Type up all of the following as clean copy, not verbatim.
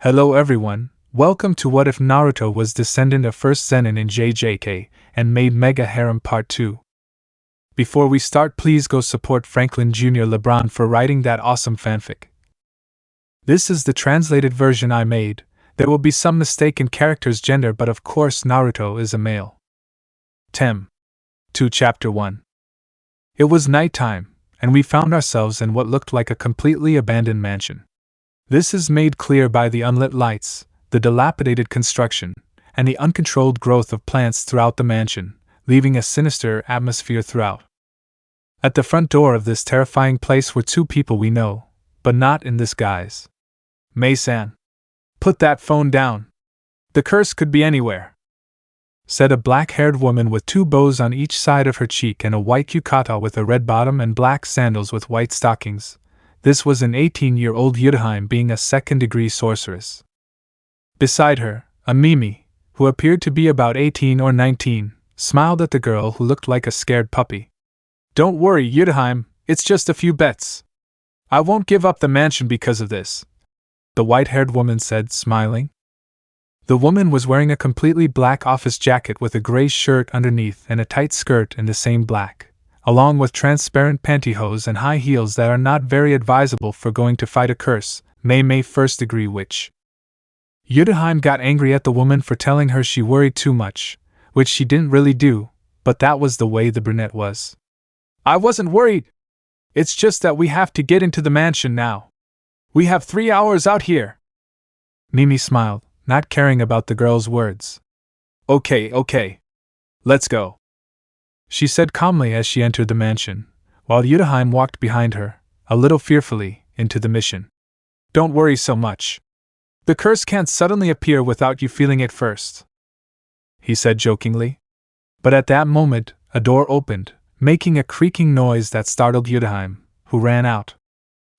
Hello everyone, welcome to What If Naruto Was Descendant of First Zenin in JJK and made Mega Harem Part 2. Before we start, please go support Franklin Jr. LeBron for writing that awesome fanfic. This is the translated version I made. There will be some mistake in character's gender, but of course Naruto is a male. Tem. 2 Chapter 1. It was nighttime, and we found ourselves in what looked like a completely abandoned mansion. This is made clear by the unlit lights, the dilapidated construction, and the uncontrolled growth of plants throughout the mansion, leaving a sinister atmosphere throughout. At the front door of this terrifying place were two people we know, but not in this guise. Mei-san. Put that phone down. The curse could be anywhere, said a black-haired woman with two bows on each side of her cheek and a white yukata with a red bottom and black sandals with white stockings. This was an 18-year-old Uchiha being a second-degree sorceress. Beside her, a Mimi, who appeared to be about 18 or 19, smiled at the girl who looked like a scared puppy. Don't worry, Uchiha, it's just a few bets. I won't give up the mansion because of this, the white-haired woman said, smiling. The woman was wearing a completely black office jacket with a gray shirt underneath and a tight skirt in the same black, along with transparent pantyhose and high heels that are not very advisable for going to fight a curse, Mei first-degree witch. Uchiha got angry at the woman for telling her she worried too much, which she didn't really do, but that was the way the brunette was. I wasn't worried. It's just that we have to get into the mansion now. We have 3 hours out here. Mimi smiled, not caring about the girl's words. Okay. Let's go, she said calmly as she entered the mansion, while Uchiha walked behind her, a little fearfully, into the mission. Don't worry so much. The curse can't suddenly appear without you feeling it first, he said jokingly. But at that moment, a door opened, making a creaking noise that startled Uchiha, who ran out.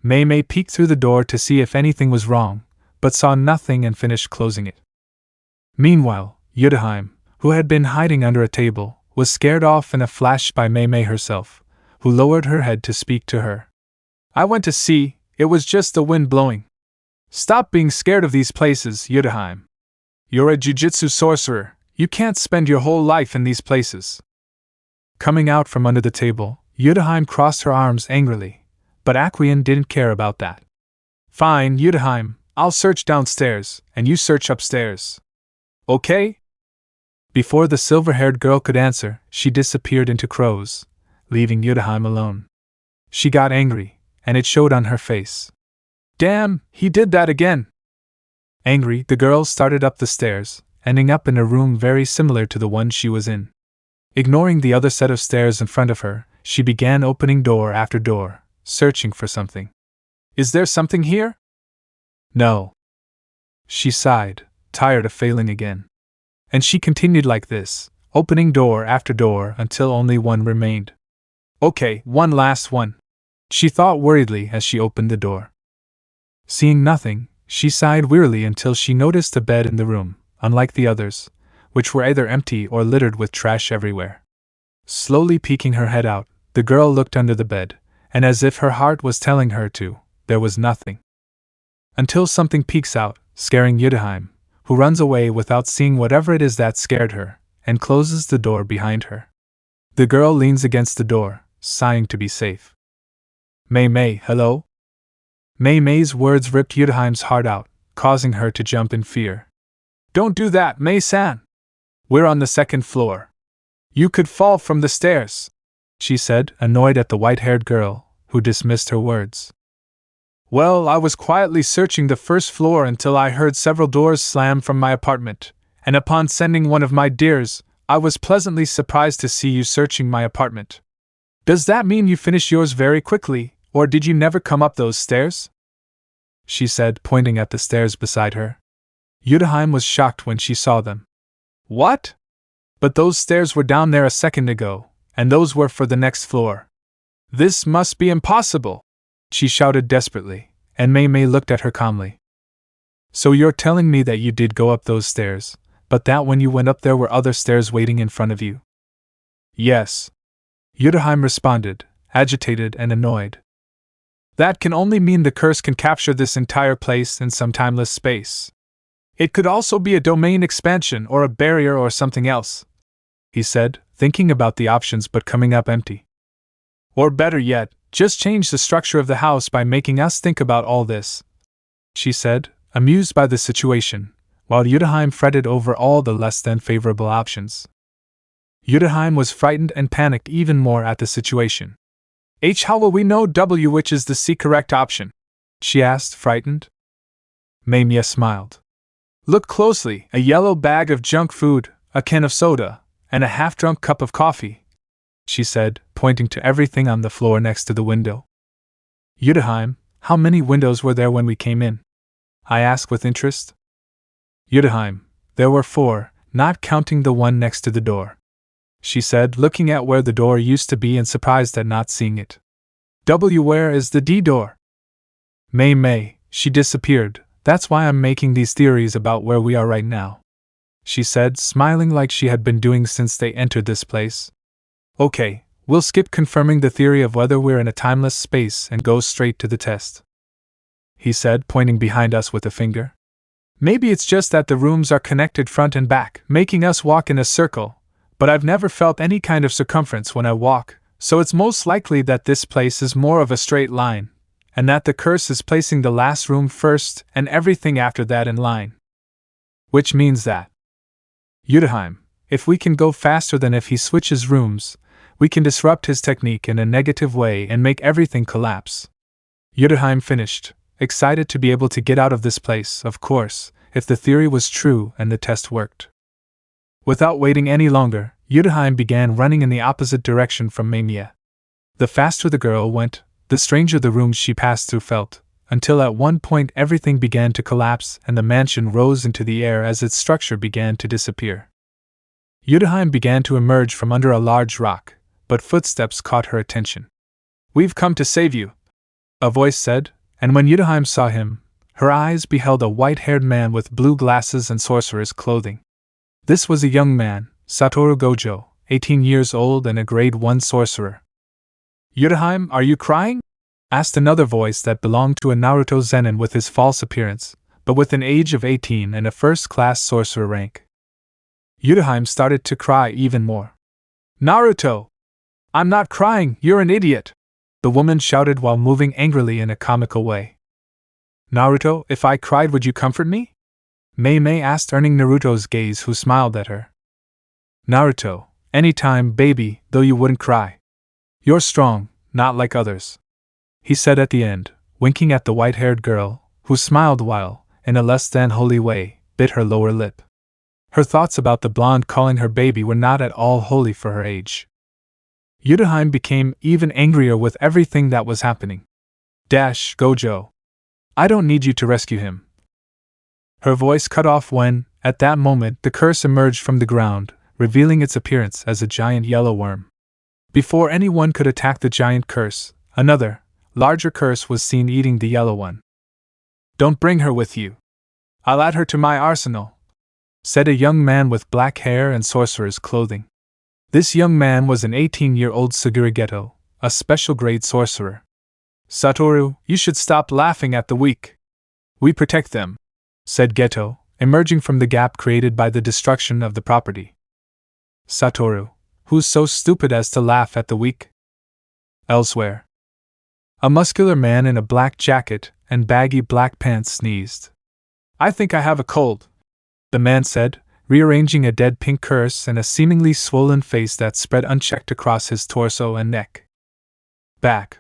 Mei peeked through the door to see if anything was wrong, but saw nothing and finished closing it. Meanwhile, Uchiha, who had been hiding under a table, was scared off in a flash by Mei herself, who lowered her head to speak to her. I went to see, it was just the wind blowing. Stop being scared of these places, Uchiha. You're a jujutsu sorcerer, you can't spend your whole life in these places. Coming out from under the table, Uchiha crossed her arms angrily, but Awaken didn't care about that. Fine, Uchiha, I'll search downstairs, and you search upstairs. Okay? Before the silver-haired girl could answer, she disappeared into crows, leaving Uchiha alone. She got angry, and it showed on her face. Damn, he did that again! Angry, the girl started up the stairs, ending up in a room very similar to the one she was in. Ignoring the other set of stairs in front of her, she began opening door after door, searching for something. Is there something here? No. She sighed, tired of failing again. And she continued like this, opening door after door until only one remained. Okay, one last one, she thought worriedly as she opened the door. Seeing nothing, she sighed wearily until she noticed a bed in the room, unlike the others, which were either empty or littered with trash everywhere. Slowly peeking her head out, the girl looked under the bed, and as if her heart was telling her to, there was nothing. Until something peeks out, scaring Uchiha, who runs away without seeing whatever it is that scared her, and closes the door behind her. The girl leans against the door, sighing to be safe. Mei, hello? Mei's words ripped Uchiha's heart out, causing her to jump in fear. Don't do that, Mei-san! We're on the second floor. You could fall from the stairs, she said, annoyed at the white-haired girl, who dismissed her words. Well, I was quietly searching the first floor until I heard several doors slam from my apartment, and upon sending one of my dears, I was pleasantly surprised to see you searching my apartment. Does that mean you finished yours very quickly, or did you never come up those stairs? She said, pointing at the stairs beside her. Uchiha was shocked when she saw them. What? But those stairs were down there a second ago, and those were for the next floor. This must be impossible, she shouted desperately, and Mei looked at her calmly. So you're telling me that you did go up those stairs, but that when you went up there were other stairs waiting in front of you? Yes, Uchiha responded, agitated and annoyed. That can only mean the curse can capture this entire place in some timeless space, It could also be a domain expansion or a barrier or something else, he said, thinking about the options but coming up empty. Or better yet, just change the structure of the house by making us think about all this, she said, amused by the situation, while Yudahime fretted over all the less than favorable options. Yudahime was frightened and panicked even more at the situation. How will we know which is the C correct option? She asked, frightened. Mamiya smiled. Look closely, a yellow bag of junk food, a can of soda, and a half-drunk cup of coffee, she said, pointing to everything on the floor next to the window. Yudahime, how many windows were there when we came in? I asked with interest. Yudahime, there were 4, not counting the one next to the door, she said, looking at where the door used to be and surprised at not seeing it. Where is the D door? May, she disappeared. That's why I'm making these theories about where we are right now, she said, smiling like she had been doing since they entered this place. Okay, we'll skip confirming the theory of whether we're in a timeless space and go straight to the test, he said, pointing behind us with a finger. Maybe it's just that the rooms are connected front and back, making us walk in a circle, but I've never felt any kind of circumference when I walk, so it's most likely that this place is more of a straight line, and that the curse is placing the last room first and everything after that in line. Which means that, Yudahime, if we can go faster than if he switches rooms, we can disrupt his technique in a negative way and make everything collapse. Yudahime finished, excited to be able to get out of this place, of course, if the theory was true and the test worked. Without waiting any longer, Yudahime began running in the opposite direction from Mamiya. The faster the girl went, the stranger the rooms she passed through felt, until at one point everything began to collapse and the mansion rose into the air as its structure began to disappear. Yudahime began to emerge from under a large rock, but footsteps caught her attention. We've come to save you, a voice said, and when Yudahime saw him, her eyes beheld a white-haired man with blue glasses and sorcerer's clothing. This was a young man, Saturo Gojo, 18 years old and a grade 1 sorcerer. Yudahime, are you crying? Asked another voice that belonged to a Naruto Zenin with his false appearance, but with an age of 18 and a first-class sorcerer rank. Yudahime started to cry even more. Naruto! I'm not crying, you're an idiot! The woman shouted while moving angrily in a comical way. Naruto, if I cried would you comfort me? Mei asked, earning Naruto's gaze, who smiled at her. Naruto, anytime, baby, though you wouldn't cry. You're strong, not like others, he said at the end, winking at the white-haired girl, who smiled while, in a less-than-holy way, bit her lower lip. Her thoughts about the blonde calling her baby were not at all holy for her age. Yudahime became even angrier with everything that was happening. Gojo. I don't need you to rescue him. Her voice cut off when, at that moment, the curse emerged from the ground, revealing its appearance as a giant yellow worm. Before anyone could attack the giant curse, another, larger curse was seen eating the yellow one. Don't bring her with you. I'll add her to my arsenal, said a young man with black hair and sorcerer's clothing. This young man was an 18-year-old Sugurigeto, a special grade sorcerer. Satoru, you should stop laughing at the weak. We protect them, said Geto, emerging from the gap created by the destruction of the property. Satoru, who's so stupid as to laugh at the weak? Elsewhere. A muscular man in a black jacket and baggy black pants sneezed. I think I have a cold, the man said, rearranging a dead pink curse and a seemingly swollen face that spread unchecked across his torso and neck. Back.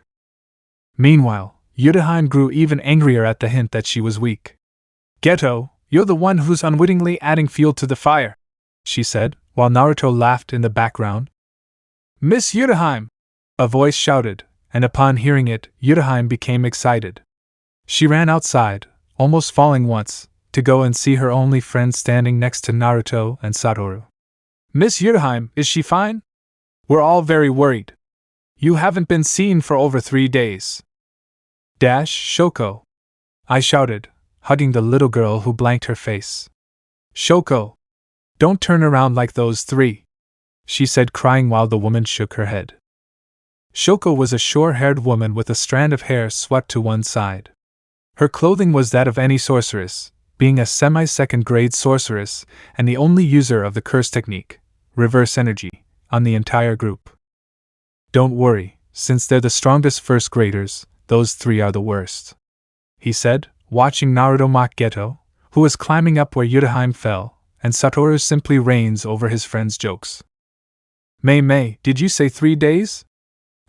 Meanwhile, Yudahime grew even angrier at the hint that she was weak. Geto, you're the one who's unwittingly adding fuel to the fire, she said, while Naruto laughed in the background. Miss Yudahime! A voice shouted, and upon hearing it, Yudahime became excited. She ran outside, almost falling once, to go and see her only friend standing next to Naruto and Satoru. Miss Yudahime, is she fine? We're all very worried. You haven't been seen for over 3 days. Shoko! I shouted, hugging the little girl who blanked her face. Shoko! Don't turn around like those 3, she said, crying while the woman shook her head. Shoko was a short-haired woman with a strand of hair swept to one side. Her clothing was that of any sorceress, being a semi-second grade sorceress and the only user of the curse technique, reverse energy, on the entire group. Don't worry, since they're the strongest first graders, those three are the worst, he said, watching Naruto mock Geto, who was climbing up where Uchiha fell, and Saturo simply reigns over his friend's jokes. Mei, did you say 3 days?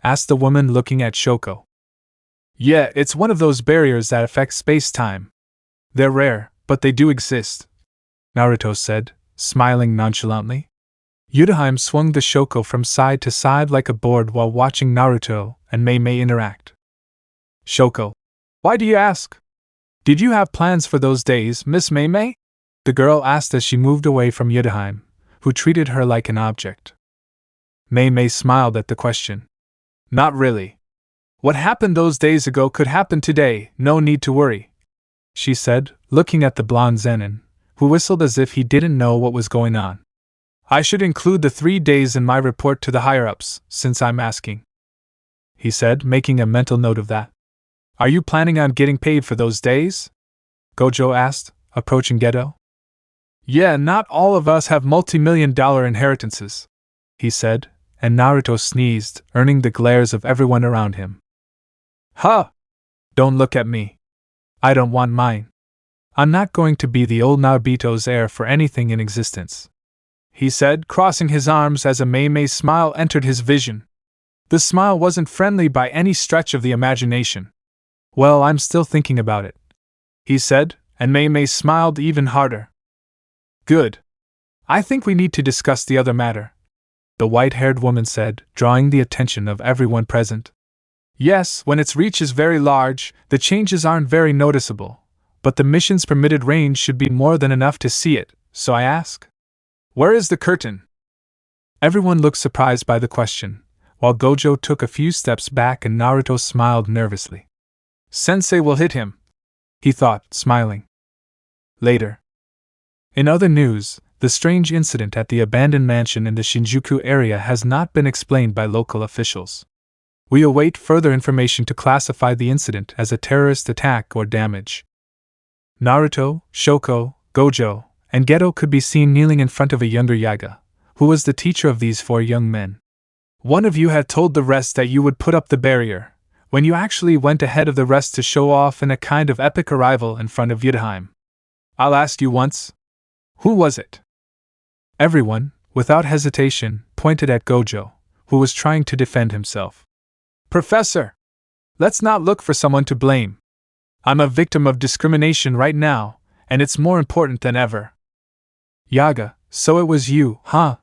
Asked the woman looking at Shoko. Yeah, it's one of those barriers that affect space-time. They're rare, but they do exist, Naruto said, smiling nonchalantly. Uchiha swung the Shoko from side to side like a board while watching Naruto and Mei interact. Shoko, why do you ask? Did you have plans for those days, Miss Mei? The girl asked as she moved away from Uchiha, who treated her like an object. Mei smiled at the question. Not really. What happened those days ago could happen today, no need to worry, she said, looking at the blonde Zenin, who whistled as if he didn't know what was going on. I should include the 3 days in my report to the higher-ups, since I'm asking, he said, making a mental note of that. Are you planning on getting paid for those days? Gojo asked, approaching Geto. Yeah, not all of us have multi-million-dollar inheritances, he said, and Naruto sneezed, earning the glares of everyone around him. Huh! Don't look at me. I don't want mine. I'm not going to be the old Naruto's heir for anything in existence, he said, crossing his arms as a Mei smile entered his vision. The smile wasn't friendly by any stretch of the imagination. Well, I'm still thinking about it, he said, and Mei smiled even harder. Good. I think we need to discuss the other matter, the white-haired woman said, drawing the attention of everyone present. Yes, when its reach is very large, the changes aren't very noticeable, but the mission's permitted range should be more than enough to see it, so I ask, where is the curtain? Everyone looked surprised by the question, while Gojo took a few steps back and Naruto smiled nervously. Sensei will hit him, he thought, smiling. Later. In other news, the strange incident at the abandoned mansion in the Shinjuku area has not been explained by local officials. We await further information to classify the incident as a terrorist attack or damage. Naruto, Shoko, Gojo, and Geto could be seen kneeling in front of a younger Yaga, who was the teacher of these 4 young men. One of you had told the rest that you would put up the barrier, when you actually went ahead of the rest to show off in a kind of epic arrival in front of Uchiha. I'll ask you once. Who was it? Everyone, without hesitation, pointed at Gojo, who was trying to defend himself. Professor! Let's not look for someone to blame. I'm a victim of discrimination right now, and it's more important than ever. Yaga, so it was you, huh?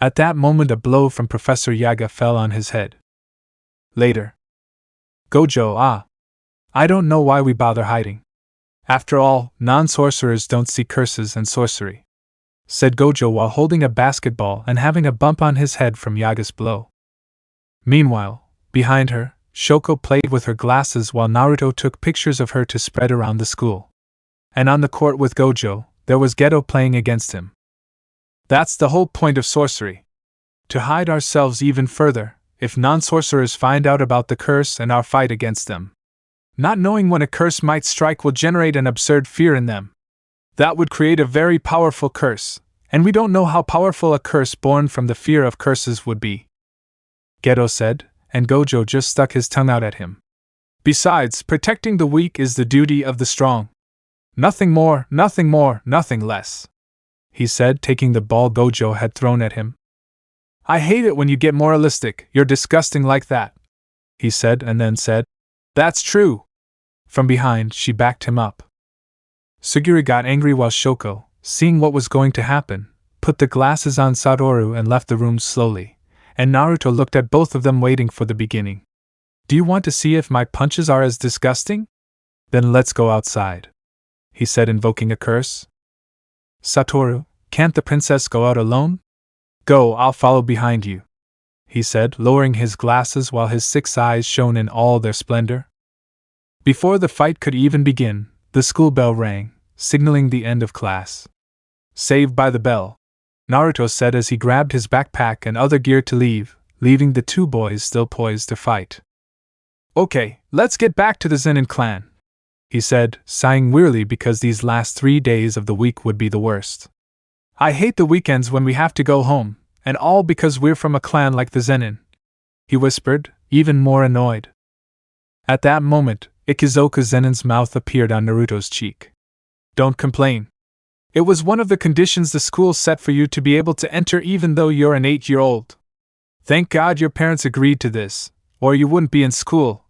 At that moment a blow from Professor Yaga fell on his head. Later. Gojo, I don't know why we bother hiding. After all, non-sorcerers don't see curses and sorcery, said Gojo while holding a basketball and having a bump on his head from Yaga's blow. Meanwhile, behind her, Shoko played with her glasses while Naruto took pictures of her to spread around the school. And on the court with Gojo, there was Geto playing against him. That's the whole point of sorcery. To hide ourselves even further, if non-sorcerers find out about the curse and our fight against them. Not knowing when a curse might strike will generate an absurd fear in them. That would create a very powerful curse, and we don't know how powerful a curse born from the fear of curses would be, Geto said, and Gojo just stuck his tongue out at him. Besides, protecting the weak is the duty of the strong. Nothing more, nothing less, he said, taking the ball Gojo had thrown at him. I hate it when you get moralistic, you're disgusting like that, he said, and then said, That's true. From behind, she backed him up. Sugiri got angry while Shoko, seeing what was going to happen, put the glasses on Saturo and left the room slowly, and Naruto looked at both of them waiting for the beginning. Do you want to see if my punches are as disgusting? Then let's go outside, he said, invoking a curse. Saturo, can't the princess go out alone? Go, I'll follow behind you, he said, lowering his glasses while his 6 eyes shone in all their splendor. Before the fight could even begin, the school bell rang, signaling the end of class. Saved by the bell, Naruto said as he grabbed his backpack and other gear to leave, leaving the 2 boys still poised to fight. Okay, let's get back to the Zenin clan. he said, sighing wearily because these last 3 days of the week would be the worst. I hate the weekends when we have to go home, and all because we're from a clan like the Zenin, he whispered, even more annoyed. At that moment, Ichizoka Zenin's mouth appeared on Naruto's cheek. Don't complain. It was one of the conditions the school set for you to be able to enter even though you're an 8-year-old. Thank God your parents agreed to this, or you wouldn't be in school,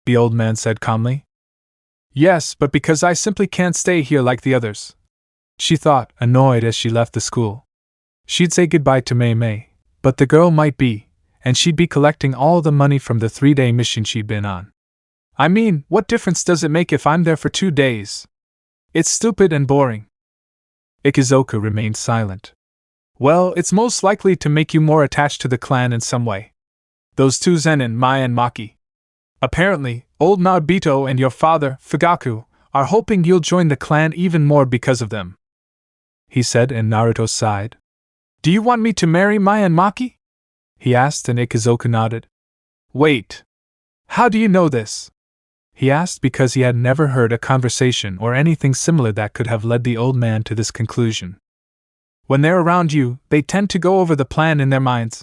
the old man said calmly. Yes, but because I simply can't stay here like the others, she thought, annoyed as she left the school. She'd say goodbye to Mei, but the girl might be, and she'd be collecting all the money from the 3-day mission she'd been on. I mean, what difference does it make if I'm there for 2 days? It's stupid and boring. Ichizoka remained silent. Well, it's most likely to make you more attached to the clan in some way. Those two Zenin, Mai and Maki. Apparently, old Naruto and your father, Fugaku, are hoping you'll join the clan even more because of them, he said, and Naruto sighed. Do you want me to marry Mai and Maki? He asked, and Ichizoka nodded. Wait. How do you know this? He asked because he had never heard a conversation or anything similar that could have led the old man to this conclusion. When they're around you, they tend to go over the plan in their minds,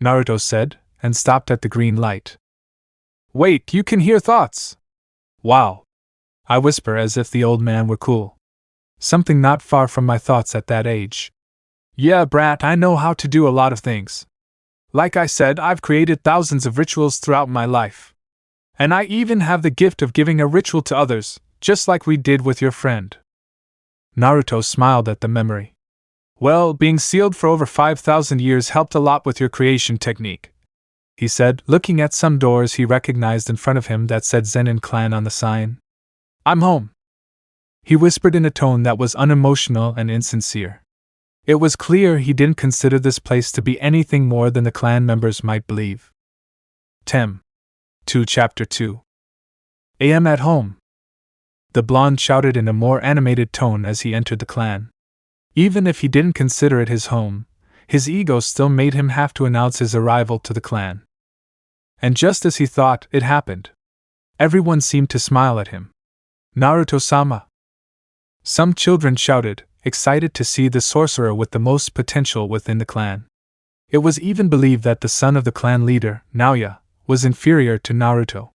Naruto said, and stopped at the green light. Wait, you can hear thoughts? Wow. I whisper as if the old man were cool. Something not far from my thoughts at that age. Yeah, brat, I know how to do a lot of things. Like I said, I've created thousands of rituals throughout my life. And I even have the gift of giving a ritual to others, just like we did with your friend. Naruto smiled at the memory. Well, being sealed for over 5,000 years helped a lot with your creation technique, he said, looking at some doors he recognized in front of him that said Zenin Clan on the sign. I'm home, he whispered in a tone that was unemotional and insincere. It was clear he didn't consider this place to be anything more than the clan members might believe. Tem. 2 Chapter 2 AM at home, the blonde shouted in a more animated tone as he entered the clan. Even if he didn't consider it his home, his ego still made him have to announce his arrival to the clan. And just as he thought, it happened. Everyone seemed to smile at him. Naruto-sama! Some children shouted, excited to see the sorcerer with the most potential within the clan. It was even believed that the son of the clan leader, Naoya, was inferior to Naruto.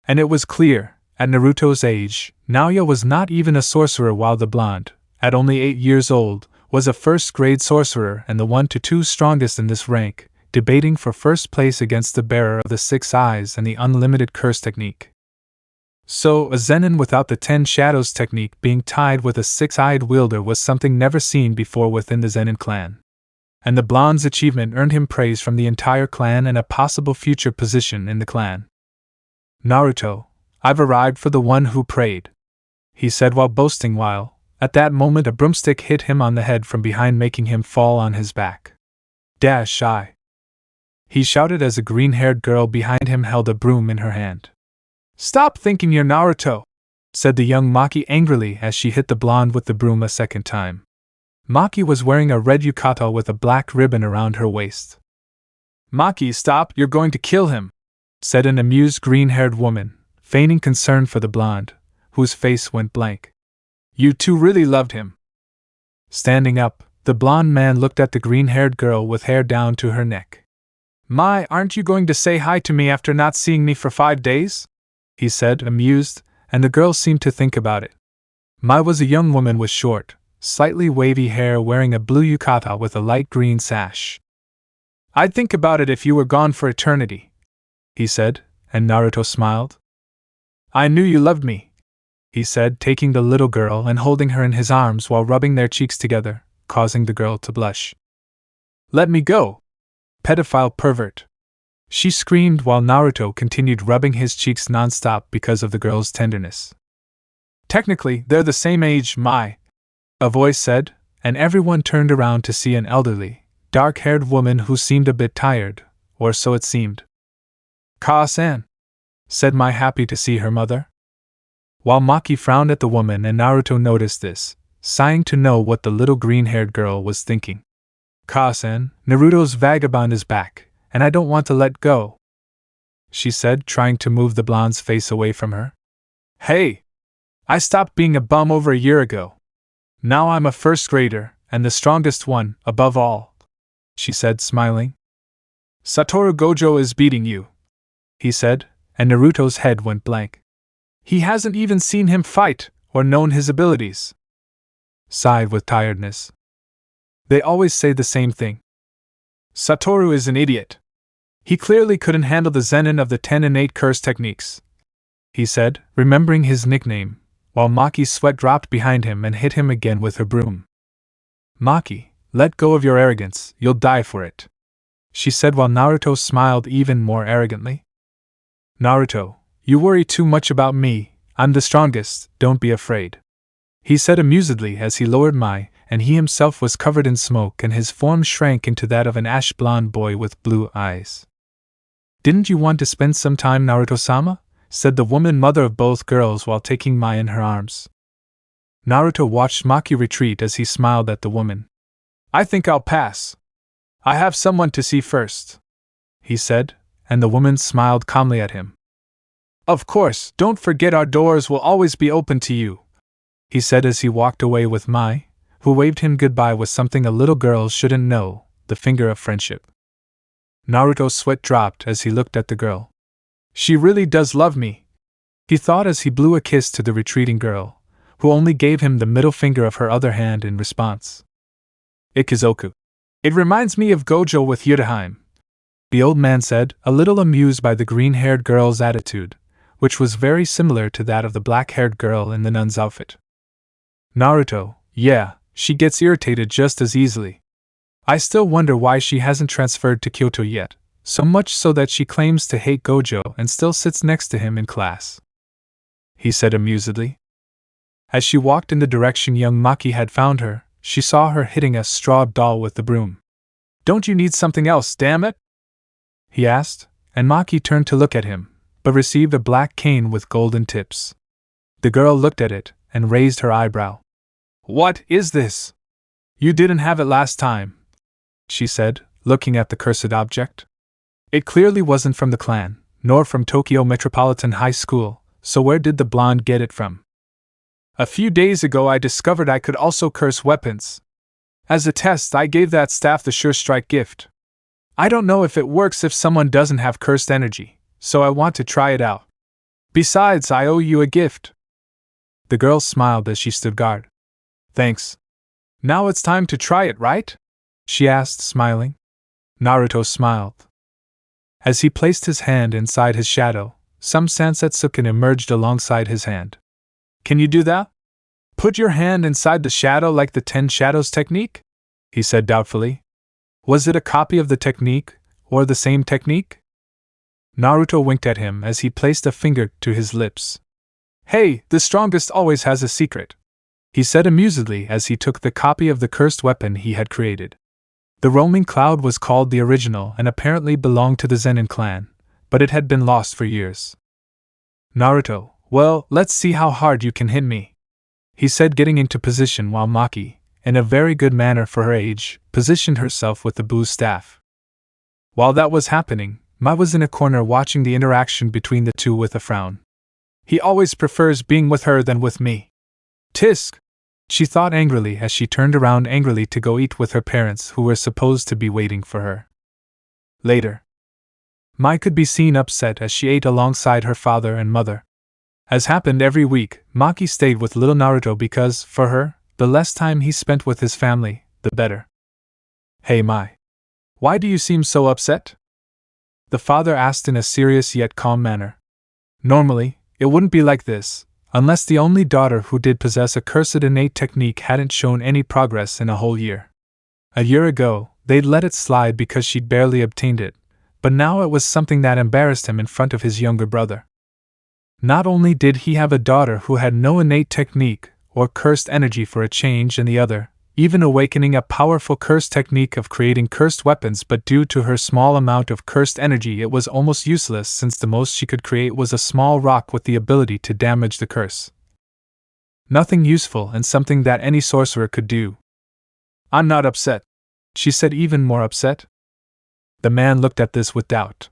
And it was clear, at Naruto's age, Naoya was not even a sorcerer while the blonde, at only 8 years old, was a first-grade sorcerer and the 1 to 2 strongest in this rank, debating for first place against the bearer of the 6 eyes and the unlimited curse technique. So, a Zenin without the 10 shadows technique being tied with a 6-eyed wielder was something never seen before within the Zenin clan. And the blonde's achievement earned him praise from the entire clan and a possible future position in the clan. Naruto, I've arrived for the one who prayed, he said while boasting while, at that moment a broomstick hit him on the head from behind making him fall on his back. Dash I! He shouted as a green-haired girl behind him held a broom in her hand. Stop thinking you're Naruto, said the young Maki angrily as she hit the blonde with the broom a second time. Maki was wearing a red yukata with a black ribbon around her waist. Maki, stop, you're going to kill him, said an amused green-haired woman, feigning concern for the blonde, whose face went blank. You two really loved him. Standing up, the blonde man looked at the green-haired girl with hair down to her neck. My, aren't you going to say hi to me after not seeing me for 5 days? He said, amused, and the girl seemed to think about it. Mai was a young woman with short, slightly wavy hair wearing a blue yukata with a light green sash. I'd think about it if you were gone for eternity, he said, and Naruto smiled. I knew you loved me, he said, taking the little girl and holding her in his arms while rubbing their cheeks together, causing the girl to blush. Let me go, pedophile pervert, she screamed while Naruto continued rubbing his cheeks non-stop because of the girl's tenderness. Technically, they're the same age, Mai, a voice said, and everyone turned around to see an elderly, dark-haired woman who seemed a bit tired, or so it seemed. Ka-san, said Mai, happy to see her mother. While Maki frowned at the woman and Naruto noticed this, sighing to know what the little green-haired girl was thinking. Ka-san, Naruto's vagabond is back, and I don't want to let go, she said, trying to move the blonde's face away from her. Hey! I stopped being a bum over a year ago. Now I'm a first grader, and the strongest one, above all," she said, smiling. "Satoru Gojo is beating you," he said, and Naruto's head went blank. "He hasn't even seen him fight, or known his abilities." Sighed with tiredness. "They always say the same thing. Satoru is an idiot. He clearly couldn't handle the Zenin of the 10 innate curse techniques," he said, remembering his nickname, while Maki's sweat dropped behind him and hit him again with her broom. "Maki, let go of your arrogance, you'll die for it," she said while Naruto smiled even more arrogantly. "Naruto, you worry too much about me, I'm the strongest, don't be afraid," he said amusedly as he lowered Mai, and he himself was covered in smoke and his form shrank into that of an ash-blonde boy with blue eyes. "Didn't you want to spend some time, Naruto-sama?" said the woman mother of both girls while taking Mai in her arms. Naruto watched Maki retreat as he smiled at the woman. "I think I'll pass. I have someone to see first," he said, and the woman smiled calmly at him. "Of course, don't forget our doors will always be open to you," he said as he walked away with Mai, who waved him goodbye with something a little girl shouldn't know, the finger of friendship. Naruto's sweat dropped as he looked at the girl. "She really does love me," he thought as he blew a kiss to the retreating girl, who only gave him the middle finger of her other hand in response. "Ikuzoku. It reminds me of Gojo with Harém," the old man said, a little amused by the green-haired girl's attitude, which was very similar to that of the black-haired girl in the nun's outfit. Naruto, yeah, she gets irritated just as easily. I still wonder why she hasn't transferred to Kyoto yet, so much so that she claims to hate Gojo and still sits next to him in class," he said amusedly. As she walked in the direction young Maki had found her, she saw her hitting a straw doll with the broom. "Don't you need something else, damn it?" he asked, and Maki turned to look at him, but received a black cane with golden tips. The girl looked at it and raised her eyebrow. "What is this? You didn't have it last time," she said, looking at the cursed object. It clearly wasn't from the clan, nor from Tokyo Metropolitan High School, so where did the blonde get it from? "A few days ago I discovered I could also curse weapons. As a test I gave that staff the Sure Strike gift. I don't know if it works if someone doesn't have cursed energy, so I want to try it out. Besides, I owe you a gift." The girl smiled as she stood guard. "Thanks. Now it's time to try it, right?" she asked, smiling. Naruto smiled. As he placed his hand inside his shadow, some Sansetsukun emerged alongside his hand. "Can you do that? Put your hand inside the shadow like the 10 Shadows technique?" he said doubtfully. Was it a copy of the technique, or the same technique? Naruto winked at him as he placed a finger to his lips. "Hey, the strongest always has a secret," he said amusedly as he took the copy of the cursed weapon he had created. The roaming cloud was called the original and apparently belonged to the Zenin clan, but it had been lost for years. "Naruto, well, let's see how hard you can hit me," he said, getting into position while Maki, in a very good manner for her age, positioned herself with the Bu's staff. While that was happening, Mai was in a corner watching the interaction between the two with a frown. "He always prefers being with her than with me. Tisk!" she thought angrily as she turned around angrily to go eat with her parents who were supposed to be waiting for her. Later, Mai could be seen upset as she ate alongside her father and mother. As happened every week, Maki stayed with little Naruto because, for her, the less time he spent with his family, the better. "Hey Mai. Why do you seem so upset?" the father asked in a serious yet calm manner. Normally, it wouldn't be like this, unless the only daughter who did possess a cursed innate technique hadn't shown any progress in a whole year. A year ago, they'd let it slide because she'd barely obtained it, but now it was something that embarrassed him in front of his younger brother. Not only did he have a daughter who had no innate technique, or cursed energy for a change, and the other, even awakening a powerful cursed technique of creating cursed weapons, but due to her small amount of cursed energy it was almost useless since the most she could create was a small rock with the ability to damage the curse. Nothing useful and something that any sorcerer could do. "I'm not upset," she said, even more upset. The man looked at this with doubt.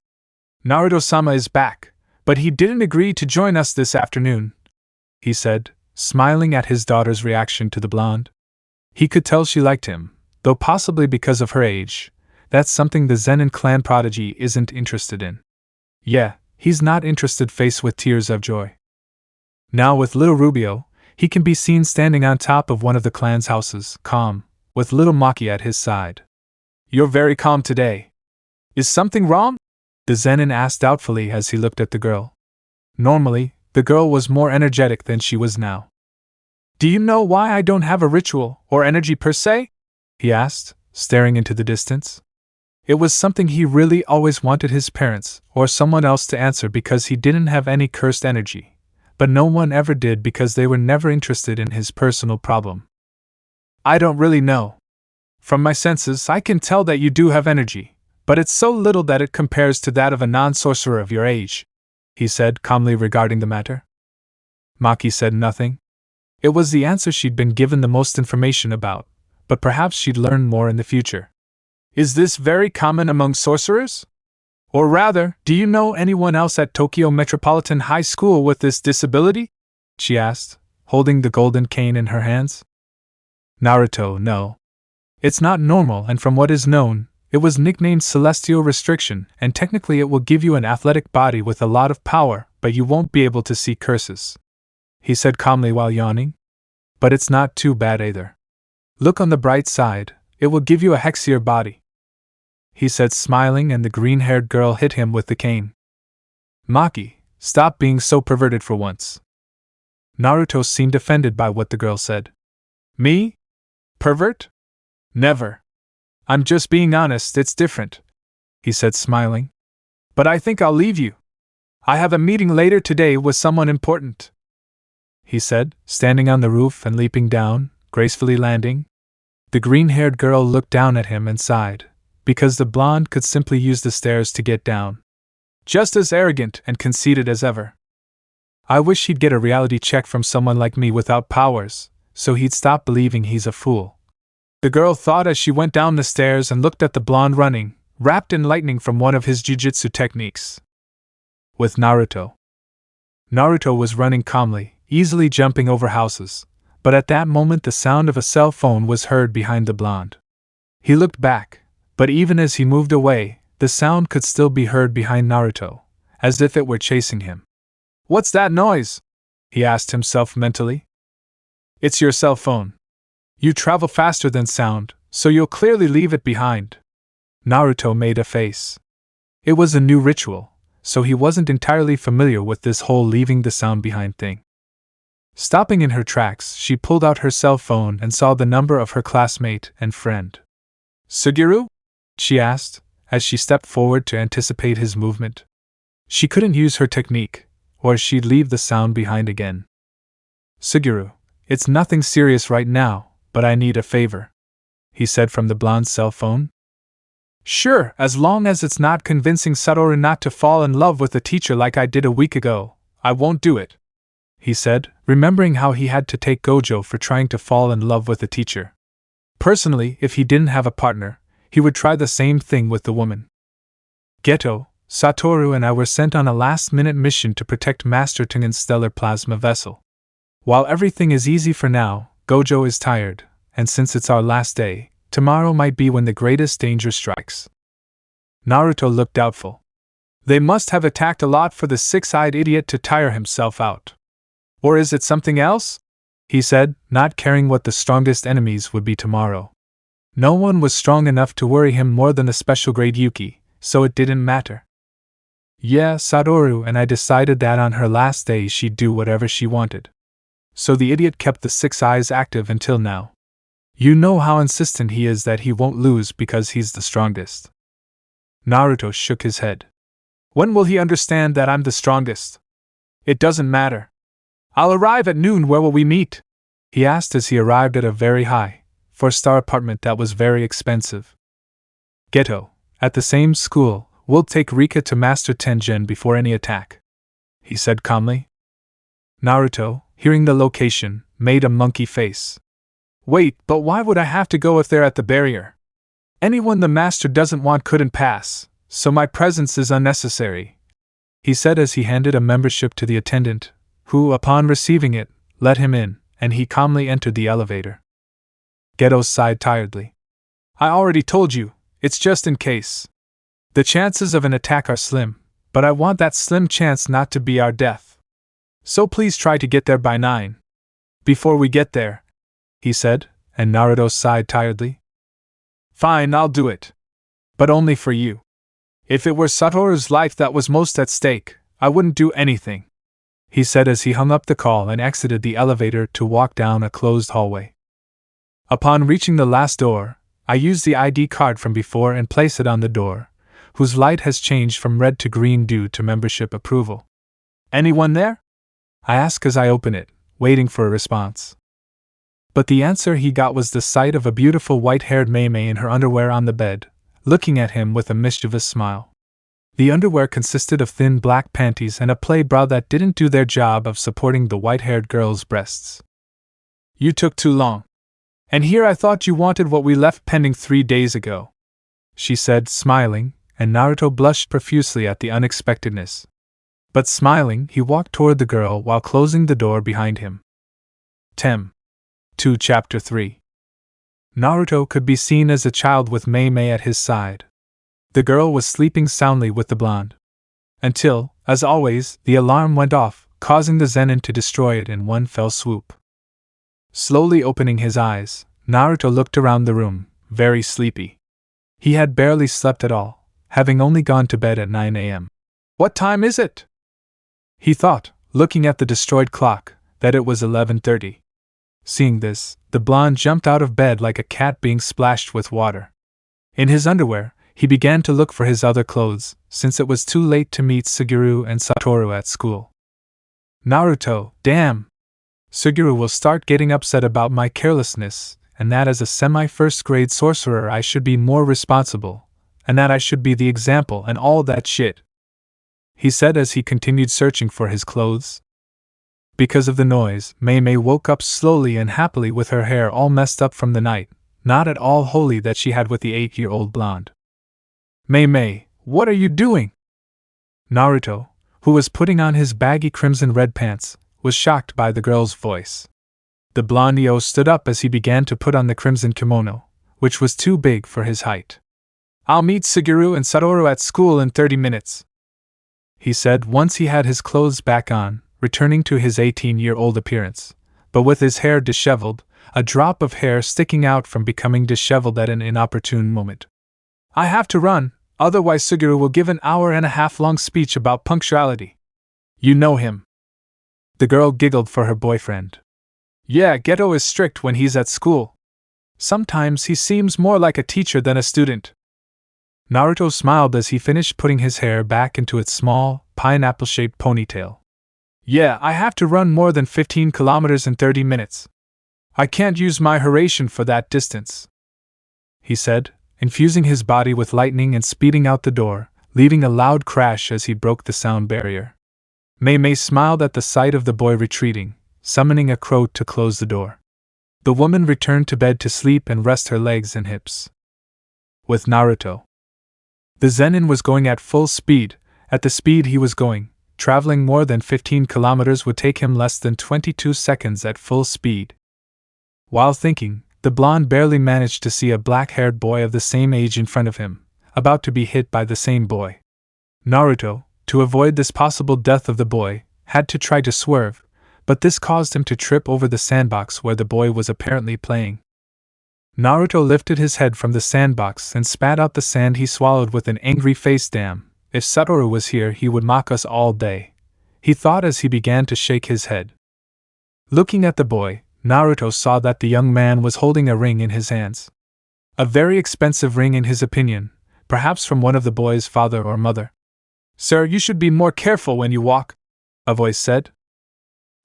"Naruto-sama is back, but he didn't agree to join us this afternoon," he said, smiling at his daughter's reaction to the blonde. He could tell she liked him, though possibly because of her age. That's something the Zenin clan prodigy isn't interested in. Yeah, he's not interested, faced with tears of joy. Now with little Rubio, he can be seen standing on top of one of the clan's houses, calm, with little Maki at his side. You're very calm today. Is something wrong? The Zenin asked doubtfully as he looked at the girl. Normally, the girl was more energetic than she was now. Do you know why I don't have a ritual, or energy per se? He asked, staring into the distance. It was something he really always wanted his parents, or someone else to answer because he didn't have any cursed energy, but no one ever did because they were never interested in his personal problem. I don't really know. From my senses, I can tell that you do have energy, but it's so little that it compares to that of a non-sorcerer of your age, he said calmly regarding the matter. Maki said nothing. It was the answer she'd been given the most information about, but perhaps she'd learn more in the future. Is this very common among sorcerers? Or rather, do you know anyone else at Tokyo Metropolitan High School with this disability? She asked, holding the golden cane in her hands. Naruto, no. It's not normal, and from what is known, it was nicknamed Celestial Restriction, and technically it will give you an athletic body with a lot of power, but you won't be able to see curses, he said calmly while yawning. But it's not too bad either. Look on the bright side, it will give you a hexier body, he said smiling, and the green-haired girl hit him with the cane. Maki, stop being so perverted for once. Naruto seemed offended by what the girl said. Me? Pervert? Never. I'm just being honest, it's different, he said smiling. But I think I'll leave you. I have a meeting later today with someone important, he said, standing on the roof and leaping down, gracefully landing. The green-haired girl looked down at him and sighed, because the blonde could simply use the stairs to get down. Just as arrogant and conceited as ever. I wish he'd get a reality check from someone like me without powers, so he'd stop believing he's a fool. The girl thought as she went down the stairs and looked at the blonde running, wrapped in lightning from one of his jujutsu techniques. With Naruto. Naruto was running calmly, easily jumping over houses, but at that moment the sound of a cell phone was heard behind the blonde. He looked back, but even as he moved away, the sound could still be heard behind Naruto, as if it were chasing him. What's that noise? He asked himself mentally. It's your cell phone. You travel faster than sound, so you'll clearly leave it behind. Naruto made a face. It was a new ritual, so he wasn't entirely familiar with this whole leaving the sound behind thing. Stopping in her tracks, she pulled out her cell phone and saw the number of her classmate and friend. Suguru? She asked, as she stepped forward to anticipate his movement. She couldn't use her technique, or she'd leave the sound behind again. Suguru, it's nothing serious right now, but I need a favor, he said from the blonde's cell phone. Sure, as long as it's not convincing Saturo not to fall in love with the teacher like I did a week ago, I won't do it, he said, remembering how he had to take Gojo for trying to fall in love with the teacher. Personally, if he didn't have a partner, he would try the same thing with the woman. Geto, Saturo and I were sent on a last-minute mission to protect Master Tengen's stellar plasma vessel. While everything is easy for now, Gojo is tired, and since it's our last day, tomorrow might be when the greatest danger strikes. Naruto looked doubtful. They must have attacked a lot for the six-eyed idiot to tire himself out. Or is it something else? He said, not caring what the strongest enemies would be tomorrow. No one was strong enough to worry him more than the special grade Yuki, so it didn't matter. Yeah, Saturo and I decided that on her last day she'd do whatever she wanted. So the idiot kept the six eyes active until now. You know how insistent he is that he won't lose because he's the strongest. Naruto shook his head. When will he understand that I'm the strongest? It doesn't matter. I'll arrive at noon. Where will we meet? He asked as he arrived at a very high, four-star apartment that was very expensive. Geto, at the same school, we'll take Rika to Master Tengen before any attack, he said calmly. Naruto, hearing the location, made a monkey face. Wait, but why would I have to go if they're at the barrier? Anyone the master doesn't want couldn't pass, so my presence is unnecessary, he said as he handed a membership to the attendant, who, upon receiving it, let him in, and he calmly entered the elevator. Geto sighed tiredly. I already told you, it's just in case. The chances of an attack are slim, but I want that slim chance not to be our death. So please try to get there by 9. Before we get there, he said, and Naruto sighed tiredly. Fine, I'll do it. But only for you. If it were Satoru's life that was most at stake, I wouldn't do anything, he said as he hung up the call and exited the elevator to walk down a closed hallway. Upon reaching the last door, I used the ID card from before and placed it on the door, whose light has changed from red to green due to membership approval. Anyone there? I asked as I opened it, waiting for a response. But the answer he got was the sight of a beautiful white-haired Mei in her underwear on the bed, looking at him with a mischievous smile. The underwear consisted of thin black panties and a play bra that didn't do their job of supporting the white-haired girl's breasts. You took too long. And here I thought you wanted what we left pending 3 days ago, she said, smiling, and Naruto blushed profusely at the unexpectedness. But smiling, he walked toward the girl while closing the door behind him. Tem. 2 Chapter 3. Naruto could be seen as a child with Mei at his side. The girl was sleeping soundly with the blonde. Until, as always, the alarm went off, causing the Zenin to destroy it in one fell swoop. Slowly opening his eyes, Naruto looked around the room, very sleepy. He had barely slept at all, having only gone to bed at 9 a.m. What time is it? He thought, looking at the destroyed clock, that it was 11:30. Seeing this, the blonde jumped out of bed like a cat being splashed with water. In his underwear, he began to look for his other clothes, since it was too late to meet Suguru and Saturo at school. Naruto, damn! Suguru will start getting upset about my carelessness, and that as a semi-first grade sorcerer I should be more responsible, and that I should be the example and all that shit, he said as he continued searching for his clothes. Because of the noise, Mei woke up slowly and happily with her hair all messed up from the night, not at all holy that she had with the 8-year-old blonde. Mei, what are you doing? Naruto, who was putting on his baggy crimson-red pants, was shocked by the girl's voice. The blondie stood up as he began to put on the crimson kimono, which was too big for his height. I'll meet Suguru and Saturo at school in 30 minutes, he said once he had his clothes back on, returning to his 18-year-old appearance, but with his hair disheveled, a drop of hair sticking out from becoming disheveled at an inopportune moment. I have to run, otherwise Suguru will give an hour-and-a-half-long speech about punctuality. You know him. The girl giggled for her boyfriend. Yeah, Geto is strict when he's at school. Sometimes he seems more like a teacher than a student. Naruto smiled as he finished putting his hair back into its small, pineapple-shaped ponytail. Yeah, I have to run more than 15 kilometers in 30 minutes. I can't use my Harém for that distance, he said, infusing his body with lightning and speeding out the door, leaving a loud crash as he broke the sound barrier. Mei smiled at the sight of the boy retreating, summoning a crow to close the door. The woman returned to bed to sleep and rest her legs and hips. With Naruto, the Zenin was going at full speed. At the speed he was going, traveling more than 15 kilometers would take him less than 22 seconds at full speed. While thinking, the blonde barely managed to see a black-haired boy of the same age in front of him, about to be hit by the same boy. Naruto, to avoid this possible death of the boy, had to try to swerve, but this caused him to trip over the sandbox where the boy was apparently playing. Naruto lifted his head from the sandbox and spat out the sand he swallowed with an angry face. Damn, if Saturo was here he would mock us all day, he thought as he began to shake his head. Looking at the boy, Naruto saw that the young man was holding a ring in his hands. A very expensive ring in his opinion, perhaps from one of the boy's father or mother. Sir, you should be more careful when you walk, a voice said.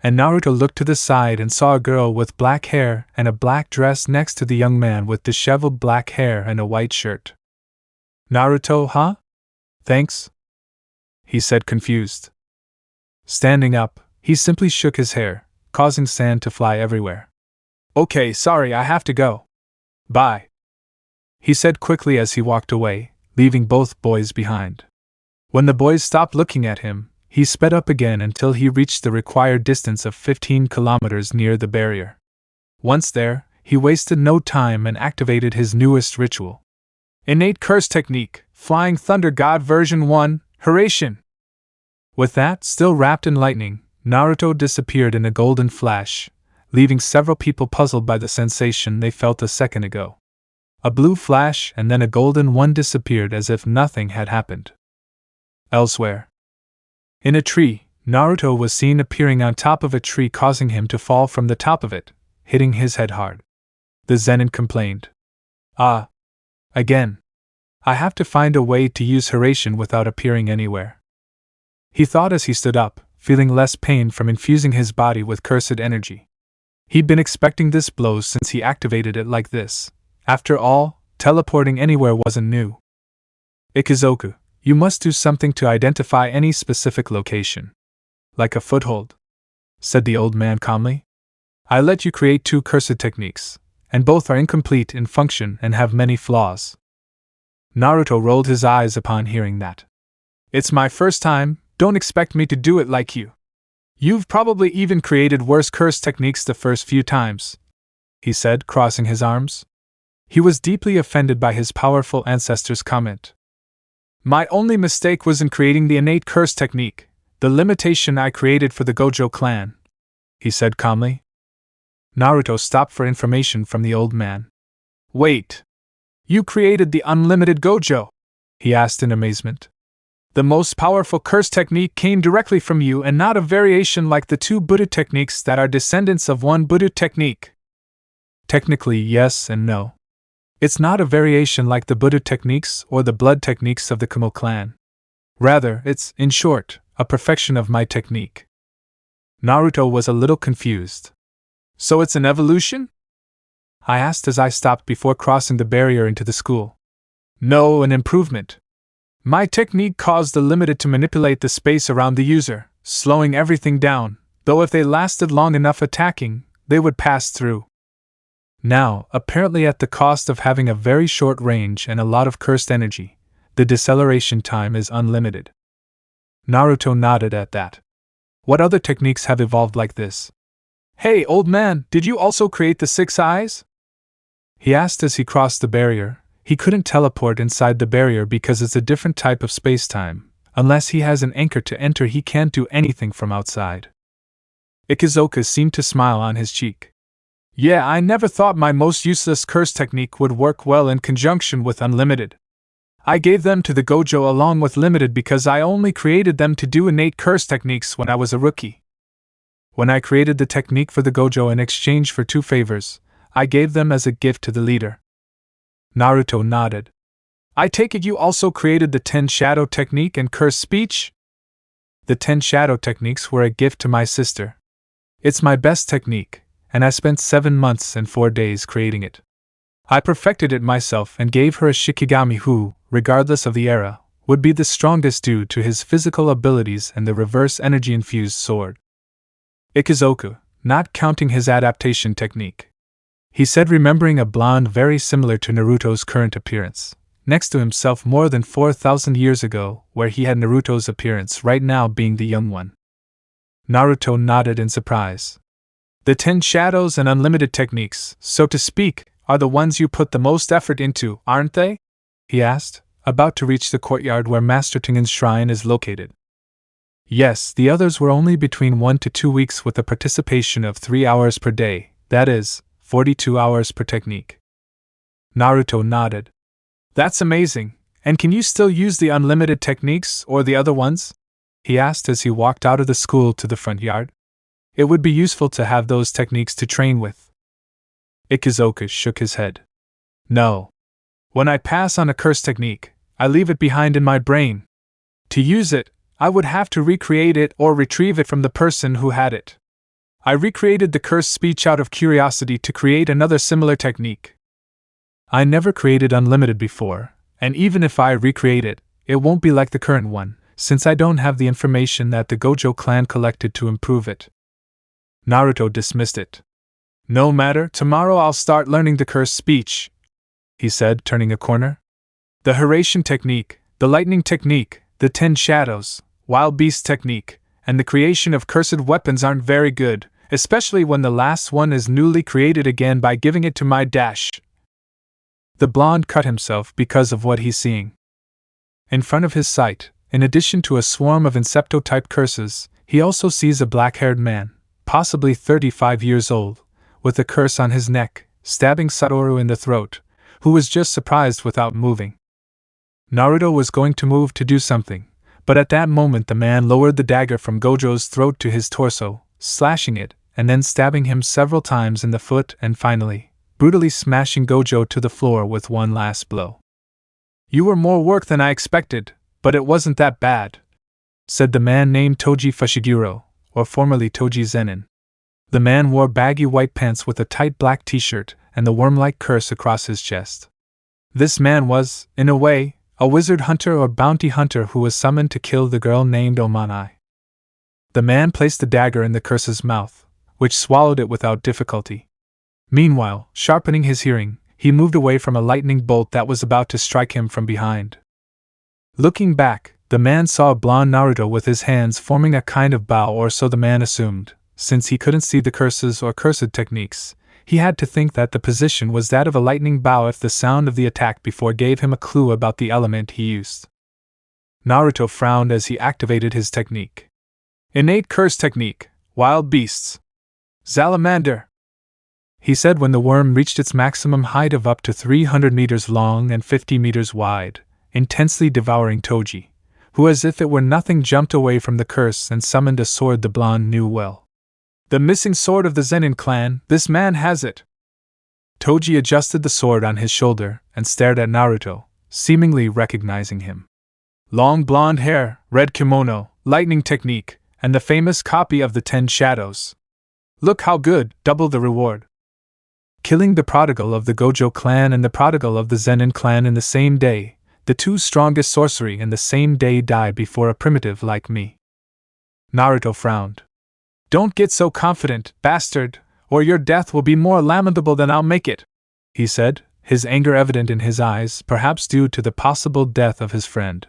And Naruto looked to the side and saw a girl with black hair and a black dress next to the young man with disheveled black hair and a white shirt. Naruto, huh? Thanks, he said confused. Standing up, he simply shook his hair, causing sand to fly everywhere. Okay, sorry, I have to go. Bye, he said quickly as he walked away, leaving both boys behind. When the boys stopped looking at him, He sped up again until he reached the required distance of 15 kilometers near the barrier. Once there, he wasted no time and activated his newest ritual. Innate Curse Technique, Flying Thunder God version 1, Harém. With that, still wrapped in lightning, Naruto disappeared in a golden flash, leaving several people puzzled by the sensation they felt a second ago. A blue flash and then a golden one disappeared as if nothing had happened. Elsewhere. In a tree, Naruto was seen appearing on top of a tree, causing him to fall from the top of it, hitting his head hard. The Zenin complained. Ah. Again. I have to find a way to use Harém without appearing anywhere. He thought as he stood up, feeling less pain from infusing his body with cursed energy. He'd been expecting this blow since he activated it like this. After all, teleporting anywhere wasn't new. Ichigo, you must do something to identify any specific location. Like a foothold, said the old man calmly. I let you create 2 cursed techniques, and both are incomplete in function and have many flaws. Naruto rolled his eyes upon hearing that. It's my first time, don't expect me to do it like you. You've probably even created worse curse techniques the first few times, he said, crossing his arms. He was deeply offended by his powerful ancestor's comment. My only mistake was in creating the innate curse technique, the limitation I created for the Gojo clan, he said calmly. Naruto stopped for information from the old man. Wait! You created the unlimited Gojo? He asked in amazement. The most powerful curse technique came directly from you and not a variation like the 2 Buddha techniques that are descendants of one Buddha technique. Technically, yes and no. It's not a variation like the Buddha techniques or the blood techniques of the Kamo clan. Rather, it's, in short, a perfection of my technique. Naruto was a little confused. So it's an evolution? I asked as I stopped before crossing the barrier into the school. No, an improvement. My technique caused the limited to manipulate the space around the user, slowing everything down, though if they lasted long enough attacking, they would pass through. Now, apparently at the cost of having a very short range and a lot of cursed energy, the deceleration time is unlimited. Naruto nodded at that. What other techniques have evolved like this? Hey, old man, did you also create the 6 eyes? He asked as he crossed the barrier. He couldn't teleport inside the barrier because it's a different type of space-time. Unless he has an anchor to enter, he can't do anything from outside. Ichigo seemed to smile on his cheek. Yeah, I never thought my most useless curse technique would work well in conjunction with unlimited. I gave them to the Gojo along with limited because I only created them to do innate curse techniques when I was a rookie. When I created the technique for the Gojo in exchange for 2 favors, I gave them as a gift to the leader. Naruto nodded. I take it you also created the 10 shadow technique and curse speech? The 10 shadow techniques were a gift to my sister. It's my best technique, and I spent 7 months and 4 days creating it. I perfected it myself and gave her a Shikigami who, regardless of the era, would be the strongest due to his physical abilities and the reverse energy-infused sword. Ichigo, not counting his adaptation technique. He said, remembering a blonde very similar to Naruto's current appearance, next to himself more than 4,000 years ago, where he had Naruto's appearance right now being the young one. Naruto nodded in surprise. The 10 shadows and unlimited techniques, so to speak, are the ones you put the most effort into, aren't they? He asked, about to reach the courtyard where Master Tengen's shrine is located. Yes, the others were only between 1 to 2 weeks with a participation of 3 hours per day, that is, 42 hours per technique. Naruto nodded. That's amazing, and can you still use the unlimited techniques or the other ones? He asked as he walked out of the school to the front yard. It would be useful to have those techniques to train with. Ichigo shook his head. No. When I pass on a curse technique, I leave it behind in my brain. To use it, I would have to recreate it or retrieve it from the person who had it. I recreated the cursed speech out of curiosity to create another similar technique. I never created unlimited before, and even if I recreate it, it won't be like the current one, since I don't have the information that the Gojo clan collected to improve it. Naruto dismissed it. No matter, tomorrow I'll start learning the cursed speech, he said, turning a corner. The Harém technique, the lightning technique, the 10 shadows, wild beast technique, and the creation of cursed weapons aren't very good, especially when the last one is newly created again by giving it to my dash. The blonde cut himself because of what he's seeing. In front of his sight, in addition to a swarm of Incepto-type curses, he also sees a black-haired man, possibly 35 years old, with a curse on his neck, stabbing Saturo in the throat, who was just surprised without moving. Naruto was going to move to do something, but at that moment the man lowered the dagger from Gojo's throat to his torso, slashing it, and then stabbing him several times in the foot and finally, brutally smashing Gojo to the floor with one last blow. "You were more work than I expected, but it wasn't that bad," said the man named Toji Fushiguro, or formerly Toji Zenin. The man wore baggy white pants with a tight black t-shirt and the worm-like curse across his chest. This man was, in a way, a wizard hunter or bounty hunter who was summoned to kill the girl named Omanai. The man placed the dagger in the curse's mouth, which swallowed it without difficulty. Meanwhile, sharpening his hearing, he moved away from a lightning bolt that was about to strike him from behind. Looking back, the man saw a blonde Naruto with his hands forming a kind of bow, or so the man assumed. Since he couldn't see the curses or cursed techniques, he had to think that the position was that of a lightning bow if the sound of the attack before gave him a clue about the element he used. Naruto frowned as he activated his technique. "Innate curse technique, wild beasts. Salamander," he said when the worm reached its maximum height of up to 300 meters long and 50 meters wide, intensely devouring Toji, who as if it were nothing jumped away from the curse and summoned a sword the blonde knew well. "The missing sword of the Zenin clan, this man has it." Toji adjusted the sword on his shoulder and stared at Naruto, seemingly recognizing him. Long blonde hair, red kimono, lightning technique, and the famous copy of the 10 Shadows. Look how good, double the reward. Killing the prodigal of the Gojo clan and the prodigal of the Zenin clan in the same day, the two strongest sorcery in the same day died before a primitive like me. Naruto frowned. "Don't get so confident, bastard, or your death will be more lamentable than I'll make it," he said, his anger evident in his eyes, perhaps due to the possible death of his friend.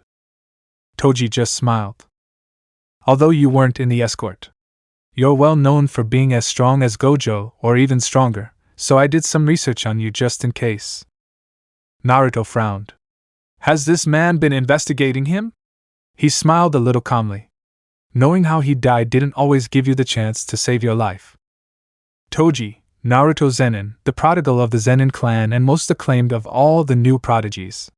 Toji just smiled. "Although you weren't in the escort, you're well known for being as strong as Gojo, or even stronger, so I did some research on you just in case." Naruto frowned. "Has this man been investigating him?" He smiled a little calmly. "Knowing how he died didn't always give you the chance to save your life. Toji, Naruto Zenin, the prodigal of the Zenin clan and most acclaimed of all the new prodigies.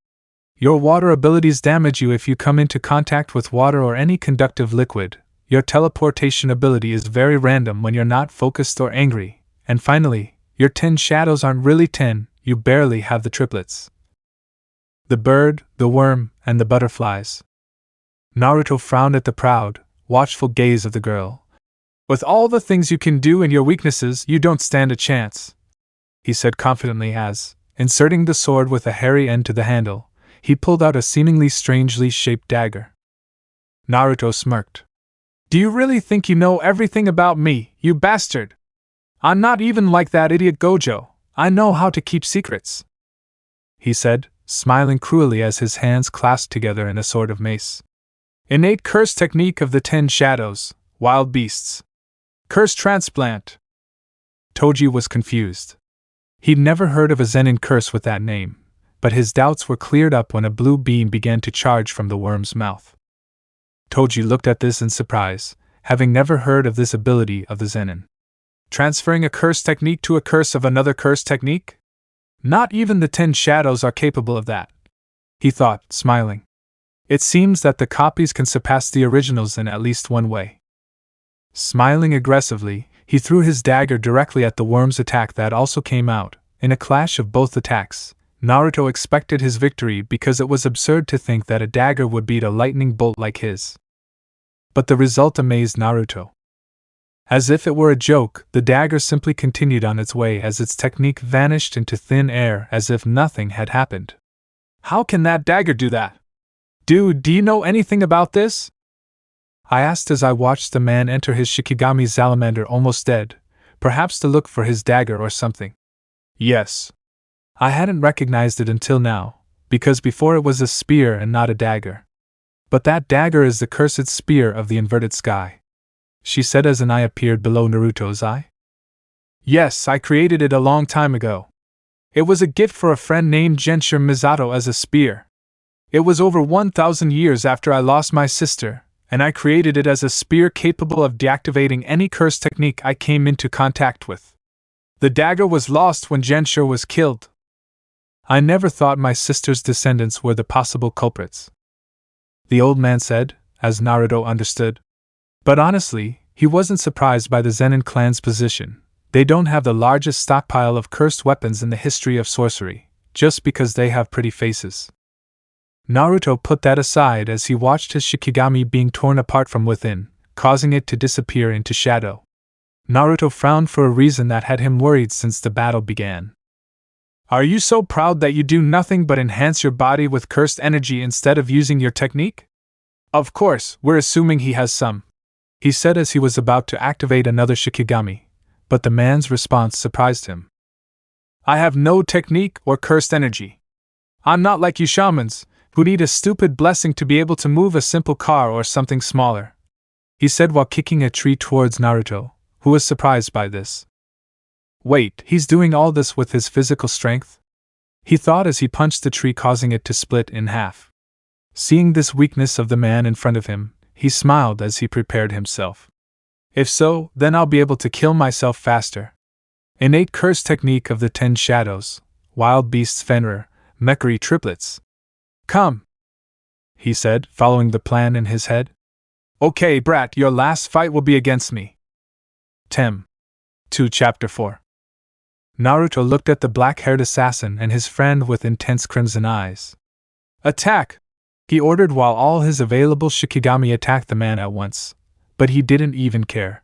Your water abilities damage you if you come into contact with water or any conductive liquid. Your teleportation ability is very random when you're not focused or angry. And finally, your 10 shadows aren't really 10, you barely have the triplets. The bird, the worm, and the butterflies." Naruto frowned at the proud, watchful gaze of the girl. "With all the things you can do and your weaknesses, you don't stand a chance," he said confidently as, inserting the sword with a hairy end to the handle, he pulled out a seemingly strangely shaped dagger. Naruto smirked. "Do you really think you know everything about me, you bastard? I'm not even like that idiot Gojo. I know how to keep secrets," he said, smiling cruelly as his hands clasped together in a sort of mace. "Innate curse technique of the 10 shadows, wild beasts. Curse transplant." Toji was confused. He'd never heard of a Zenin curse with that name, but his doubts were cleared up when a blue beam began to charge from the worm's mouth. Toji looked at this in surprise, having never heard of this ability of the Zenin. Transferring a curse technique to a curse of another curse technique? Not even the 10 shadows are capable of that, he thought, smiling. It seems that the copies can surpass the originals in at least one way. Smiling aggressively, he threw his dagger directly at the worm's attack that also came out. In a clash of both attacks, Naruto expected his victory because it was absurd to think that a dagger would beat a lightning bolt like his. But the result amazed Naruto. As if it were a joke, the dagger simply continued on its way as its technique vanished into thin air as if nothing had happened. "How can that dagger do that? Dude, do you know anything about this?" I asked as I watched the man enter his Shikigami salamander almost dead, perhaps to look for his dagger or something. Yes. I hadn't recognized it until now, because before it was a spear and not a dagger. But that dagger is the cursed spear of the inverted sky, she said as an eye appeared below Naruto's eye. Yes, I created it a long time ago. It was a gift for a friend named Genshin Misato as a spear. It was over 1,000 years after I lost my sister, and I created it as a spear capable of deactivating any curse technique I came into contact with. The dagger was lost when Genshin was killed. I never thought my sister's descendants were the possible culprits, the old man said, as Naruto understood. But honestly, he wasn't surprised by the Zenin clan's position. They don't have the largest stockpile of cursed weapons in the history of sorcery, just because they have pretty faces. Naruto put that aside as he watched his Shikigami being torn apart from within, causing it to disappear into shadow. Naruto frowned for a reason that had him worried since the battle began. Are you so proud that you do nothing but enhance your body with cursed energy instead of using your technique? Of course, we're assuming he has some, he said as he was about to activate another Shikigami, but the man's response surprised him. I have no technique or cursed energy. I'm not like you shamans, who need a stupid blessing to be able to move a simple car or something smaller, he said while kicking a tree towards Naruto, who was surprised by this. Wait, he's doing all this with his physical strength? He thought as he punched the tree, causing it to split in half. Seeing this weakness of the man in front of him, he smiled as he prepared himself. If so, then I'll be able to kill myself faster. Innate curse technique of the 10 shadows, wild beasts Fenrir, Mechari triplets. Come, he said, following the plan in his head. Okay, brat, your last fight will be against me. Tem. 2 Chapter 4. Naruto looked at the black-haired assassin and his friend with intense crimson eyes. Attack! He ordered while all his available Shikigami attacked the man at once, but he didn't even care.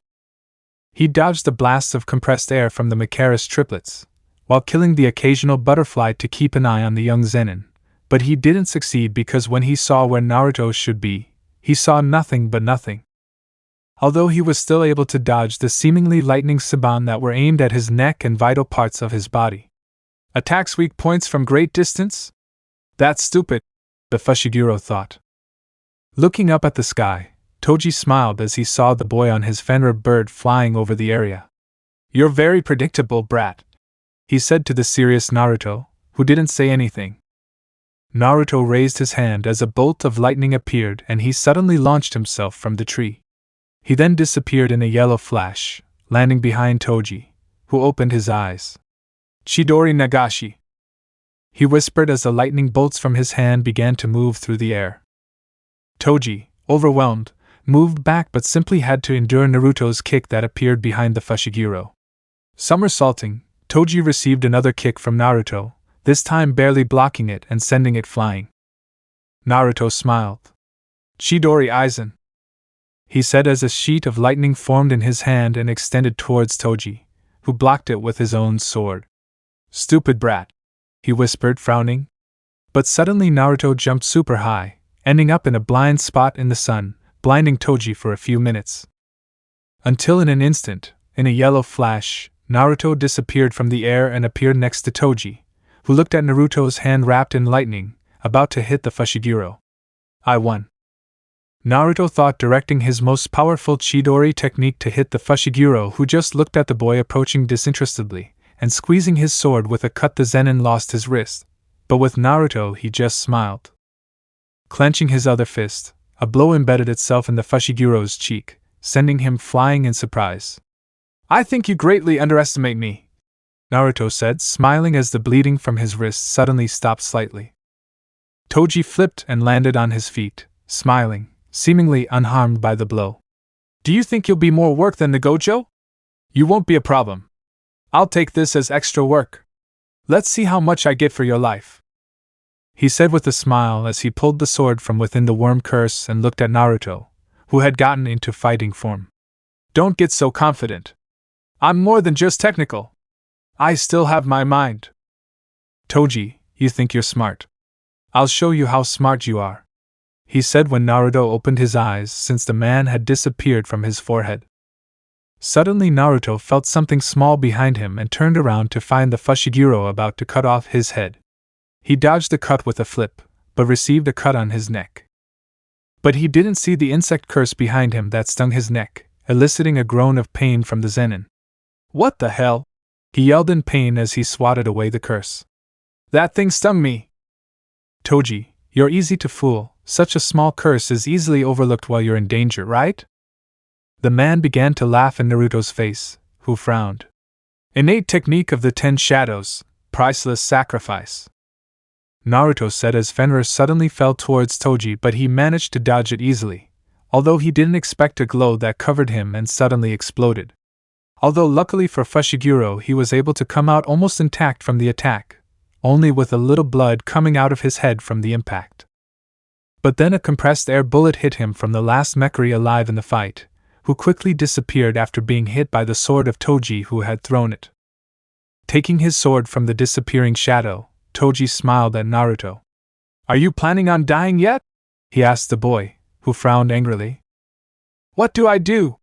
He dodged the blasts of compressed air from the Mechari's triplets, while killing the occasional butterfly to keep an eye on the young Zenin, but he didn't succeed because when he saw where Naruto should be, he saw nothing but nothing. Although he was still able to dodge the seemingly lightning saban that were aimed at his neck and vital parts of his body. Attacks weak points from great distance? That's stupid, the Fushiguro thought. Looking up at the sky, Toji smiled as he saw the boy on his Fenrir bird flying over the area. You're very predictable, brat, he said to the serious Naruto, who didn't say anything. Naruto raised his hand as a bolt of lightning appeared and he suddenly launched himself from the tree. He then disappeared in a yellow flash, landing behind Toji, who opened his eyes. Chidori Nagashi, he whispered as the lightning bolts from his hand began to move through the air. Toji, overwhelmed, moved back but simply had to endure Naruto's kick that appeared behind the Fushiguro. Somersaulting, Toji received another kick from Naruto, this time barely blocking it and sending it flying. Naruto smiled. Chidori Aizen, he said as a sheet of lightning formed in his hand and extended towards Toji, who blocked it with his own sword. Stupid brat, he whispered, frowning. But suddenly Naruto jumped super high, ending up in a blind spot in the sun, blinding Toji for a few minutes. Until in an instant, in a yellow flash, Naruto disappeared from the air and appeared next to Toji, who looked at Naruto's hand wrapped in lightning, about to hit the Fushiguro. I won. Naruto thought, directing his most powerful Chidori technique to hit the Fushiguro, who just looked at the boy approaching disinterestedly, and squeezing his sword with a cut. The Zenin lost his wrist, but with Naruto he just smiled. Clenching his other fist, a blow embedded itself in the Fushiguro's cheek, sending him flying in surprise. I think you greatly underestimate me, Naruto said, smiling as the bleeding from his wrist suddenly stopped slightly. Toji flipped and landed on his feet, smiling, seemingly unharmed by the blow. Do you think you'll be more work than the Gojo? You won't be a problem. I'll take this as extra work. Let's see how much I get for your life, he said with a smile as he pulled the sword from within the worm curse and looked at Naruto, who had gotten into fighting form. Don't get so confident. I'm more than just technical. I still have my mind. Toji, you think you're smart. I'll show you how smart you are, he said when Naruto opened his eyes since the man had disappeared from his forehead. Suddenly Naruto felt something small behind him and turned around to find the Fushiguro about to cut off his head. He dodged the cut with a flip, but received a cut on his neck. But he didn't see the insect curse behind him that stung his neck, eliciting a groan of pain from the Zenin. "What the hell?" he yelled in pain as he swatted away the curse. "That thing stung me!" "Toji, you're easy to fool. Such a small curse is easily overlooked while you're in danger, right?" The man began to laugh in Naruto's face, who frowned. "Innate technique of the 10 shadows, priceless sacrifice," Naruto said as Fenrir suddenly fell towards Toji, but he managed to dodge it easily, although he didn't expect a glow that covered him and suddenly exploded. Although luckily for Fushiguro he was able to come out almost intact from the attack, only with a little blood coming out of his head from the impact. But then a compressed air bullet hit him from the last Mechari alive in the fight, who quickly disappeared after being hit by the sword of Toji who had thrown it. Taking his sword from the disappearing shadow, Toji smiled at Naruto. "Are you planning on dying yet?" he asked the boy, who frowned angrily. "What do I do?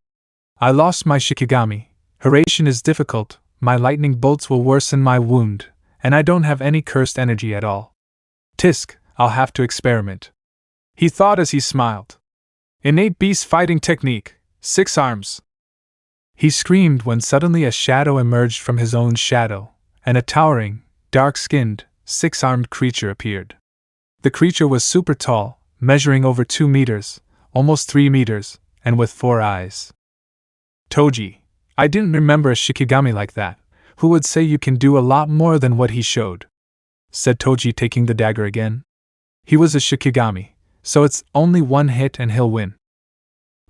I lost my Shikigami. Hydration is difficult, my lightning bolts will worsen my wound, and I don't have any cursed energy at all. Tisk, I'll have to experiment," he thought as he smiled. "Innate beast fighting technique, 6 arms." He screamed when suddenly a shadow emerged from his own shadow, and a towering, dark-skinned, 6-armed creature appeared. The creature was super tall, measuring over 2 meters, almost 3 meters, and with 4 eyes. "Toji, I didn't remember a Shikigami like that. Who would say you can do a lot more than what he showed?" said Toji, taking the dagger again. "He was a Shikigami, so it's only 1 hit and he'll win."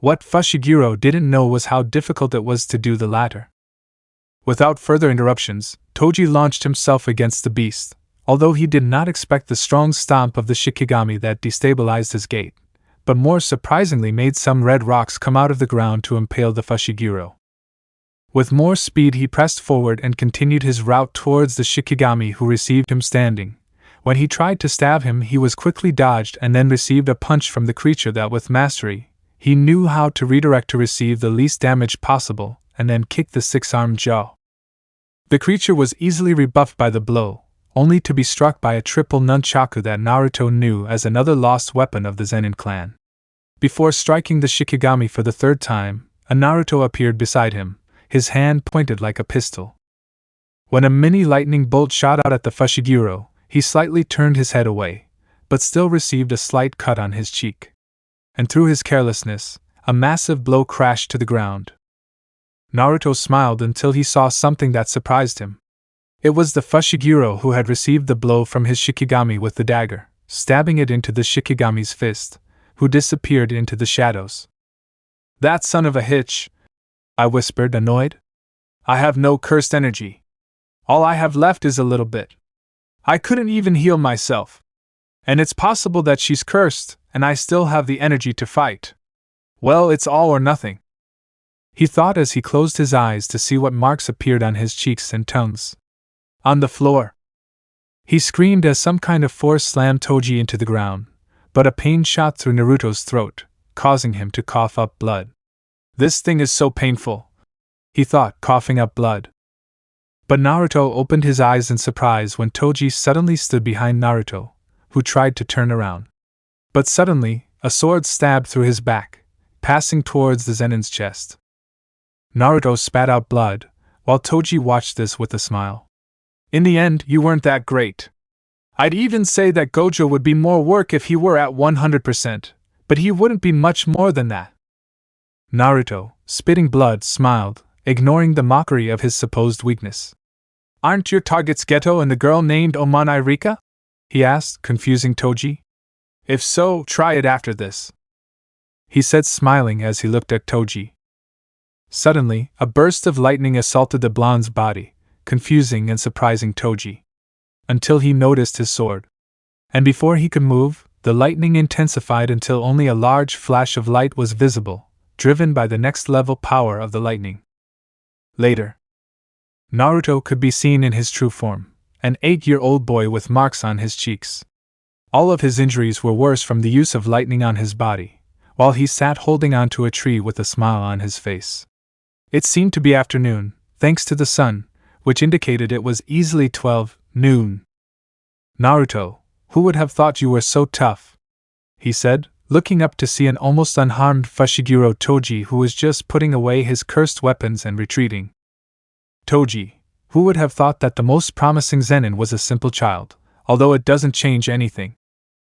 What Fushiguro didn't know was how difficult it was to do the latter. Without further interruptions, Toji launched himself against the beast, although he did not expect the strong stomp of the Shikigami that destabilized his gait, but more surprisingly made some red rocks come out of the ground to impale the Fushiguro. With more speed he pressed forward and continued his route towards the Shikigami who received him standing. When he tried to stab him he was quickly dodged and then received a punch from the creature that with mastery, he knew how to redirect to receive the least damage possible, and then kick the 6-armed jaw. The creature was easily rebuffed by the blow, only to be struck by a triple nunchaku that Naruto knew as another lost weapon of the Zenin clan. Before striking the Shikigami for the 3rd time, a Naruto appeared beside him, his hand pointed like a pistol. When a mini lightning bolt shot out at the Fushiguro, he slightly turned his head away, but still received a slight cut on his cheek. And through his carelessness, a massive blow crashed to the ground. Naruto smiled until he saw something that surprised him. It was the Fushiguro who had received the blow from his Shikigami with the dagger, stabbing it into the Shikigami's fist, who disappeared into the shadows. "That son of a hitch," I whispered, annoyed. "I have no cursed energy. All I have left is a little bit. I couldn't even heal myself. And it's possible that she's cursed, and I still have the energy to fight. Well, it's all or nothing," he thought as he closed his eyes to see what marks appeared on his cheeks and tongues. "On the floor," he screamed as some kind of force slammed Toji into the ground, but a pain shot through Naruto's throat, causing him to cough up blood. "This thing is so painful," he thought, coughing up blood. But Naruto opened his eyes in surprise when Toji suddenly stood behind Naruto, who tried to turn around. But suddenly, a sword stabbed through his back, passing towards the Zenin's chest. Naruto spat out blood, while Toji watched this with a smile. "In the end, you weren't that great. I'd even say that Gojo would be more work if he were at 100%, but he wouldn't be much more than that." Naruto, spitting blood, smiled, ignoring the mockery of his supposed weakness. "Aren't your targets Geto and the girl named Omanai Rika?" he asked, confusing Toji. "If so, try it after this," he said, smiling as he looked at Toji. Suddenly, a burst of lightning assaulted the blonde's body, confusing and surprising Toji. Until he noticed his sword. And before he could move, the lightning intensified until only a large flash of light was visible, driven by the next-level power of the lightning. Later, Naruto could be seen in his true form, an 8-year-old boy with marks on his cheeks. All of his injuries were worse from the use of lightning on his body, while he sat holding onto a tree with a smile on his face. It seemed to be afternoon, thanks to the sun, which indicated it was easily 12 noon. "Naruto, who would have thought you were so tough?" he said, looking up to see an almost unharmed Fushiguro Toji who was just putting away his cursed weapons and retreating. Toji, who would have thought that the most promising Zenin was a simple child, although it doesn't change anything.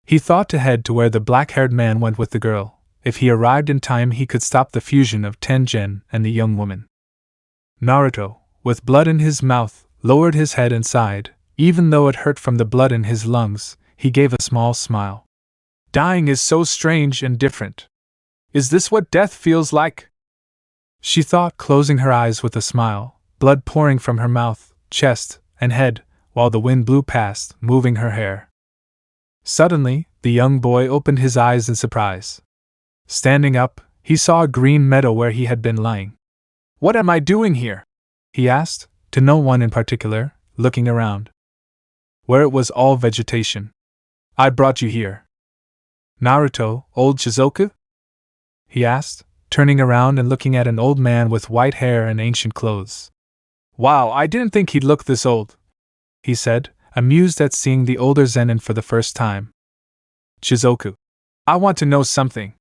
He thought to head to where the black-haired man went with the girl. If he arrived in time he could stop the fusion of Tengen and the young woman. Naruto, with blood in his mouth, lowered his head and sighed. Even though it hurt from the blood in his lungs, he gave a small smile. Dying is so strange and different. Is this what death feels like? She thought, closing her eyes with a smile, blood pouring from her mouth, chest, and head, while the wind blew past, moving her hair. Suddenly, the young boy opened his eyes in surprise. Standing up, he saw a green meadow where he had been lying. "What am I doing here?" he asked, to no one in particular, looking around. Where it was all vegetation. "I brought you here." "Naruto, old Shizuku?" he asked, turning around and looking at an old man with white hair and ancient clothes. "Wow, I didn't think he'd look this old," he said, amused at seeing the older Zenin for the first time. "Shizuku, I want to know something.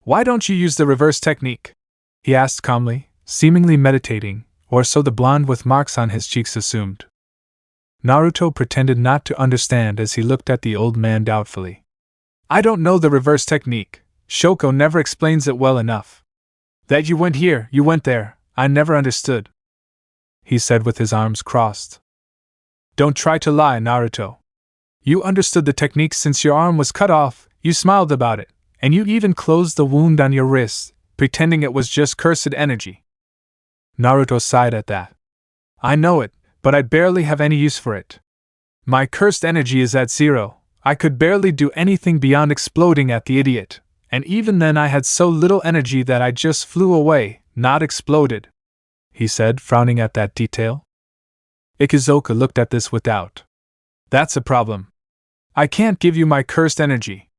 Why don't you use the reverse technique?" he asked calmly, seemingly meditating, or so the blonde with marks on his cheeks assumed. Naruto pretended not to understand as he looked at the old man doubtfully. "I don't know the reverse technique. Shoko never explains it well enough. That you went here, you went there, I never understood," he said with his arms crossed. "Don't try to lie, Naruto. You understood the technique since your arm was cut off, you smiled about it, and you even closed the wound on your wrist, pretending it was just cursed energy." Naruto sighed at that. "I know it, but I barely have any use for it. My cursed energy is at 0, I could barely do anything beyond exploding at the idiot, and even then I had so little energy that I just flew away, not exploded," he said, frowning at that detail. Ichigo looked at this with doubt. "That's a problem. I can't give you my cursed energy.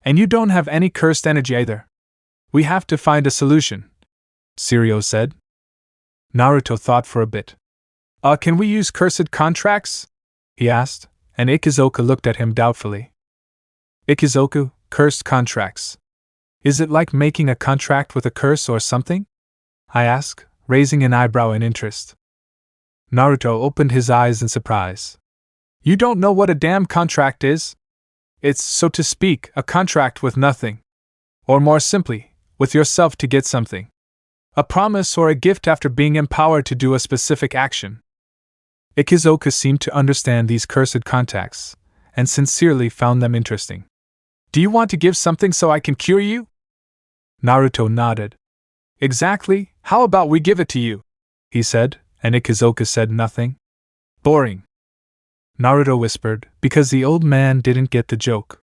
And you don't have any cursed energy either. We have to find a solution," Sirio said. Naruto thought for a bit. Can we use cursed contracts?" he asked, and Ichigo looked at him doubtfully. "Ichigo, cursed contracts. Is it like making a contract with a curse or something?" I asked, raising an eyebrow in interest. Naruto opened his eyes in surprise. "You don't know what a damn contract is? It's, so to speak, a contract with nothing. Or more simply, with yourself to get something. A promise or a gift after being empowered to do a specific action." Ichigo seemed to understand these cursed contacts, and sincerely found them interesting. "Do you want to give something so I can cure you?" Naruto nodded. "Exactly, how about we give it to you?" he said, and Ichigo said nothing. "Boring," Naruto whispered, because the old man didn't get the joke.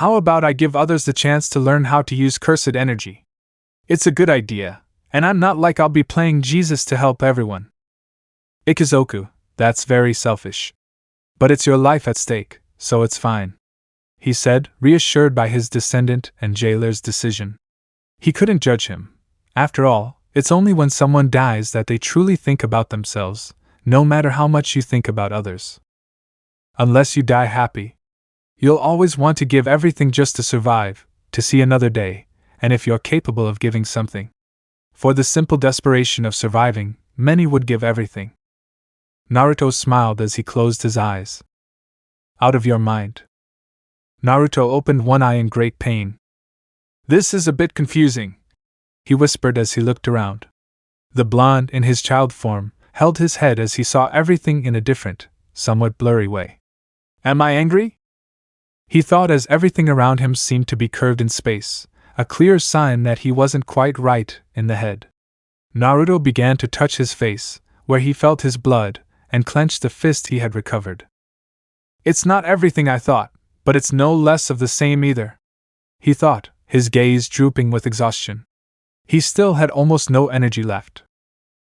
"How about I give others the chance to learn how to use cursed energy? It's a good idea, and I'm not like I'll be playing Jesus to help everyone." "Ichigo, that's very selfish. But it's your life at stake, so it's fine," he said, reassured by his descendant and jailer's decision. He couldn't judge him. After all, it's only when someone dies that they truly think about themselves, no matter how much you think about others. Unless you die happy, you'll always want to give everything just to survive, to see another day, and if you're capable of giving something. For the simple desperation of surviving, many would give everything. Naruto smiled as he closed his eyes. "Out of your mind." Naruto opened one eye in great pain. "This is a bit confusing," he whispered as he looked around. The blonde, in his child form, held his head as he saw everything in a different, somewhat blurry way. "Am I angry?" he thought as everything around him seemed to be curved in space, a clear sign that he wasn't quite right in the head. Naruto began to touch his face, where he felt his blood, and clenched the fist he had recovered. "It's not everything I thought, but it's no less of the same either," he thought, his gaze drooping with exhaustion. He still had almost no energy left.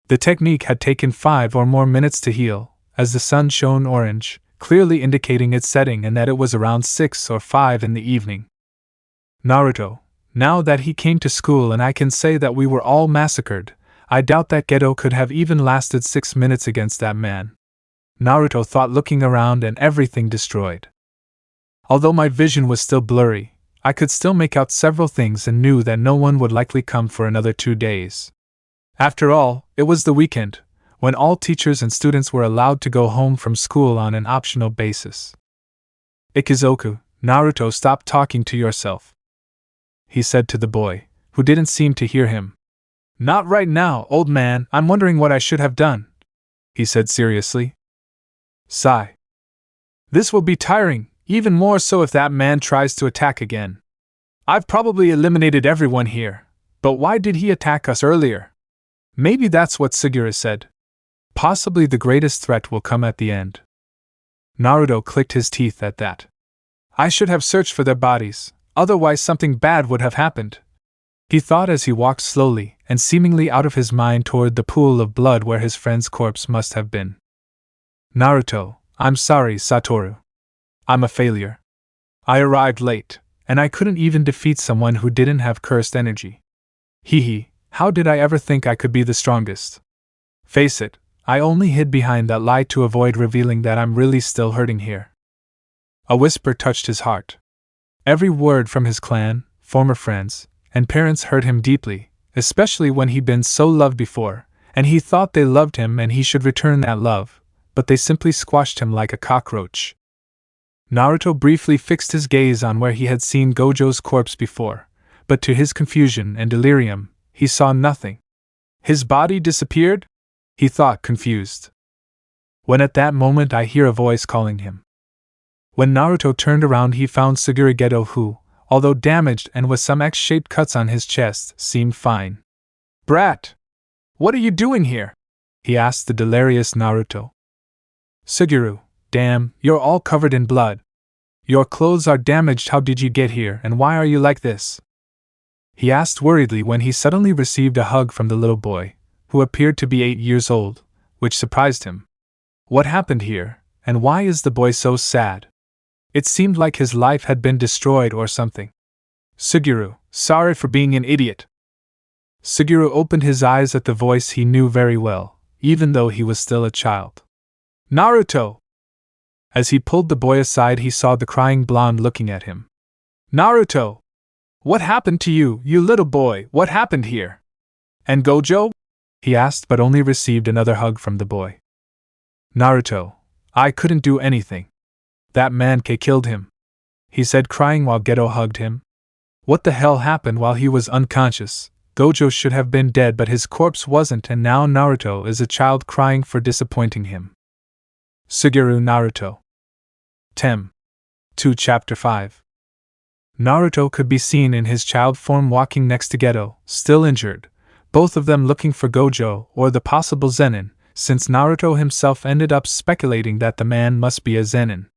The technique had taken 5 or more minutes to heal, as the sun shone orange, clearly indicating its setting and that it was around 6 or 5 in the evening. "Naruto, now that he came to school and I can say that we were all massacred, I doubt that Geto could have even lasted 6 minutes against that man," Naruto thought, looking around and everything destroyed. Although my vision was still blurry, I could still make out several things and knew that no one would likely come for another 2 days. After all, it was the weekend, when all teachers and students were allowed to go home from school on an optional basis. Ikizoku, Naruto, stop talking to yourself, he said to the boy, who didn't seem to hear him. Not right now, old man, I'm wondering what I should have done, he said seriously. Sigh. This will be tiring, even more so if that man tries to attack again. I've probably eliminated everyone here, but why did he attack us earlier? Maybe that's what Suguru said. Possibly the greatest threat will come at the end. Naruto clicked his teeth at that. I should have searched for their bodies, otherwise something bad would have happened, he thought as he walked slowly and seemingly out of his mind toward the pool of blood where his friend's corpse must have been. Naruto, I'm sorry, Saturo. I'm a failure. I arrived late, and I couldn't even defeat someone who didn't have cursed energy. Hee, how did I ever think I could be the strongest? Face it, I only hid behind that lie to avoid revealing that I'm really still hurting here. A whisper touched his heart. Every word from his clan, former friends, and parents hurt him deeply, especially when he'd been so loved before, and he thought they loved him and he should return that love, but they simply squashed him like a cockroach. Naruto briefly fixed his gaze on where he had seen Gojo's corpse before, but to his confusion and delirium, he saw nothing. His body disappeared? He thought, confused. When at that moment I hear a voice calling him. When Naruto turned around, he found Suguru Geto, who, although damaged and with some X-shaped cuts on his chest, seemed fine. Brat! What are you doing here? He asked the delirious Naruto. Suguru, damn, you're all covered in blood. Your clothes are damaged. How did you get here, and why are you like this? He asked worriedly when he suddenly received a hug from the little boy, who appeared to be 8 years old, which surprised him. What happened here, and why is the boy so sad? It seemed like his life had been destroyed or something. Suguru, sorry for being an idiot. Suguru opened his eyes at the voice he knew very well, even though he was still a child. Naruto! As he pulled the boy aside, he saw the crying blonde looking at him. Naruto! What happened to you, you little boy? What happened here? And Gojo? He asked, but only received another hug from the boy. Naruto, I couldn't do anything. That man killed him, he said, crying while Geto hugged him. What the hell happened while he was unconscious? Gojo should have been dead, but his corpse wasn't, and now Naruto is a child crying for disappointing him. Suguru Naruto. Tem. 2 Chapter 5. Naruto could be seen in his child form walking next to Geto, still injured, both of them looking for Gojo or the possible Zenin, since Naruto himself ended up speculating that the man must be a Zenin.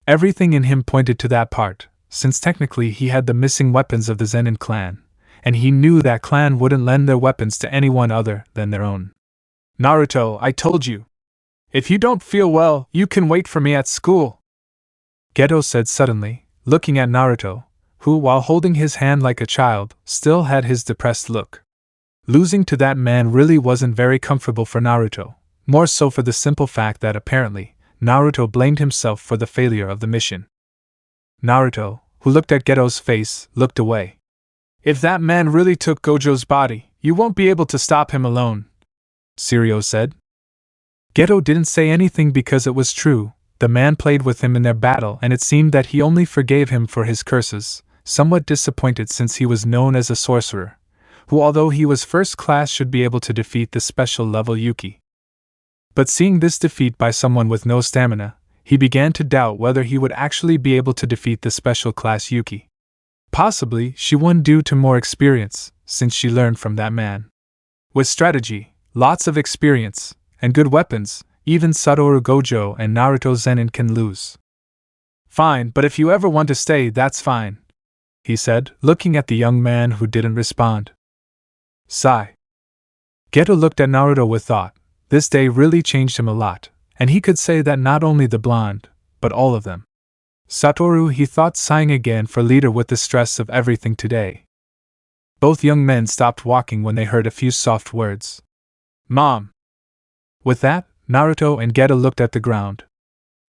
Everything in him pointed to that part, since technically he had the missing weapons of the Zenin clan, and he knew that clan wouldn't lend their weapons to anyone other than their own. Naruto, I told you. If you don't feel well, you can wait for me at school, Geto said suddenly, looking at Naruto, who, while holding his hand like a child, still had his depressed look. Losing to that man really wasn't very comfortable for Naruto, more so for the simple fact that apparently, Naruto blamed himself for the failure of the mission. Naruto, who looked at Geto's face, looked away. If that man really took Gojo's body, you won't be able to stop him alone, Sirio said. Geto didn't say anything because it was true. The man played with him in their battle, and it seemed that he only forgave him for his curses, somewhat disappointed since he was known as a sorcerer, who although he was first class should be able to defeat the special level Yuki. But seeing this defeat by someone with no stamina, he began to doubt whether he would actually be able to defeat the special class Yuki. Possibly she won due to more experience, since she learned from that man. With strategy, lots of experience, and good weapons, even Satoru Gojo and Naruto Zenin can lose. Fine, but if you ever want to stay, that's fine, he said, looking at the young man who didn't respond. Sigh. Geto looked at Naruto with thought. This day really changed him a lot, and he could say that not only the blonde, but all of them. Satoru, he thought, sighing again for leader with the stress of everything today. Both young men stopped walking when they heard a few soft words. Mom! With that, Naruto and Geto looked at the ground.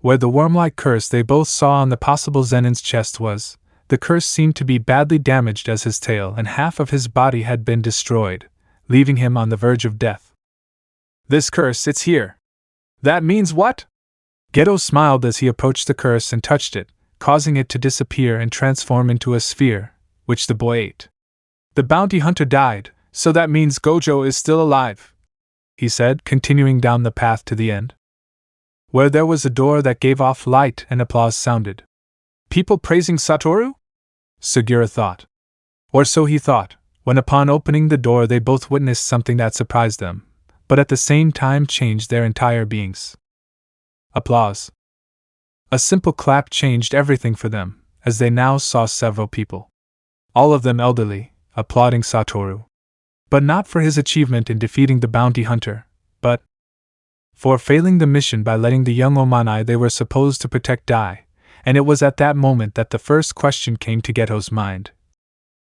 Where the worm-like curse they both saw on the possible Zenin's chest was, The curse seemed to be badly damaged as his tail and half of his body had been destroyed, leaving him on the verge of death. This curse, it's here. That means what? Geto smiled as he approached the curse and touched it, causing it to disappear and transform into a sphere, which the boy ate. The bounty hunter died, so that means Gojo is still alive, he said, continuing down the path to the end, where there was a door that gave off light and applause sounded. People praising Saturo? Sugiura thought. Or so he thought, when upon opening the door they both witnessed something that surprised them, but at the same time changed their entire beings. Applause. A simple clap changed everything for them, as they now saw several people, all of them elderly, applauding Saturo. But not for his achievement in defeating the bounty hunter, but for failing the mission by letting the young Omanai they were supposed to protect die, and it was at that moment that the first question came to Geto's mind.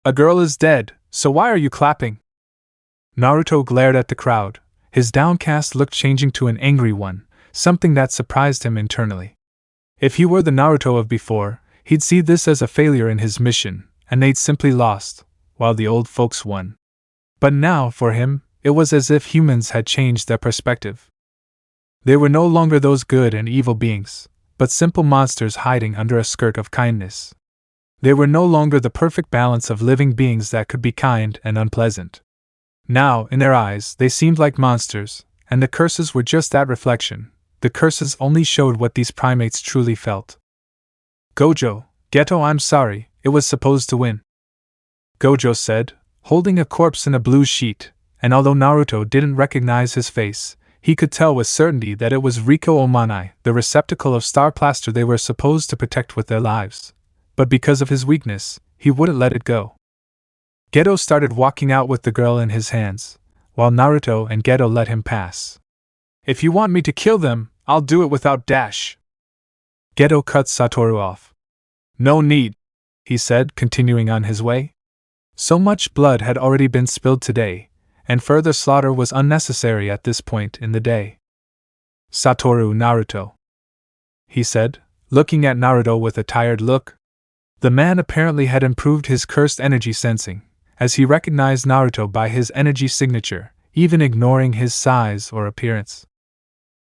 A girl is dead, so why are you clapping? Naruto glared at the crowd, his downcast look changing to an angry one, something that surprised him internally. If he were the Naruto of before, he'd see this as a failure in his mission, and they'd simply lost, while the old folks won. But now, for him, it was as if humans had changed their perspective. They were no longer those good and evil beings, but simple monsters hiding under a skirt of kindness. They were no longer the perfect balance of living beings that could be kind and unpleasant. Now, in their eyes, they seemed like monsters, and the curses were just that reflection. The curses only showed what these primates truly felt. Gojo, Geto, I'm sorry, it was supposed to win, Gojo said, holding a corpse in a blue sheet, and although Naruto didn't recognize his face, he could tell with certainty that it was Riko Omanai, the receptacle of star plaster they were supposed to protect with their lives. But because of his weakness, he wouldn't let it go. Geto started walking out with the girl in his hands, while Naruto and Geto let him pass. If you want me to kill them, I'll do it without dash. Geto cut Saturo off. No need, he said, continuing on his way. So much blood had already been spilled today, and further slaughter was unnecessary at this point in the day. Satoru Naruto, he said, looking at Naruto with a tired look. The man apparently had improved his cursed energy sensing, as he recognized Naruto by his energy signature, even ignoring his size or appearance.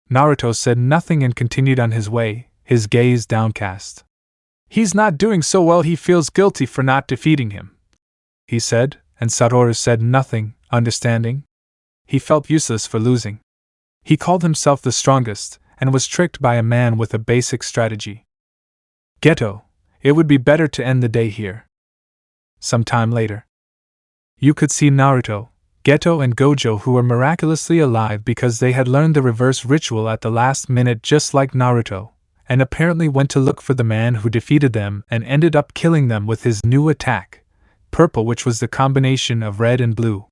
Naruto said nothing and continued on his way, his gaze downcast. He's not doing so well, he feels guilty for not defeating him, he said, and Satoru said nothing, understanding. He felt useless for losing. He called himself the strongest, and was tricked by a man with a basic strategy. Geto, it would be better to end the day here. Some time later, you could see Naruto, Geto and Gojo, who were miraculously alive because they had learned the reverse ritual at the last minute just like Naruto, and apparently went to look for the man who defeated them and ended up killing them with his new attack, purple, which was the combination of red and blue.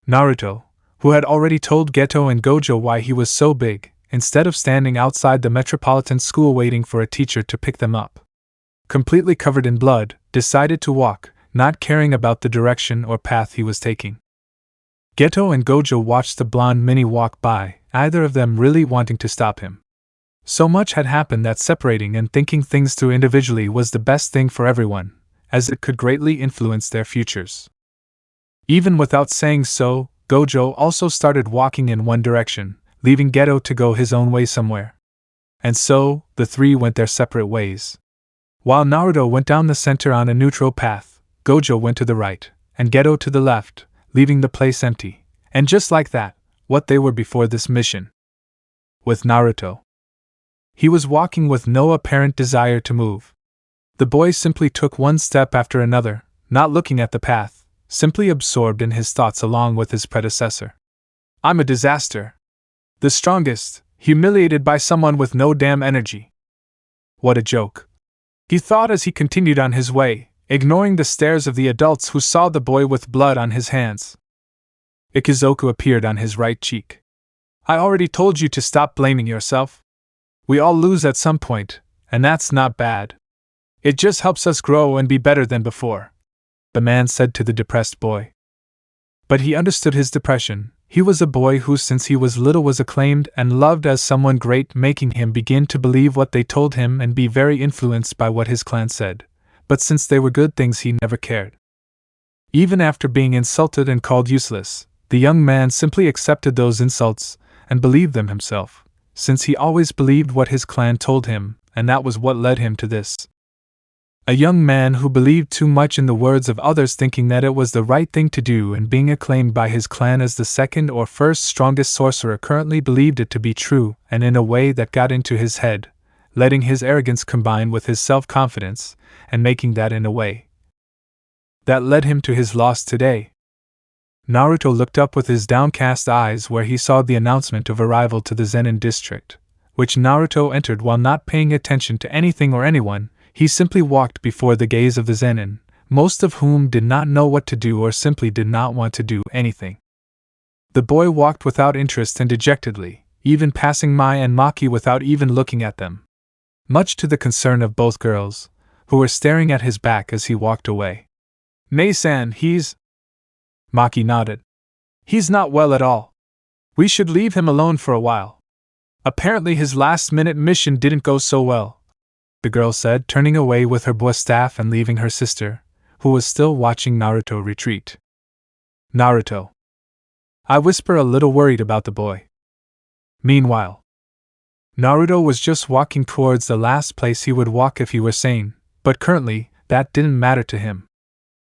Naruto, who had already told Geto and Gojo why he was so big, instead of standing outside the metropolitan school waiting for a teacher to pick them up, completely covered in blood, decided to walk, not caring about the direction or path he was taking. Geto and Gojo watched the blonde mini walk by, neither of them really wanting to stop him. So much had happened that separating and thinking things through individually was the best thing for everyone, as it could greatly influence their futures. Even without saying so, Gojo also started walking in one direction, leaving Geto to go his own way somewhere. And so, the three went their separate ways. While Naruto went down the center on a neutral path, Gojo went to the right, and Geto to the left, leaving the place empty, and just like that, what they were before this mission. With Naruto, he was walking with no apparent desire to move. The boy simply took one step after another, not looking at the path, simply absorbed in his thoughts along with his predecessor. I'm a disaster. The strongest, humiliated by someone with no damn energy. What a joke, he thought as he continued on his way, ignoring the stares of the adults who saw the boy with blood on his hands. Ikizoku appeared on his right cheek. I already told you to stop blaming yourself. We all lose at some point, and that's not bad. It just helps us grow and be better than before, the man said to the depressed boy. But he understood his depression. He was a boy who since he was little was acclaimed and loved as someone great, making him begin to believe what they told him and be very influenced by what his clan said. but since they were good things he never cared. Even after being insulted and called useless, the young man simply accepted those insults and believed them himself, since he always believed what his clan told him, and that was what led him to this. A young man who believed too much in the words of others, thinking that it was the right thing to do, and being acclaimed by his clan as the second or first strongest sorcerer, currently believed it to be true, and in a way that got into his head, letting his arrogance combine with his self-confidence, and making that in a way that led him to his loss today. Naruto looked up with his downcast eyes where he saw the announcement of arrival to the Zenin district, which Naruto entered while not paying attention to anything or anyone. He simply walked before the gaze of the Zenin, most of whom did not know what to do or simply did not want to do anything. The boy walked without interest and dejectedly, even passing Mai and Maki without even looking at them, much to the concern of both girls, who were staring at his back as he walked away. "Nei-san, he's..." Maki nodded. "He's not well at all. We should leave him alone for a while. Apparently his last-minute mission didn't go so well," the girl said, turning away with her bow staff and leaving her sister, who was still watching Naruto, retreat. "Naruto," I whisper, a little worried about the boy. Meanwhile, Naruto was just walking towards the last place he would walk if he were sane, but currently, that didn't matter to him.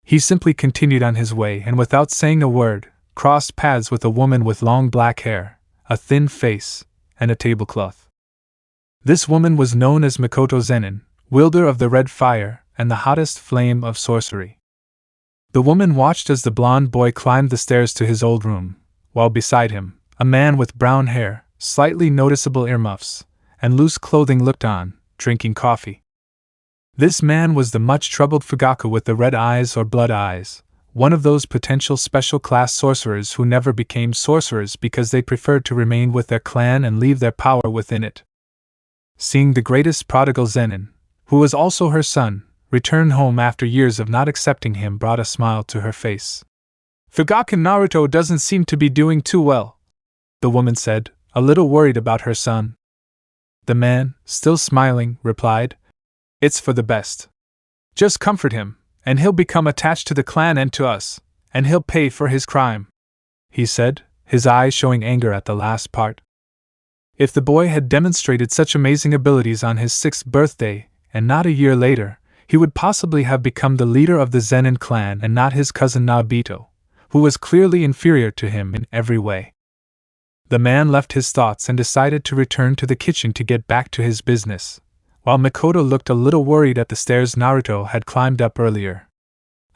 He simply continued on his way and without saying a word, crossed paths with a woman with long black hair, a thin face, and a tablecloth. This woman was known as Mikoto Zenin, wielder of the red fire and the hottest flame of sorcery. The woman watched as the blonde boy climbed the stairs to his old room, while beside him, a man with brown hair, slightly noticeable earmuffs, and loose clothing looked on, drinking coffee. This man was the much-troubled Fugaku with the red eyes or blood eyes, one of those potential special-class sorcerers who never became sorcerers because they preferred to remain with their clan and leave their power within it. Seeing the greatest prodigal Zenin, who was also her son, return home after years of not accepting him brought a smile to her face. "Fugaku Naruto doesn't seem to be doing too well," the woman said, a little worried about her son. The man, still smiling, replied, "It's for the best. Just comfort him, and he'll become attached to the clan and to us, and he'll pay for his crime," he said, his eyes showing anger at the last part. If the boy had demonstrated such amazing abilities on his 6th birthday, and not a year later, he would possibly have become the leader of the Zenin clan and not his cousin Nobito, who was clearly inferior to him in every way. The man left his thoughts and decided to return to the kitchen to get back to his business, while Mikoto looked a little worried at the stairs Naruto had climbed up earlier.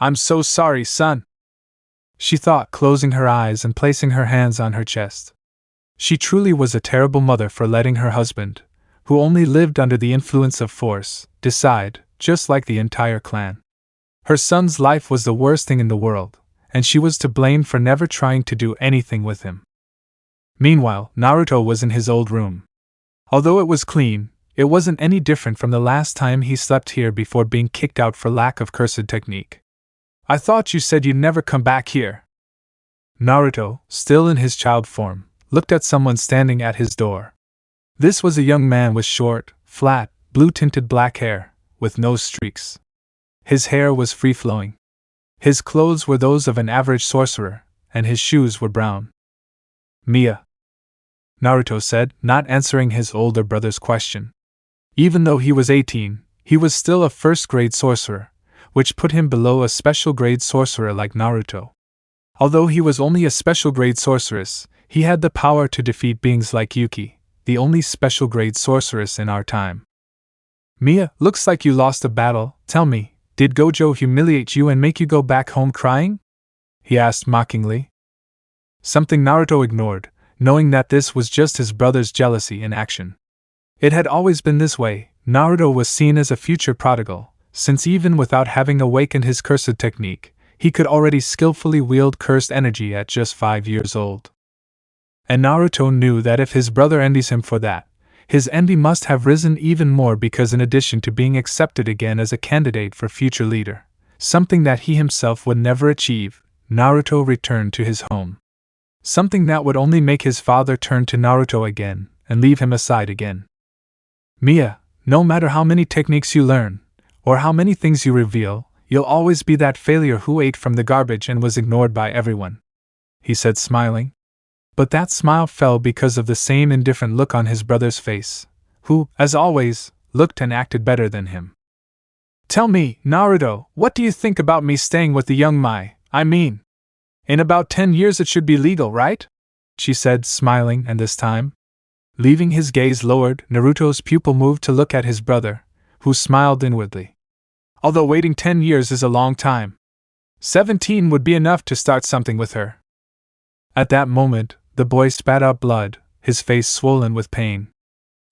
"I'm so sorry, son," she thought, closing her eyes and placing her hands on her chest. She truly was a terrible mother for letting her husband, who only lived under the influence of force, decide, just like the entire clan. Her son's life was the worst thing in the world, and she was to blame for never trying to do anything with him. Meanwhile, Naruto was in his old room. Although it was clean, it wasn't any different from the last time he slept here before being kicked out for lack of cursed technique. "I thought you said you'd never come back here." Naruto, still in his child form, looked at someone standing at his door. This was a young man with short, flat, blue-tinted black hair, with no streaks. His hair was free-flowing. His clothes were those of an average sorcerer, and his shoes were brown. "Mia," Naruto said, not answering his older brother's question. Even though he was 18, he was still a first-grade sorcerer, which put him below a special-grade sorcerer like Naruto. Although he was only a special-grade sorceress, he had the power to defeat beings like Yuki, the only special-grade sorceress in our time. "Mia, looks like you lost a battle. Tell me, did Gojo humiliate you and make you go back home crying?" he asked mockingly. Something Naruto ignored, knowing that this was just his brother's jealousy in action. It had always been this way. Naruto was seen as a future prodigal, since even without having awakened his cursed technique, he could already skillfully wield cursed energy at just 5 years old. And Naruto knew that if his brother envies him for that, his envy must have risen even more because in addition to being accepted again as a candidate for future leader, something that he himself would never achieve, Naruto returned to his home. Something that would only make his father turn to Naruto again and leave him aside again. "Mia, no matter how many techniques you learn, or how many things you reveal, you'll always be that failure who ate from the garbage and was ignored by everyone," he said, smiling. But that smile fell because of the same indifferent look on his brother's face, who, as always, looked and acted better than him. "Tell me, Naruto, what do you think about me staying with the young Mai? I mean, in about 10 years it should be legal, right?" she said, smiling, and this time, leaving his gaze lowered, Naruto's pupil moved to look at his brother, who smiled inwardly. Although waiting 10 years is a long time, 17 would be enough to start something with her. At that moment, the boy spat out blood, his face swollen with pain.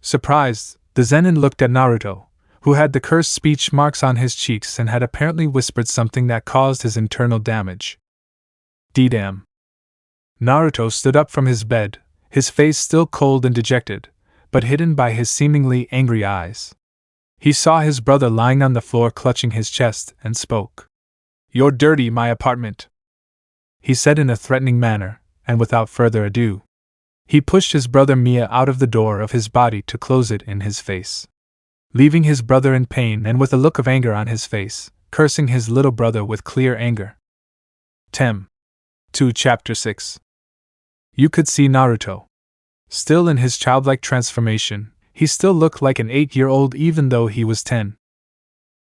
Surprised, the Zenin looked at Naruto, who had the cursed speech marks on his cheeks and had apparently whispered something that caused his internal damage. D-damn. Naruto stood up from his bed, his face still cold and dejected, but hidden by his seemingly angry eyes. He saw his brother lying on the floor clutching his chest and spoke. "You're dirty, my apartment," he said in a threatening manner, and without further ado, he pushed his brother Mia out of the door of his body to close it in his face, leaving his brother in pain and with a look of anger on his face, cursing his little brother with clear anger. Tem. 2 Chapter 6. You could see Naruto. Still in his childlike transformation, he still looked like an 8-year-old even though he was 10.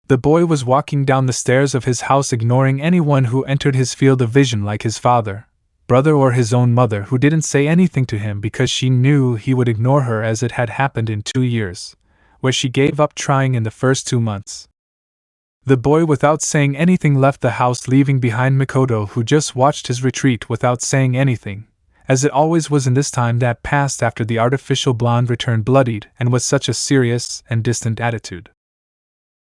The boy was walking down the stairs of his house ignoring anyone who entered his field of vision, like his father, brother, or his own mother, who didn't say anything to him because she knew he would ignore her, as it had happened in 2 years, where she gave up trying in the first 2 months. The boy, without saying anything, left the house, leaving behind Mikoto, who just watched his retreat without saying anything, as it always was in this time that passed after the artificial blonde returned bloodied and with such a serious and distant attitude.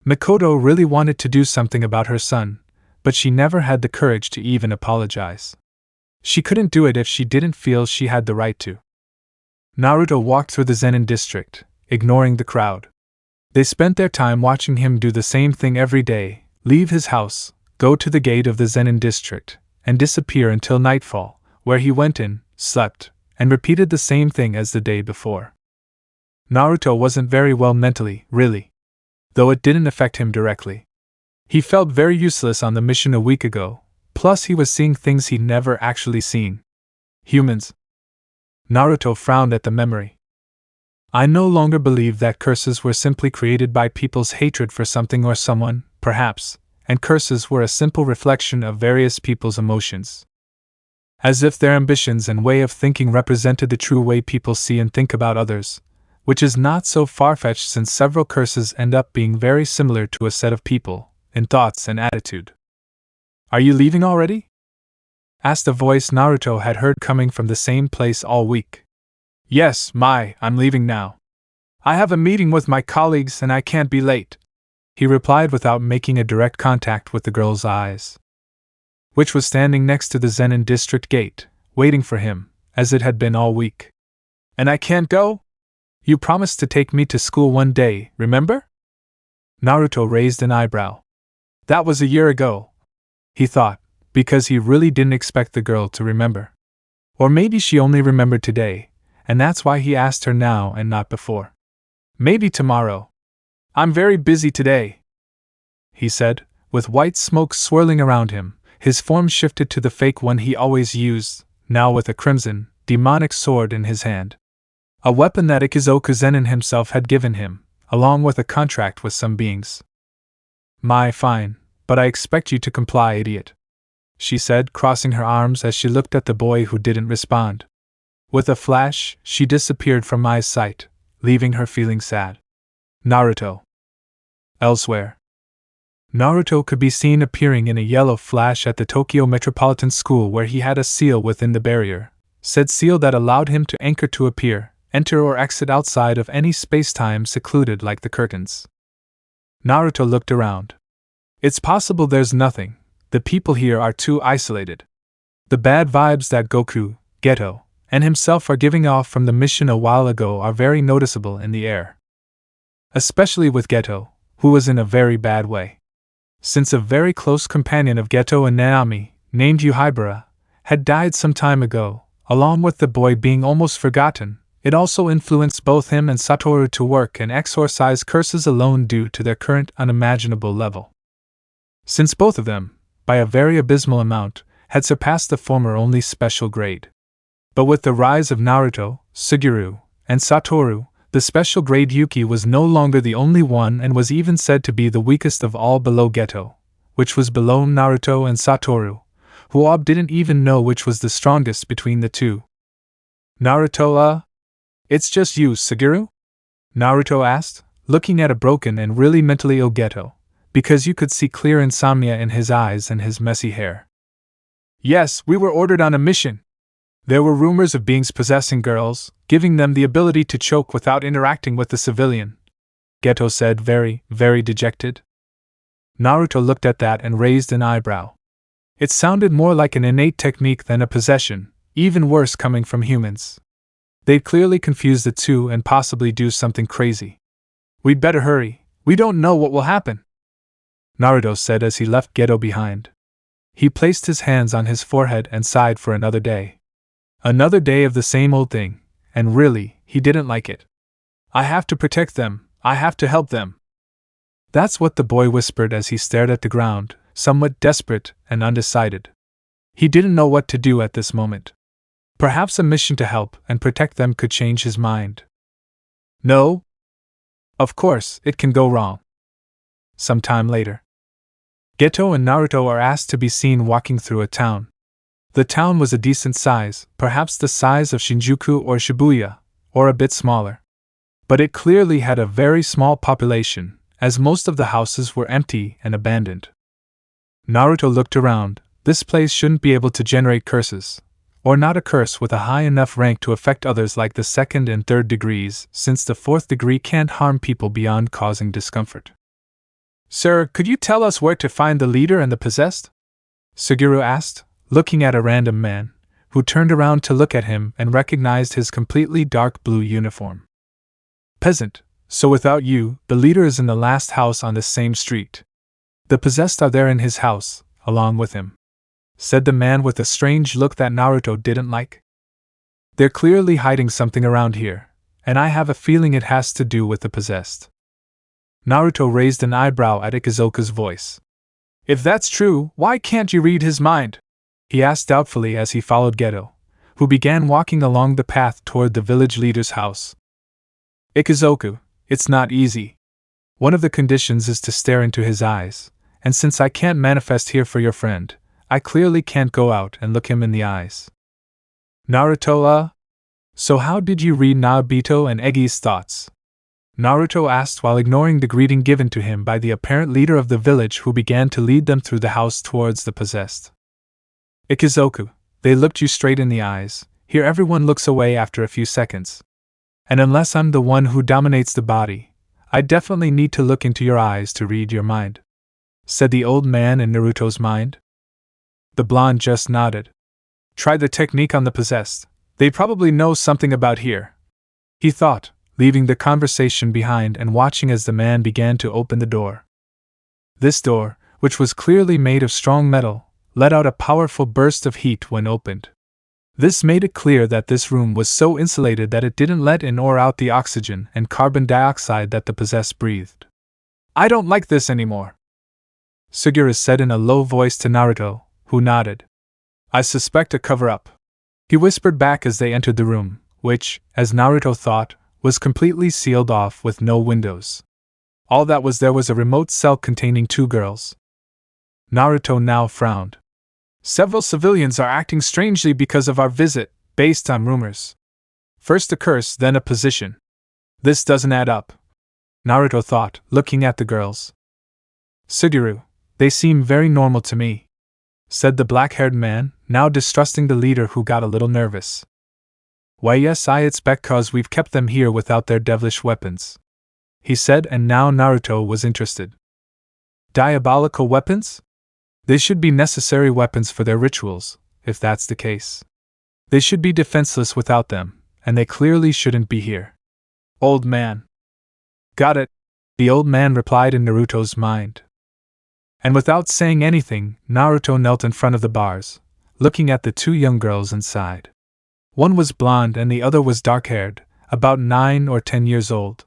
Mikoto really wanted to do something about her son, but she never had the courage to even apologize. She couldn't do it if she didn't feel she had the right to. Naruto walked through the Zenin district, ignoring the crowd. They spent their time watching him do the same thing every day: leave his house, go to the gate of the Zenin district, and disappear until nightfall, where he went in, slept, and repeated the same thing as the day before. Naruto wasn't very well mentally, really, though it didn't affect him directly. He felt very useless on the mission a week ago, plus he was seeing things he'd never actually seen. Humans. Naruto frowned at the memory. I no longer believed that curses were simply created by people's hatred for something or someone, perhaps, and curses were a simple reflection of various people's emotions. As if their ambitions and way of thinking represented the true way people see and think about others, which is not so far-fetched since several curses end up being very similar to a set of people, in thoughts and attitude. "Are you leaving already?" asked a voice Naruto had heard coming from the same place all week. "Yes, I'm leaving now. I have a meeting with my colleagues and I can't be late," he replied without making a direct contact with the girl's eyes, which was standing next to the Zenin district gate, waiting for him, as it had been all week. "And I can't go? You promised to take me to school one day, remember?" Naruto raised an eyebrow. That was a year ago, he thought, because he really didn't expect the girl to remember. Or maybe she only remembered today, and that's why he asked her now and not before. "Maybe tomorrow. I'm very busy today," he said, with white smoke swirling around him. His form shifted to the fake one he always used, now with a crimson, demonic sword in his hand. A weapon that Ichigo Zenin himself had given him, along with a contract with some beings. Fine, but I expect you to comply, idiot," she said, crossing her arms as she looked at the boy who didn't respond. With a flash, she disappeared from Mai's sight, leaving her feeling sad. Naruto. Elsewhere. Naruto could be seen appearing in a yellow flash at the Tokyo Metropolitan School, where he had a seal within the barrier, said seal that allowed him to anchor to appear, enter or exit outside of any space-time secluded like the curtains. Naruto looked around. It's possible there's nothing. The people here are too isolated. The bad vibes that Goku, Geto, and himself are giving off from the mission a while ago are very noticeable in the air. Especially with Geto, who was in a very bad way. Since a very close companion of Geto and Naomi, named Yuhibara, had died some time ago, along with the boy being almost forgotten, It also influenced both him and Saturo to work and exorcise curses alone due to their current unimaginable level. Since both of them, by a very abysmal amount, had surpassed the former only special grade. But with the rise of Naruto, Suguru, and Saturo, the special grade Yuki was no longer the only one and was even said to be the weakest of all below Geto, which was below Naruto and Saturo, who didn't even know which was the strongest between the two. Naruto, it's just you, Suguru? Naruto asked, looking at a broken and really mentally ill Geto, because you could see clear insomnia in his eyes and his messy hair. Yes, we were ordered on a mission. There were rumors of beings possessing girls, giving them the ability to choke without interacting with the civilian, Geto said, very, very dejected. Naruto looked at that and raised an eyebrow. It sounded more like an innate technique than a possession, even worse coming from humans. They'd clearly confuse the two and possibly do something crazy. We'd better hurry, we don't know what will happen, Naruto said as he left Geto behind. He placed his hands on his forehead and sighed for another day. Another day of the same old thing, and really, he didn't like it. I have to protect them, I have to help them. That's what the boy whispered as he stared at the ground, somewhat desperate and undecided. He didn't know what to do at this moment. Perhaps a mission to help and protect them could change his mind. No? Of course, it can go wrong. Some time later, Geto and Naruto are asked to be seen walking through a town. The town was a decent size, perhaps the size of Shinjuku or Shibuya, or a bit smaller. But it clearly had a very small population, as most of the houses were empty and abandoned. Naruto looked around. This place shouldn't be able to generate curses, or not a curse with a high enough rank to affect others like the second and third degrees, since the fourth degree can't harm people beyond causing discomfort. Sir, could you tell us where to find the leader and the possessed? Suguru asked, looking at a random man, who turned around to look at him and recognized his completely dark blue uniform. Peasant, so without you, the leader is in the last house on this same street. The possessed are there in his house, along with him, said the man with a strange look that Naruto didn't like. They're clearly hiding something around here, and I have a feeling it has to do with the possessed. Naruto raised an eyebrow at Ikazuka's voice. If that's true, why can't you read his mind? He asked doubtfully as he followed Geto, who began walking along the path toward the village leader's house. Ikazuka, it's not easy. One of the conditions is to stare into his eyes, and since I can't manifest here for your friend, I clearly can't go out and look him in the eyes. Naruto, so how did you read Naobito and Egi's thoughts? Naruto asked while ignoring the greeting given to him by the apparent leader of the village who began to lead them through the house towards the possessed. Ikazuka, they looked you straight in the eyes. Here everyone looks away after a few seconds. And unless I'm the one who dominates the body, I definitely need to look into your eyes to read your mind, said the old man in Naruto's mind. The blonde just nodded. Try the technique on the possessed. They probably know something about here, he thought, leaving the conversation behind and watching as the man began to open the door. This door, which was clearly made of strong metal, let out a powerful burst of heat when opened. This made it clear that this room was so insulated that it didn't let in or out the oxygen and carbon dioxide that the possessed breathed. I don't like this anymore, Suguru said in a low voice to Naruto, who nodded. I suspect a cover-up, he whispered back as they entered the room, which, as Naruto thought, was completely sealed off with no windows. All that was there was a remote cell containing 2 girls. Naruto now frowned. Several civilians are acting strangely because of our visit, based on rumors. First a curse, then a position. This doesn't add up, Naruto thought, looking at the girls. Suguru, they seem very normal to me, said the black-haired man, now distrusting the leader who got a little nervous. Why yes, it's because we've kept them here without their devilish weapons, he said, and now Naruto was interested. Diabolical weapons? They should be necessary weapons for their rituals, if that's the case. They should be defenseless without them, and they clearly shouldn't be here. Old man. Got it, the old man replied in Naruto's mind. And without saying anything, Naruto knelt in front of the bars, looking at the 2 young girls inside. One was blonde and the other was dark-haired, about 9 or 10 years old.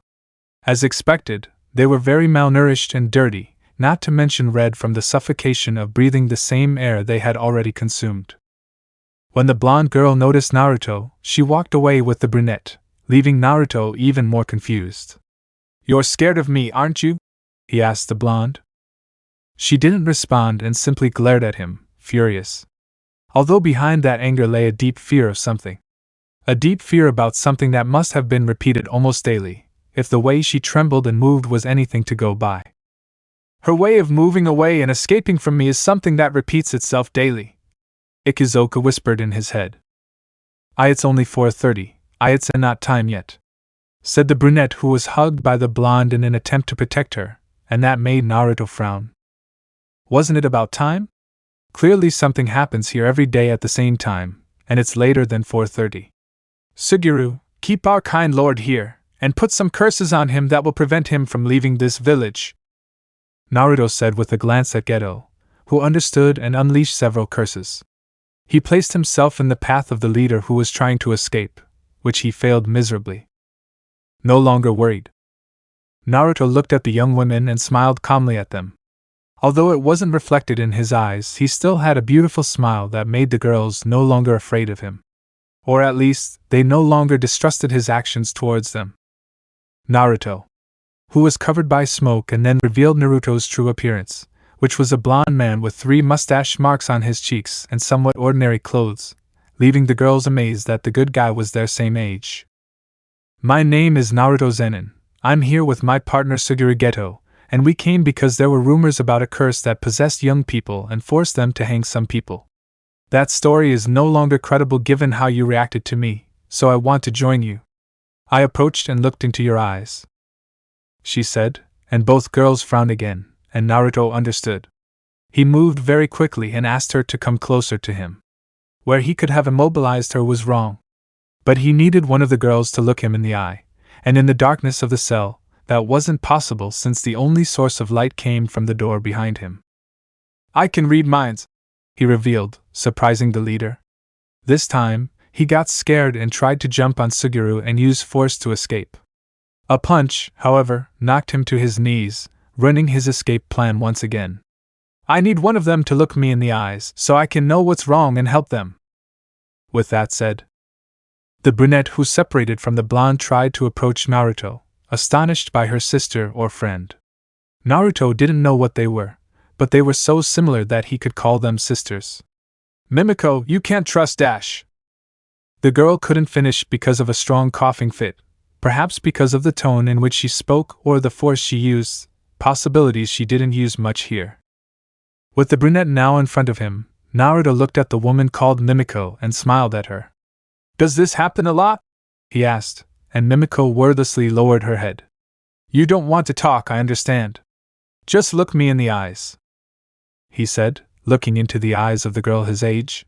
As expected, they were very malnourished and dirty, not to mention red from the suffocation of breathing the same air they had already consumed. When the blonde girl noticed Naruto, she walked away with the brunette, leaving Naruto even more confused. "You're scared of me, aren't you?" he asked the blonde. She didn't respond and simply glared at him, furious. Although behind that anger lay a deep fear of something. A deep fear about something that must have been repeated almost daily, if the way she trembled and moved was anything to go by. "Her way of moving away and escaping from me is something that repeats itself daily," Ichizoka whispered in his head. "It's only 4:30, it's not time yet," said the brunette, who was hugged by the blonde in an attempt to protect her, and that made Naruto frown. Wasn't it about time? Clearly something happens here every day at the same time, and it's later than 4:30. "Suguru, keep our kind lord here, and put some curses on him that will prevent him from leaving this village," Naruto said with a glance at Geto, who understood and unleashed several curses. He placed himself in the path of the leader who was trying to escape, which he failed miserably. No longer worried, Naruto looked at the young women and smiled calmly at them. Although it wasn't reflected in his eyes, he still had a beautiful smile that made the girls no longer afraid of him. Or at least, they no longer distrusted his actions towards them. Naruto, who was covered by smoke and then revealed Naruto's true appearance, which was a blond man with 3 mustache marks on his cheeks and somewhat ordinary clothes, leaving the girls amazed that the good guy was their same age. "My name is Naruto Zenin. I'm here with my partner Suguru Geto, and we came because there were rumors about a curse that possessed young people and forced them to hang some people. That story is no longer credible given how you reacted to me, so I want to join you. I approached and looked into your eyes," she said, and both girls frowned again, and Naruto understood. He moved very quickly and asked her to come closer to him. Where he could have immobilized her was wrong. But he needed one of the girls to look him in the eye, and in the darkness of the cell, that wasn't possible since the only source of light came from the door behind him. "I can read minds," he revealed, surprising the leader. This time, he got scared and tried to jump on Suguru and use force to escape. A punch, however, knocked him to his knees, ruining his escape plan once again. "I need one of them to look me in the eyes so I can know what's wrong and help them." With that said, the brunette who separated from the blonde tried to approach Naruto, astonished by her sister or friend. Naruto didn't know what they were, but they were so similar that he could call them sisters. "Mimiko, you can't trust Dash." The girl couldn't finish because of a strong coughing fit, perhaps because of the tone in which she spoke or the force she used, possibilities she didn't use much here. With the brunette now in front of him, Naruto looked at the woman called Mimiko and smiled at her. "Does this happen a lot?" he asked, and Mimiko wordlessly lowered her head. "You don't want to talk, I understand. Just look me in the eyes," he said, looking into the eyes of the girl his age.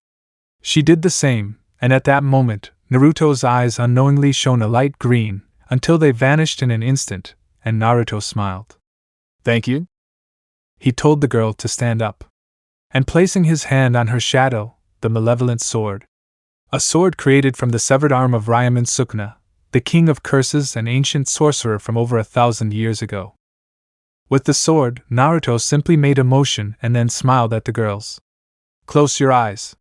She did the same, and at that moment, Naruto's eyes unknowingly shone a light green, until they vanished in an instant, and Naruto smiled. "Thank you," he told the girl to stand up. And placing his hand on her shadow, the malevolent sword. A sword created from the severed arm of Harém and Sukuna, the king of curses and ancient sorcerer from over 1,000 years ago. With the sword, Naruto simply made a motion and then smiled at the girls. "Close your eyes."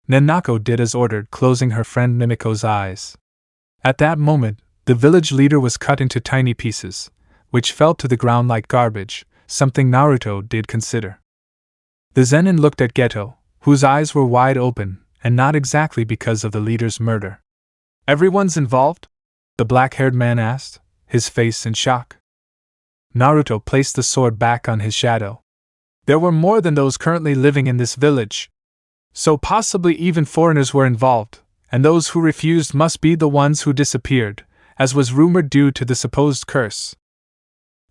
Nanako did as ordered, closing her friend Mimiko's eyes. At that moment, the village leader was cut into tiny pieces, which fell to the ground like garbage, something Naruto did consider. The Zenin looked at Geto, whose eyes were wide open, and not exactly because of the leader's murder. "Everyone's involved?" the black-haired man asked, his face in shock. Naruto placed the sword back on his shadow. "There were more than those currently living in this village. So possibly even foreigners were involved, and those who refused must be the ones who disappeared, as was rumored due to the supposed curse."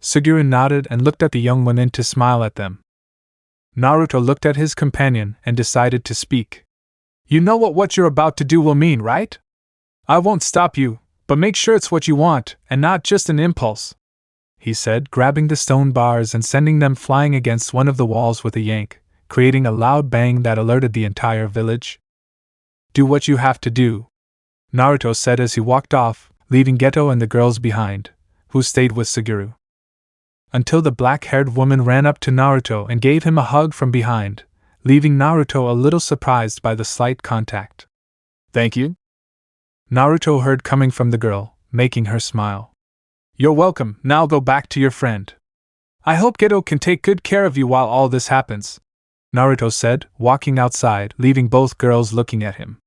Suguru nodded and looked at the young women to smile at them. Naruto looked at his companion and decided to speak. "You know what you're about to do will mean, right? I won't stop you, but make sure it's what you want, and not just an impulse," he said, grabbing the stone bars and sending them flying against one of the walls with a yank, creating a loud bang that alerted the entire village. "Do what you have to do," Naruto said as he walked off, leaving Geto and the girls behind, who stayed with Suguru. Until the black-haired woman ran up to Naruto and gave him a hug from behind, leaving Naruto a little surprised by the slight contact. "Thank you?" Naruto heard coming from the girl, making her smile. "You're welcome, now go back to your friend. I hope Geto can take good care of you while all this happens," Naruto said, walking outside, leaving both girls looking at him.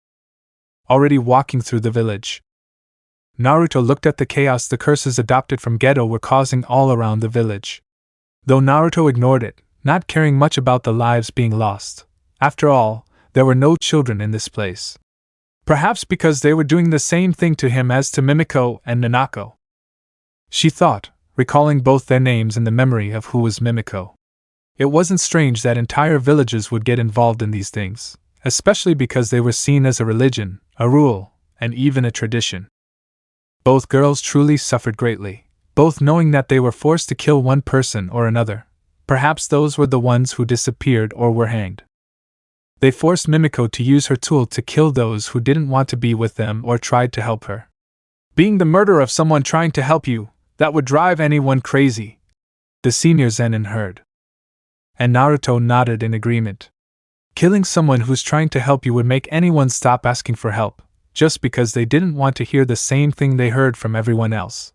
Already walking through the village, Naruto looked at the chaos the curses adopted from Geto were causing all around the village. Though Naruto ignored it, not caring much about the lives being lost. After all, there were no children in this place. Perhaps because they were doing the same thing to him as to Mimiko and Nanako. She thought, recalling both their names in the memory of who was Mimiko. It wasn't strange that entire villages would get involved in these things, especially because they were seen as a religion, a rule, and even a tradition. Both girls truly suffered greatly, both knowing that they were forced to kill one person or another. Perhaps those were the ones who disappeared or were hanged. They forced Mimiko to use her tool to kill those who didn't want to be with them or tried to help her. Being the murderer of someone trying to help you, that would drive anyone crazy, the senior Zenin heard. And Naruto nodded in agreement. Killing someone who's trying to help you would make anyone stop asking for help, just because they didn't want to hear the same thing they heard from everyone else.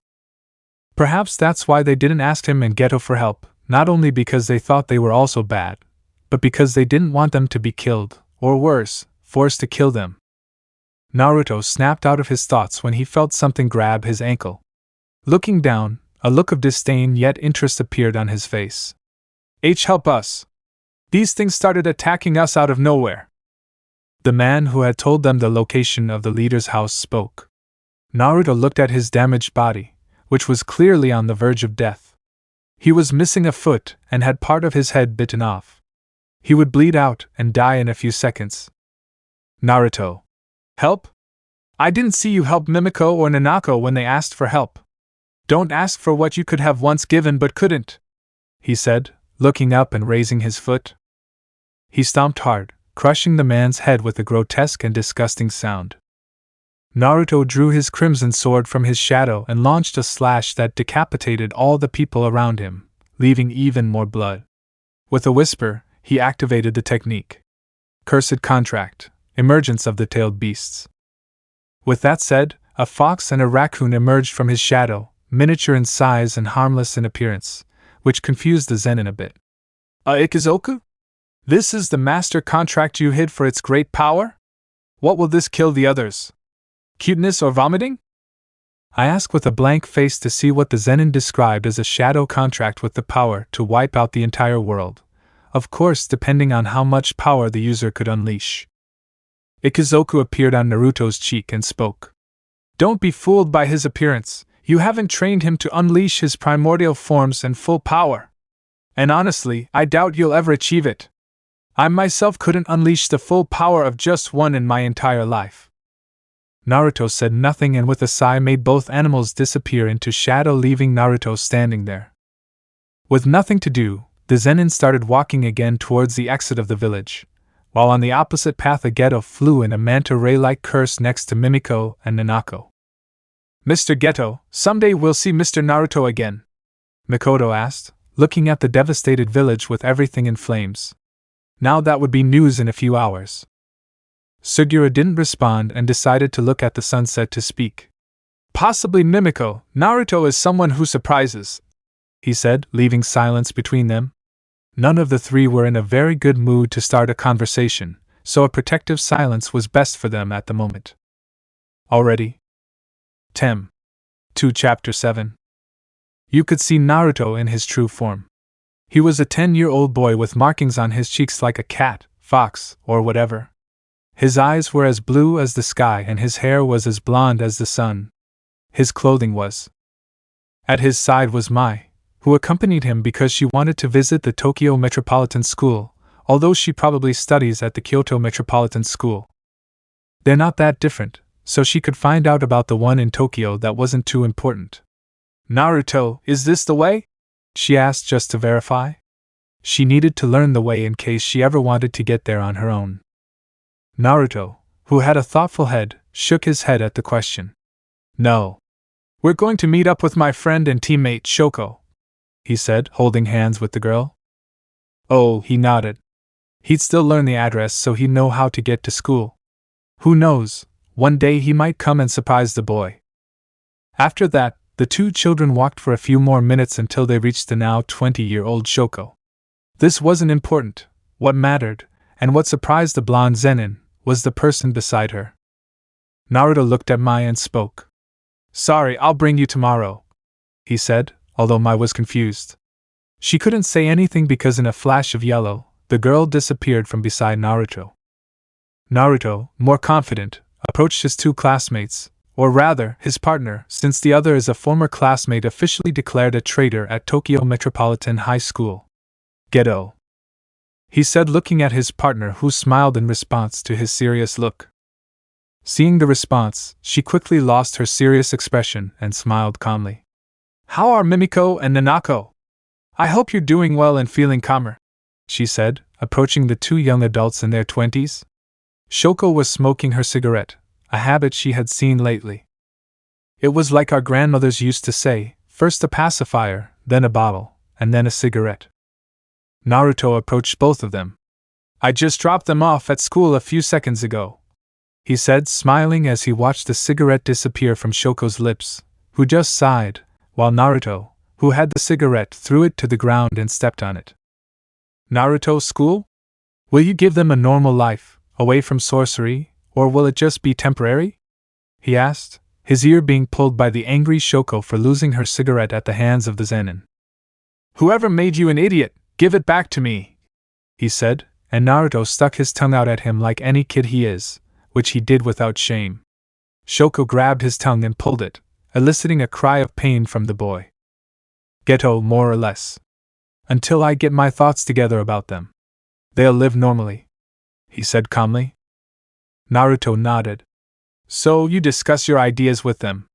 Perhaps that's why they didn't ask him and Geto for help, not only because they thought they were also bad, but because they didn't want them to be killed, or worse, forced to kill them. Naruto snapped out of his thoughts when he felt something grab his ankle. Looking down, a look of disdain yet interest appeared on his face. Help us! These things started attacking us out of nowhere." The man who had told them the location of the leader's house spoke. Naruto looked at his damaged body, which was clearly on the verge of death. He was missing a foot and had part of his head bitten off. He would bleed out and die in a few seconds. "Naruto. Help? I didn't see you help Mimiko or Nanako when they asked for help. Don't ask for what you could have once given but couldn't," he said, looking up and raising his foot. He stomped hard, crushing the man's head with a grotesque and disgusting sound. Naruto drew his crimson sword from his shadow and launched a slash that decapitated all the people around him, leaving even more blood. With a whisper, he activated the technique. Cursed Contract, Emergence of the Tailed Beasts. With that said, a fox and a raccoon emerged from his shadow, miniature in size and harmless in appearance, which confused the Zenin a bit. Ichigo? This is the master contract you hid for its great power? What will this kill the others? Cuteness or vomiting? I asked with a blank face to see what the Zenin described as a shadow contract with the power to wipe out the entire world, of course depending on how much power the user could unleash. Ichigo appeared on Naruto's cheek and spoke. Don't be fooled by his appearance, you haven't trained him to unleash his primordial forms and full power. And honestly, I doubt you'll ever achieve it. I myself couldn't unleash the full power of just one in my entire life. Naruto said nothing and with a sigh made both animals disappear into shadow, leaving Naruto standing there. With nothing to do, the Zenin started walking again towards the exit of the village, while on the opposite path a Geto flew in a manta ray-like curse next to Mimiko and Nanako. Mr. Geto, someday we'll see Mr. Naruto again, Mikoto asked, looking at the devastated village with everything in flames. Now that would be news in a few hours. Suguru didn't respond and decided to look at the sunset to speak. Possibly Mimiko, Naruto is someone who surprises, he said, leaving silence between them. None of the three were in a very good mood to start a conversation, so a protective silence was best for them at the moment. Already? Tem. 2 Chapter 7. You could see Naruto in his true form. He was a 10-year-old boy with markings on his cheeks like a cat, fox, or whatever. His eyes were as blue as the sky and his hair was as blonde as the sun. His clothing was. At his side was Mai, who accompanied him because she wanted to visit the Tokyo Metropolitan School, although she probably studies at the Kyoto Metropolitan School. They're not that different, so she could find out about the one in Tokyo that wasn't too important. Naruto, is this the way? She asked just to verify. She needed to learn the way in case she ever wanted to get there on her own. Naruto, who had a thoughtful head, shook his head at the question. No. We're going to meet up with my friend and teammate Shoko, he said, holding hands with the girl. Oh, he nodded. He'd still learn the address so he'd know how to get to school. Who knows, one day he might come and surprise the boy. After that, the two children walked for a few more minutes until they reached the now 20-year-old Shoko. This wasn't important. What mattered, and what surprised the blonde Zenin, was the person beside her. Naruto looked at Mai and spoke. Sorry, I'll bring you tomorrow, he said, although Mai was confused. She couldn't say anything because in a flash of yellow, the girl disappeared from beside Naruto. Naruto, more confident, approached his two classmates, or rather, his partner, since the other is a former classmate officially declared a traitor at Tokyo Metropolitan High School. Geto, he said, looking at his partner, who smiled in response to his serious look. Seeing the response, she quickly lost her serious expression and smiled calmly. How are Mimiko and Nanako? I hope you're doing well and feeling calmer, she said, approaching the two young adults in their 20s. Shoko was smoking her cigarette, a habit she had seen lately. It was like our grandmothers used to say, first a pacifier, then a bottle, and then a cigarette. Naruto approached both of them. I just dropped them off at school a few seconds ago, he said, smiling as he watched the cigarette disappear from Shoko's lips, who just sighed, while Naruto, who had the cigarette, threw it to the ground and stepped on it. Naruto school? Will you give them a normal life, away from sorcery, or will it just be temporary? He asked, his ear being pulled by the angry Shoko for losing her cigarette at the hands of the Zenin. Whoever made you an idiot, give it back to me, he said, and Naruto stuck his tongue out at him like any kid he is, which he did without shame. Shoko grabbed his tongue and pulled it, eliciting a cry of pain from the boy. Geto, more or less. Until I get my thoughts together about them. They'll live normally, he said calmly. Naruto nodded. So you discuss your ideas with them.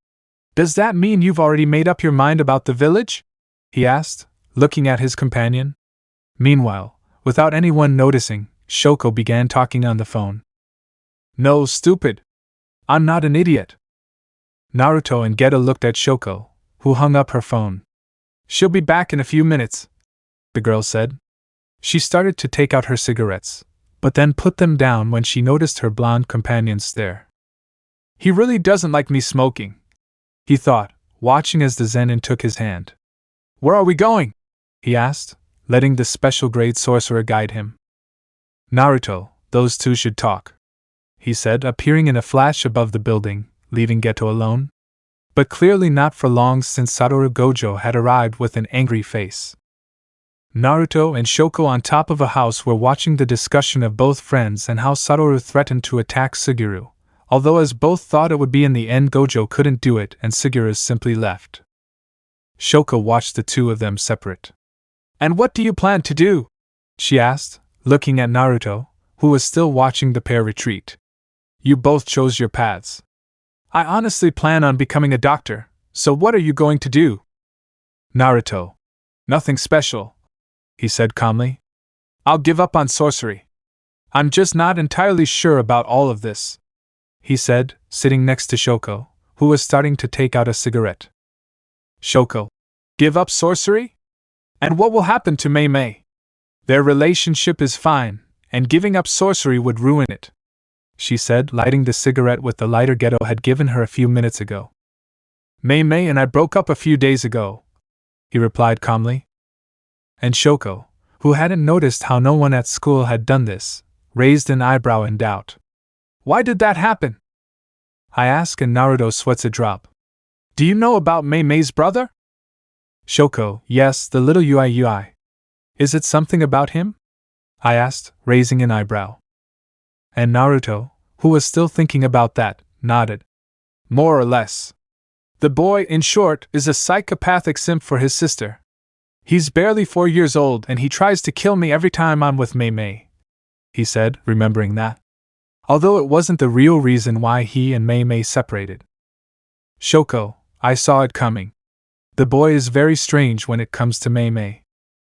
Does that mean you've already made up your mind about the village? He asked, looking at his companion. Meanwhile, without anyone noticing, Shoko began talking on the phone. No, stupid. I'm not an idiot. Naruto and Geto looked at Shoko, who hung up her phone. She'll be back in a few minutes, the girl said. She started to take out her cigarettes, but then put them down when she noticed her blonde companion's stare. He really doesn't like me smoking, he thought, watching as the Zenin took his hand. Where are we going? He asked, letting the special grade sorcerer guide him. Naruto, those two should talk, he said, appearing in a flash above the building, leaving Geto alone. But clearly not for long, since Saturo Gojo had arrived with an angry face. Naruto and Shoko on top of a house were watching the discussion of both friends and how Saturo threatened to attack Suguru, although as both thought it would be in the end, Gojo couldn't do it and Suguru simply left. Shoko watched the two of them separate. And what do you plan to do? She asked, looking at Naruto, who was still watching the pair retreat. You both chose your paths. I honestly plan on becoming a doctor, so what are you going to do? Naruto. Nothing special, he said calmly. I'll give up on sorcery. I'm just not entirely sure about all of this, he said, sitting next to Shoko, who was starting to take out a cigarette. Shoko. Give up sorcery? And what will happen to Mei Mei? Their relationship is fine, and giving up sorcery would ruin it, she said, lighting the cigarette with the lighter Geto had given her a few minutes ago. Mei Mei and I broke up a few days ago, he replied calmly. And Shoko, who hadn't noticed how no one at school had done this, raised an eyebrow in doubt. Why did that happen? I asked, and Naruto sweats a drop. Do you know about Mei Mei's brother? Shoko, yes, the little Ui. Is it something about him? I asked, raising an eyebrow. And Naruto, who was still thinking about that, nodded. More or less. The boy, in short, is a psychopathic simp for his sister. He's barely 4 years old and he tries to kill me every time I'm with Mei Mei, he said, remembering that. Although it wasn't the real reason why he and Mei Mei separated. Shoko, I saw it coming. The boy is very strange when it comes to Mei Mei,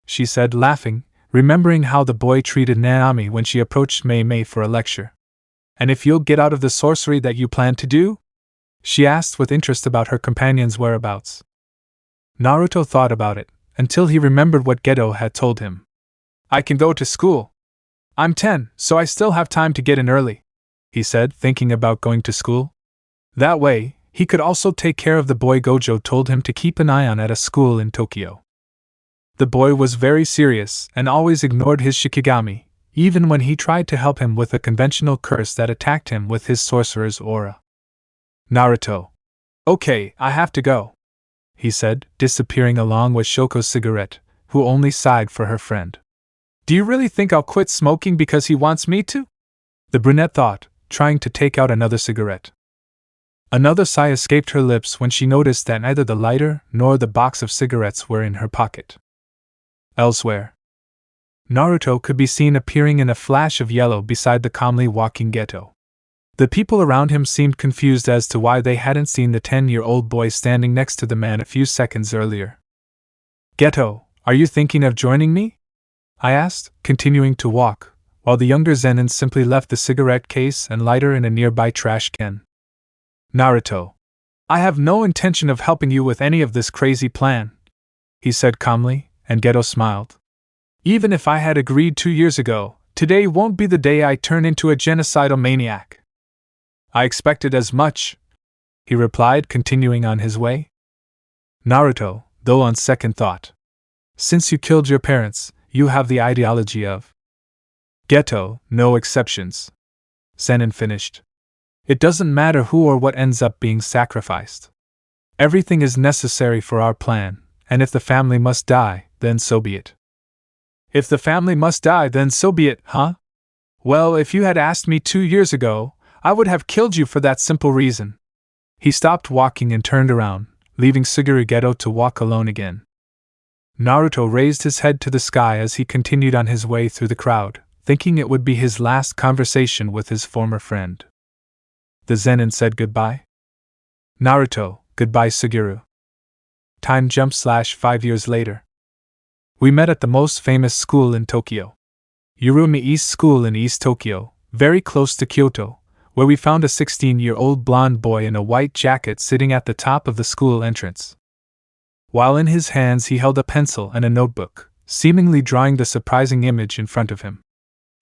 she said, laughing, remembering how the boy treated Naomi when she approached Mei Mei for a lecture. And if you'll get out of the sorcery that you plan to do? She asked with interest about her companion's whereabouts. Naruto thought about it, until he remembered what Geto had told him. I can go to school. I'm 10, so I still have time to get in early, he said, thinking about going to school. That way, he could also take care of the boy Gojo told him to keep an eye on at a school in Tokyo. The boy was very serious and always ignored his Shikigami, even when he tried to help him with a conventional curse that attacked him with his sorcerer's aura. Naruto. Okay, I have to go, he said, disappearing along with Shoko's cigarette, who only sighed for her friend. Do you really think I'll quit smoking because he wants me to? The brunette thought, trying to take out another cigarette. Another sigh escaped her lips when she noticed that neither the lighter nor the box of cigarettes were in her pocket. Elsewhere, Naruto could be seen appearing in a flash of yellow beside the calmly walking Geto. The people around him seemed confused as to why they hadn't seen the 10-year-old boy standing next to the man a few seconds earlier. Geto, are you thinking of joining me? I asked, continuing to walk, while the younger Zenin simply left the cigarette case and lighter in a nearby trash can. Naruto. I have no intention of helping you with any of this crazy plan, he said calmly, and Geto smiled. Even if I had agreed 2 years ago, today won't be the day I turn into a genocidal maniac. I expected as much, he replied, continuing on his way. Naruto, though on second thought. Since you killed your parents, you have the ideology of Geto, no exceptions. Zenin finished. It doesn't matter who or what ends up being sacrificed. Everything is necessary for our plan, and if the family must die, then so be it. If the family must die, then so be it, huh? Well, if you had asked me 2 years ago, I would have killed you for that simple reason. He stopped walking and turned around, leaving Suguru Geto to walk alone again. Naruto raised his head to the sky as he continued on his way through the crowd, thinking it would be his last conversation with his former friend. The Zenin said goodbye. Naruto, goodbye Suguru. Time jump /5 years later. We met at the most famous school in Tokyo. Yurumi East School in East Tokyo, very close to Kyoto, where we found a 16-year-old blonde boy in a white jacket sitting at the top of the school entrance. While in his hands he held a pencil and a notebook, seemingly drawing the surprising image in front of him.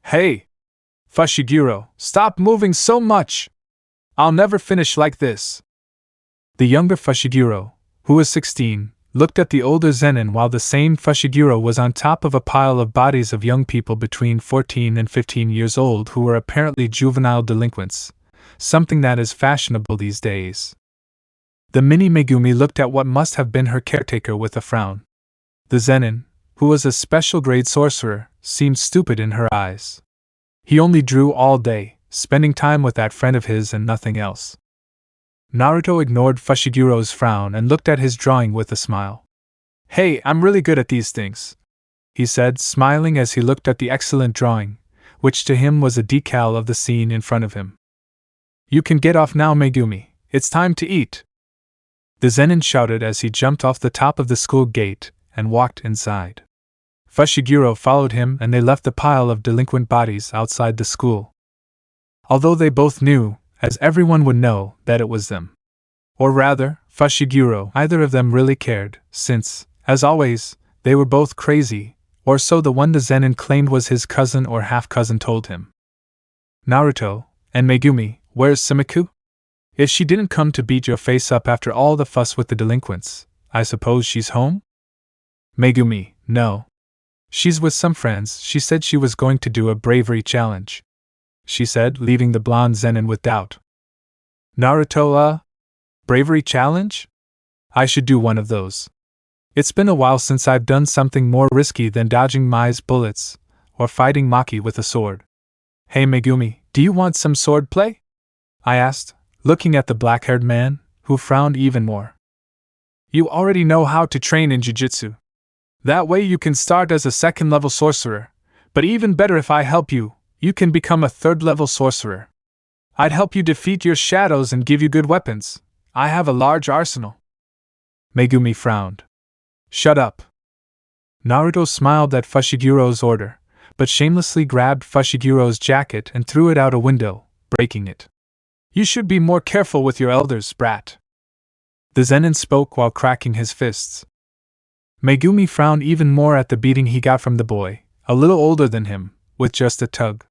Hey! Fushiguro, stop moving so much! I'll never finish like this! The younger Fushiguro, who was 16, looked at the older Zenin while the same Fushiguro was on top of a pile of bodies of young people between 14 and 15 years old who were apparently juvenile delinquents, something that is fashionable these days. The mini Megumi looked at what must have been her caretaker with a frown. The Zenin, who was a special grade sorcerer, seemed stupid in her eyes. He only drew all day, spending time with that friend of his and nothing else. Naruto ignored Fushiguro's frown and looked at his drawing with a smile. Hey, I'm really good at these things, he said, smiling as he looked at the excellent drawing, which to him was a decal of the scene in front of him. You can get off now, Megumi. It's time to eat. The Zenin shouted as he jumped off the top of the school gate and walked inside. Fushiguro followed him and they left the pile of delinquent bodies outside the school. Although they both knew, as everyone would know, that it was them. Or rather, Fushiguro, neither of them really cared, since, as always, they were both crazy, or so the one the Zenin claimed was his cousin or half-cousin told him. Naruto, and Megumi, where's Sumiku? If she didn't come to beat your face up after all the fuss with the delinquents, I suppose she's home? Megumi, no. She's with some friends. She said she was going to do a bravery challenge, she said, leaving the blonde Zenin with doubt. Naruto, bravery challenge? I should do one of those. It's been a while since I've done something more risky than dodging Mai's bullets, or fighting Maki with a sword. Hey Megumi, do you want some sword play? I asked, looking at the black-haired man, who frowned even more. You already know how to train in jujutsu. That way you can start as a second-level sorcerer, but even better if I help you, you can become a third-level sorcerer. I'd help you defeat your shadows and give you good weapons. I have a large arsenal. Megumi frowned. Shut up. Naruto smiled at Fushiguro's order, but shamelessly grabbed Fushiguro's jacket and threw it out a window, breaking it. You should be more careful with your elders, brat. The Zenin spoke while cracking his fists. Megumi frowned even more at the beating he got from the boy, a little older than him, with just a tug.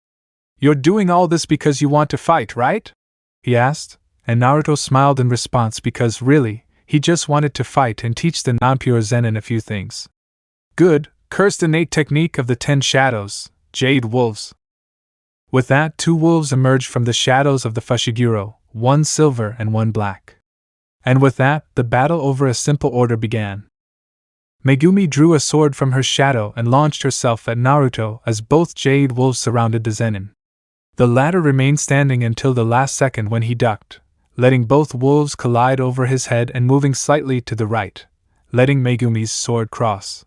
You're doing all this because you want to fight, right? He asked, and Naruto smiled in response because really, he just wanted to fight and teach the non-pure Zenin a few things. Good, cursed innate technique of the 10 shadows, Jade Wolves. With that, 2 wolves emerged from the shadows of the Fushiguro, 1 silver and 1 black. And with that, the battle over a simple order began. Megumi drew a sword from her shadow and launched herself at Naruto as both Jade Wolves surrounded the Zenin. The latter remained standing until the last second when he ducked, letting both wolves collide over his head and moving slightly to the right, letting Megumi's sword cross,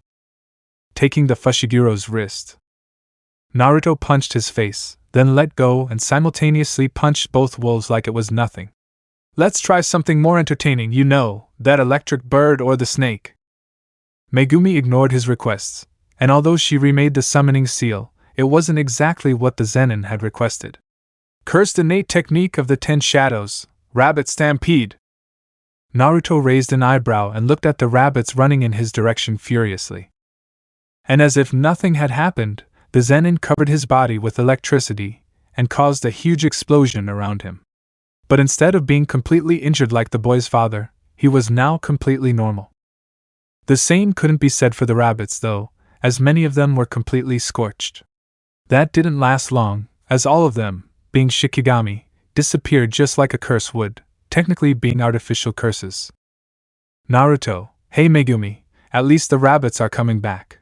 taking the Fushiguro's wrist. Naruto punched his face, then let go and simultaneously punched both wolves like it was nothing. Let's try something more entertaining, that electric bird or the snake. Megumi ignored his requests, and although she remade the summoning seal, it wasn't exactly what the Zenin had requested. Cursed innate technique of the 10 shadows, rabbit stampede. Naruto raised an eyebrow and looked at the rabbits running in his direction furiously. And as if nothing had happened, the Zenin covered his body with electricity and caused a huge explosion around him. But instead of being completely injured like the boy's father, he was now completely normal. The same couldn't be said for the rabbits though, as many of them were completely scorched. That didn't last long, as all of them, being Shikigami, disappeared just like a curse would, technically being artificial curses. Naruto, hey Megumi, at least the rabbits are coming back.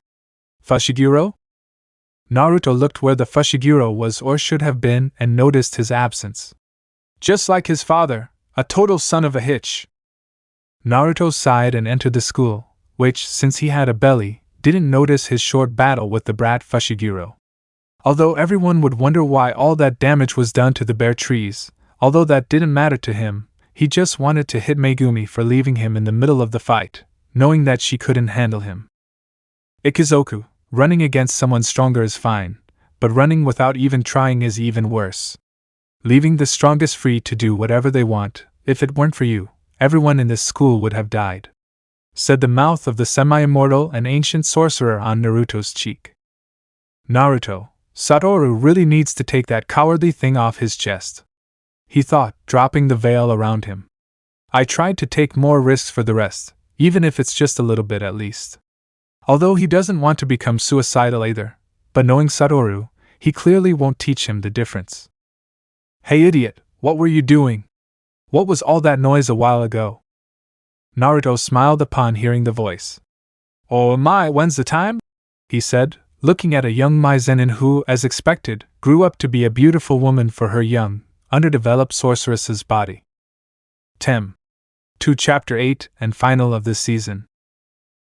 Fushiguro? Naruto looked where the Fushiguro was or should have been and noticed his absence. Just like his father, a total son of a hitch. Naruto sighed and entered the school, which, since he had a belly, didn't notice his short battle with the brat Fushiguro. Although everyone would wonder why all that damage was done to the bare trees, although that didn't matter to him, he just wanted to hit Megumi for leaving him in the middle of the fight, knowing that she couldn't handle him. Ikizoku, running against someone stronger is fine, but running without even trying is even worse. Leaving the strongest free to do whatever they want, if it weren't for you, everyone in this school would have died, said the mouth of the semi-immortal and ancient sorcerer on Naruto's cheek. Naruto, Saturo really needs to take that cowardly thing off his chest, he thought, dropping the veil around him. I tried to take more risks for the rest, even if it's just a little bit at least. Although he doesn't want to become suicidal either, but knowing Saturo, he clearly won't teach him the difference. Hey idiot, what were you doing? What was all that noise a while ago? Naruto smiled upon hearing the voice. Oh my, when's the time? He said, looking at a young Mai Zenin who, as expected, grew up to be a beautiful woman for her young, underdeveloped sorceress's body. Tem. 2 Chapter 8 and final of this season.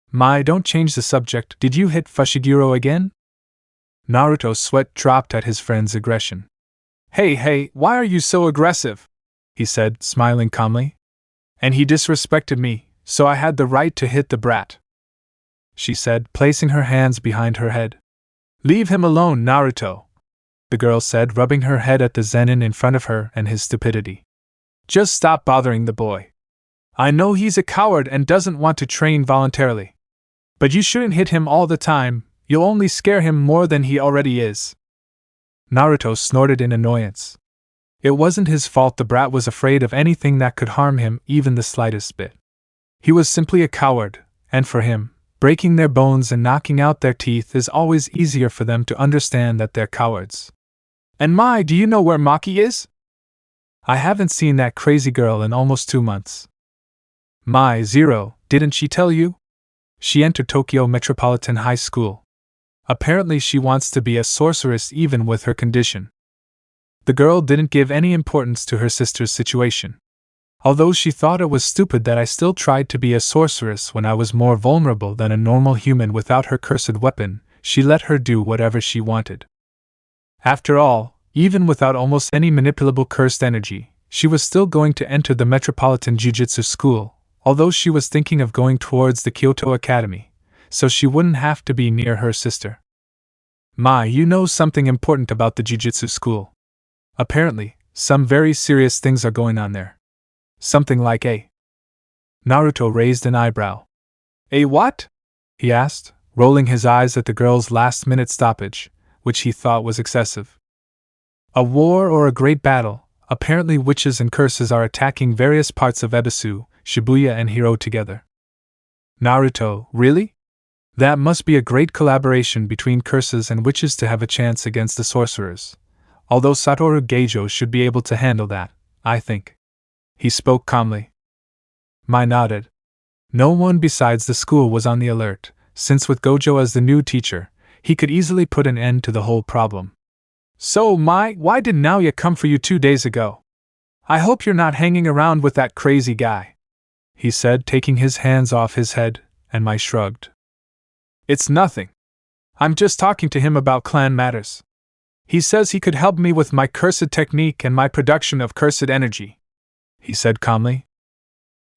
Mai, don't change the subject, did you hit Fushiguro again? Naruto's sweat dropped at his friend's aggression. Hey, why are you so aggressive? He said, smiling calmly. And he disrespected me, so I had the right to hit the brat, she said, placing her hands behind her head. Leave him alone, Naruto, the girl said, rubbing her head at the Zenin in front of her and his stupidity. Just stop bothering the boy. I know he's a coward and doesn't want to train voluntarily. But you shouldn't hit him all the time, you'll only scare him more than he already is. Naruto snorted in annoyance. It wasn't his fault the brat was afraid of anything that could harm him even the slightest bit. He was simply a coward, and for him, breaking their bones and knocking out their teeth is always easier for them to understand that they're cowards. And Mai, do you know where Maki is? I haven't seen that crazy girl in almost 2 months. Mai, Zero, didn't she tell you? She entered Tokyo Metropolitan High School. Apparently she wants to be a sorceress even with her condition. The girl didn't give any importance to her sister's situation. Although she thought it was stupid that I still tried to be a sorceress when I was more vulnerable than a normal human without her cursed weapon, she let her do whatever she wanted. After all, even without almost any manipulable cursed energy, she was still going to enter the Metropolitan Jujutsu School, although she was thinking of going towards the Kyoto Academy, so she wouldn't have to be near her sister. Mai, you know something important about the Jujutsu School. Apparently, Some very serious things are going on there. Something like a. Naruto raised an eyebrow. A what? He asked, rolling his eyes at the girl's last-minute stoppage, which he thought was excessive. A war or a great battle. Apparently witches and curses are attacking various parts of Ebisu, Shibuya and Hiro together. Naruto, really? That must be a great collaboration between curses and witches to have a chance against the sorcerers. Although Satoru Gojo should be able to handle that, I think. He spoke calmly. Mai nodded. No one besides the school was on the alert, since with Gojo as the new teacher, he could easily put an end to the whole problem. So, Mai, why did Naoya come for you 2 days ago? I hope you're not hanging around with that crazy guy, he said, taking his hands off his head, and Mai shrugged. It's nothing. I'm just talking to him about clan matters. He says he could help me with my cursed technique and my production of cursed energy, he said calmly.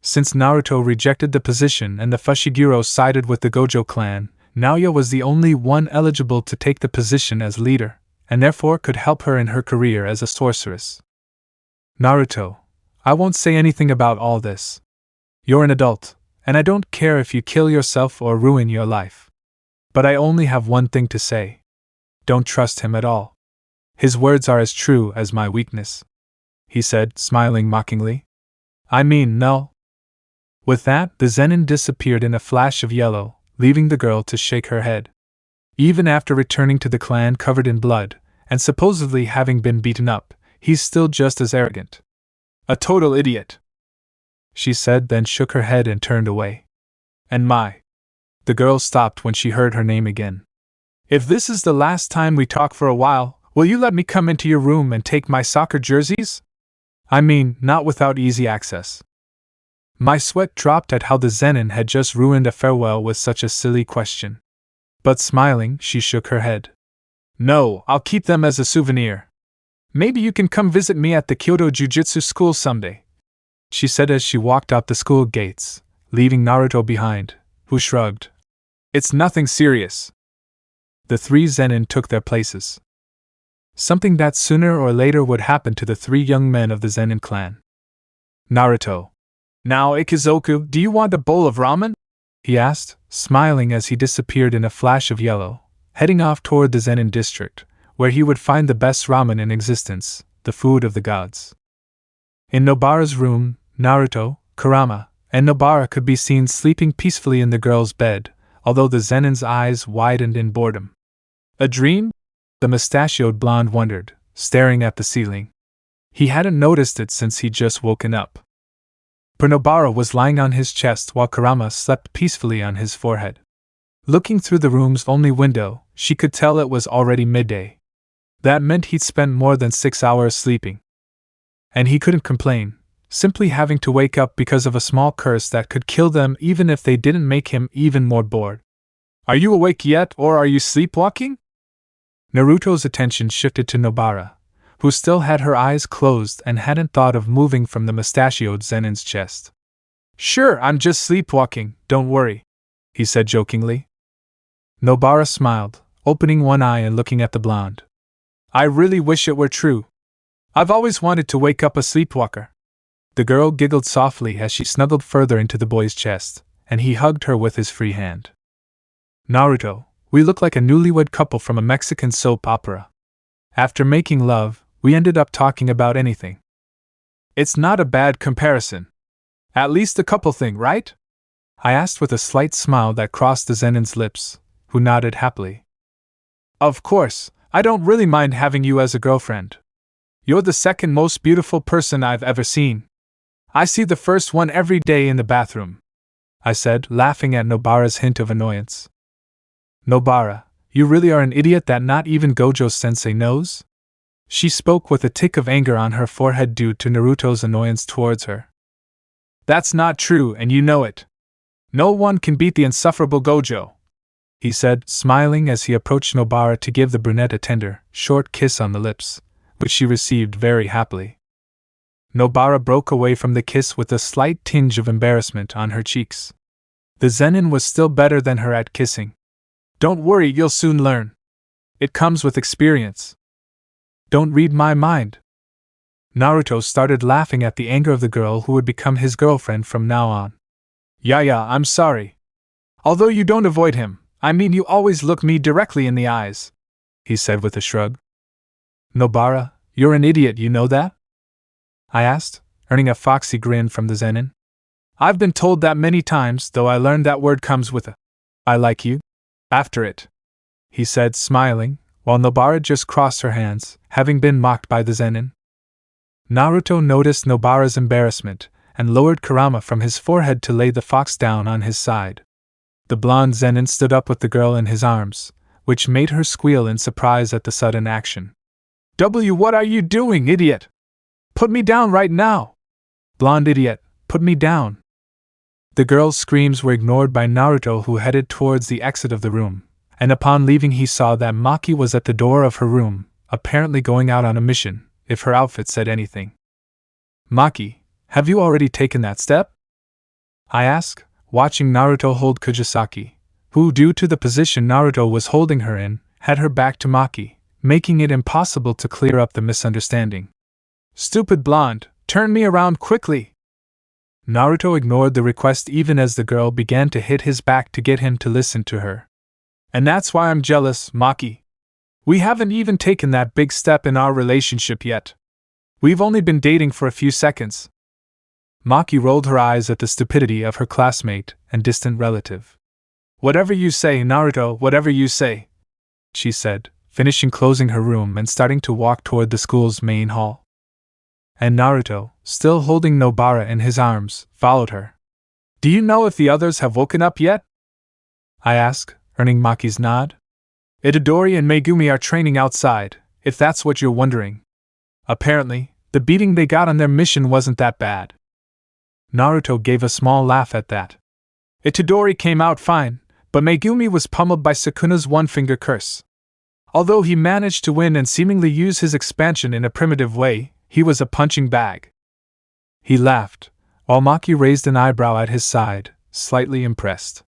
Since Naruto rejected the position and the Fushiguro sided with the Gojo clan, Naoya was the only one eligible to take the position as leader, and therefore could help her in her career as a sorceress. Naruto, I won't say anything about all this. You're an adult, and I don't care if you kill yourself or ruin your life. But I only have one thing to say. Don't trust him at all. His words are as true as my weakness, he said, smiling mockingly. I mean, no. With that, the Zenin disappeared in a flash of yellow, leaving the girl to shake her head. Even after returning to the clan covered in blood, and supposedly having been beaten up, he's still just as arrogant. A total idiot, she said, then shook her head and turned away. And Mai. The girl stopped when she heard her name again. If this is the last time we talk for a while, will you let me come into your room and take my soccer jerseys? I mean, not without easy access. My sweat dropped at how the Zenin had just ruined a farewell with such a silly question. But smiling, she shook her head. No, I'll keep them as a souvenir. Maybe you can come visit me at the Kyoto Jujutsu school someday, she said as she walked out the school gates, leaving Naruto behind, who shrugged. It's nothing serious. The 3 Zenin took their places. Something that sooner or later would happen to the 3 young men of the Zenin clan. Naruto. Now, Ikizoku, do you want a bowl of ramen? He asked, smiling as he disappeared in a flash of yellow, heading off toward the Zenin district, where he would find the best ramen in existence, the food of the gods. In Nobara's room, Naruto, Kurama, and Nobara could be seen sleeping peacefully in the girl's bed, although the Zenin's eyes widened in boredom. A dream? The mustachioed blonde wondered, staring at the ceiling. He hadn't noticed it since he'd just woken up. Nobara was lying on his chest while Kurama slept peacefully on his forehead. Looking through the room's only window, she could tell it was already midday. That meant he'd spent more than 6 hours sleeping. And he couldn't complain, simply having to wake up because of a small curse that could kill them even if they didn't make him even more bored. Are you awake yet, or are you sleepwalking? Naruto's attention shifted to Nobara, who still had her eyes closed and hadn't thought of moving from the mustachioed Zenin's chest. Sure, I'm just sleepwalking, don't worry, he said jokingly. Nobara smiled, opening one eye and looking at the blonde. I really wish it were true. I've always wanted to wake up a sleepwalker. The girl giggled softly as she snuggled further into the boy's chest, and he hugged her with his free hand. Naruto, we look like a newlywed couple from a Mexican soap opera. After making love, we ended up talking about anything. It's not a bad comparison. At least a couple thing, right? I asked with a slight smile that crossed the Zenin's lips, who nodded happily. Of course, I don't really mind having you as a girlfriend. You're the second most beautiful person I've ever seen. I see the first one every day in the bathroom, I said, laughing at Nobara's hint of annoyance. Nobara, you really are an idiot that not even Gojo-sensei knows? She spoke with a tick of anger on her forehead due to Naruto's annoyance towards her. That's not true, and you know it. No one can beat the insufferable Gojo, he said, smiling as he approached Nobara to give the brunette a tender, short kiss on the lips, which she received very happily. Nobara broke away from the kiss with a slight tinge of embarrassment on her cheeks. The Zenin was still better than her at kissing. Don't worry, you'll soon learn. It comes with experience. Don't read my mind. Naruto started laughing at the anger of the girl who would become his girlfriend from now on. Yeah, I'm sorry. Although you don't avoid him, I mean you always look me directly in the eyes, he said with a shrug. Nobara, you're an idiot, you know that? I asked, earning a foxy grin from the Zenin. I've been told that many times, though I learned that word comes with a I like you after it, he said, smiling, while Nobara just crossed her hands, having been mocked by the Zenin. Naruto noticed Nobara's embarrassment, and lowered Kurama from his forehead to lay the fox down on his side. The blonde Zenin stood up with the girl in his arms, which made her squeal in surprise at the sudden action. What are you doing, idiot? Put me down right now! Blonde idiot, put me down! The girl's screams were ignored by Naruto, who headed towards the exit of the room, and upon leaving he saw that Maki was at the door of her room, apparently going out on a mission, if her outfit said anything. Maki, have you already taken that step? I asked, watching Naruto hold Kujisaki, who, due to the position Naruto was holding her in, had her back to Maki, making it impossible to clear up the misunderstanding. Stupid blonde, turn me around quickly! Naruto ignored the request even as the girl began to hit his back to get him to listen to her. And that's why I'm jealous, Maki. We haven't even taken that big step in our relationship yet. We've only been dating for a few seconds. Maki rolled her eyes at the stupidity of her classmate and distant relative. Whatever you say, Naruto, whatever you say, she said, finishing closing her room and starting to walk toward the school's main hall. And Naruto, still holding Nobara in his arms, followed her. Do you know if the others have woken up yet? I asked, earning Maki's nod. Itadori and Megumi are training outside, if that's what you're wondering. Apparently, the beating they got on their mission wasn't that bad. Naruto gave a small laugh at that. Itadori came out fine, but Megumi was pummeled by Sukuna's one-finger curse. Although he managed to win and seemingly use his expansion in a primitive way, he was a punching bag. He laughed, while Maki raised an eyebrow at his side, slightly impressed.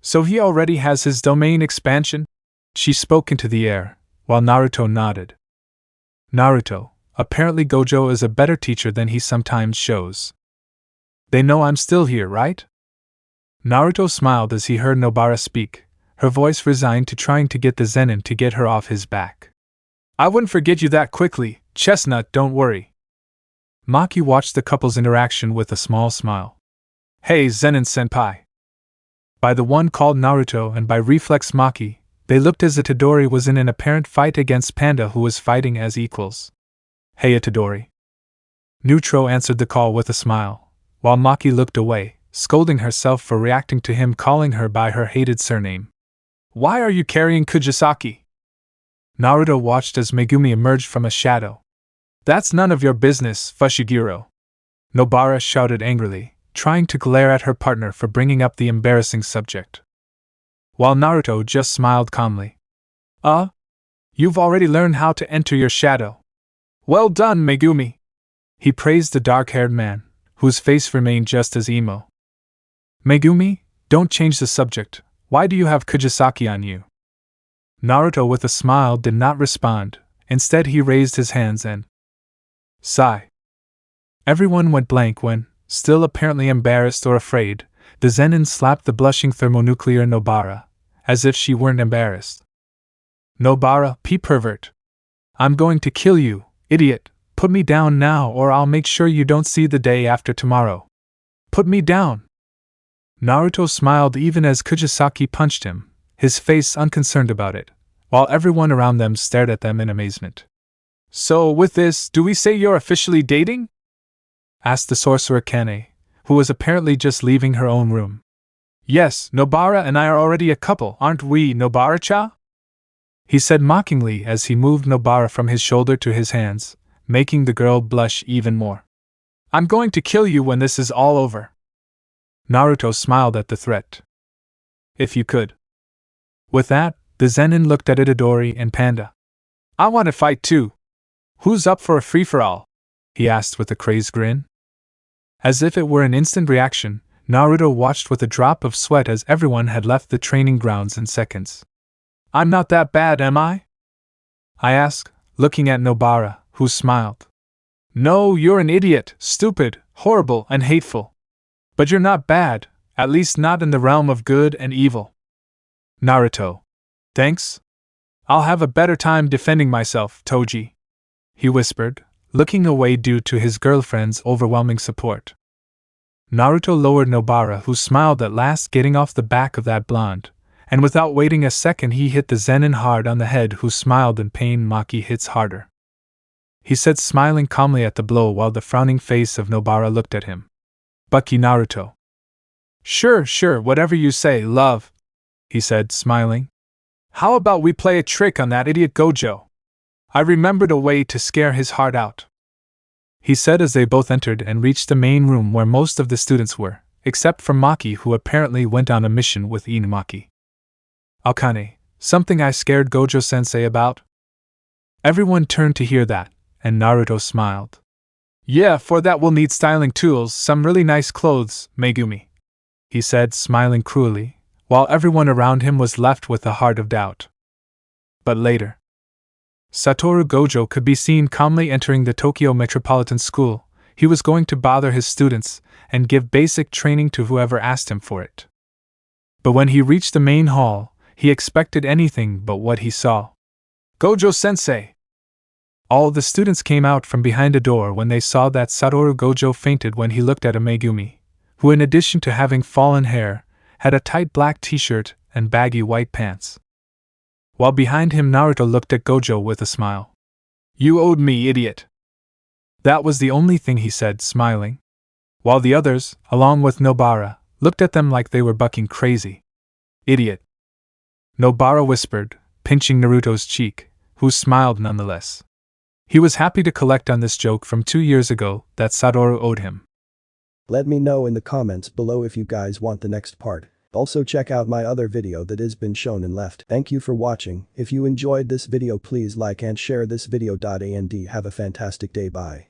So he already has his domain expansion? She spoke into the air, while Naruto nodded. Naruto, apparently Gojo is a better teacher than he sometimes shows. They know I'm still here, right? Naruto smiled as he heard Nobara speak, her voice resigned to trying to get the Zenin to get her off his back. I wouldn't forget you that quickly, Chestnut, don't worry. Maki watched the couple's interaction with a small smile. Hey, Zenin-senpai. By the one called Naruto and by reflex Maki, they looked as Itadori was in an apparent fight against Panda, who was fighting as equals. Hey, Itadori. Neutro answered the call with a smile, while Maki looked away, scolding herself for reacting to him calling her by her hated surname. Why are you carrying Kujisaki? Naruto watched as Megumi emerged from a shadow. That's none of your business, Fushiguro. Nobara shouted angrily, trying to glare at her partner for bringing up the embarrassing subject. While Naruto just smiled calmly. You've already learned how to enter your shadow. Well done, Megumi. He praised the dark-haired man, whose face remained just as emo. Megumi, don't change the subject. Why do you have Kujisaki on you? Naruto with a smile did not respond, instead he raised his hands and sigh. Everyone went blank when, still apparently embarrassed or afraid, the Zenin slapped the blushing thermonuclear Nobara, as if she weren't embarrassed. Nobara, pervert. I'm going to kill you, idiot, put me down now or I'll make sure you don't see the day after tomorrow. Put me down. Naruto smiled even as Kujisaki punched him, his face unconcerned about it, while everyone around them stared at them in amazement. So, with this, do we say you're officially dating? Asked the sorcerer Kane, who was apparently just leaving her own room. Yes, Nobara and I are already a couple, aren't we, Nobara-cha? He said mockingly as he moved Nobara from his shoulder to his hands, making the girl blush even more. I'm going to kill you when this is all over. Naruto smiled at the threat. If you could. With that, the Zenin looked at Itadori and Panda. I want to fight too. Who's up for a free-for-all? He asked with a crazed grin. As if it were an instant reaction, Naruto watched with a drop of sweat as everyone had left the training grounds in seconds. I'm not that bad, am I? I asked, looking at Nobara, who smiled. No, you're an idiot, stupid, horrible, and hateful. But you're not bad, at least not in the realm of good and evil. Naruto. Thanks? I'll have a better time defending myself, Toji, he whispered, looking away due to his girlfriend's overwhelming support. Naruto lowered Nobara, who smiled at last, getting off the back of that blonde, and without waiting a second he hit the Zenin hard on the head, who smiled in pain. Maki hits harder, he said, smiling calmly at the blow while the frowning face of Nobara looked at him. Bucky Naruto. Sure, whatever you say, love, he said, smiling. How about we play a trick on that idiot Gojo? I remembered a way to scare his heart out, he said as they both entered and reached the main room where most of the students were, except for Maki, who apparently went on a mission with Inumaki. Akane, something I scared Gojo-sensei about? Everyone turned to hear that, and Naruto smiled. Yeah, for that we'll need styling tools, some really nice clothes, Megumi, he said, smiling cruelly, while everyone around him was left with a heart of doubt. But later, Satoru Gojo could be seen calmly entering the Tokyo Metropolitan School. He was going to bother his students and give basic training to whoever asked him for it. But when he reached the main hall, he expected anything but what he saw. Gojo-sensei! All the students came out from behind a door when they saw that Satoru Gojo fainted when he looked at a Megumi, who, in addition to having fallen hair, had a tight black t-shirt and baggy white pants. While behind him Naruto looked at Gojo with a smile. You owed me, idiot. That was the only thing he said, smiling. While the others, along with Nobara, looked at them like they were bucking crazy. Idiot. Nobara whispered, pinching Naruto's cheek, who smiled nonetheless. He was happy to collect on this joke from 2 years ago that Satoru owed him. Let me know in the comments below if you guys want the next part. Also check out my other video that has been shown and left. Thank you for watching. If you enjoyed this video, please like and share this video. And have a fantastic day. Bye.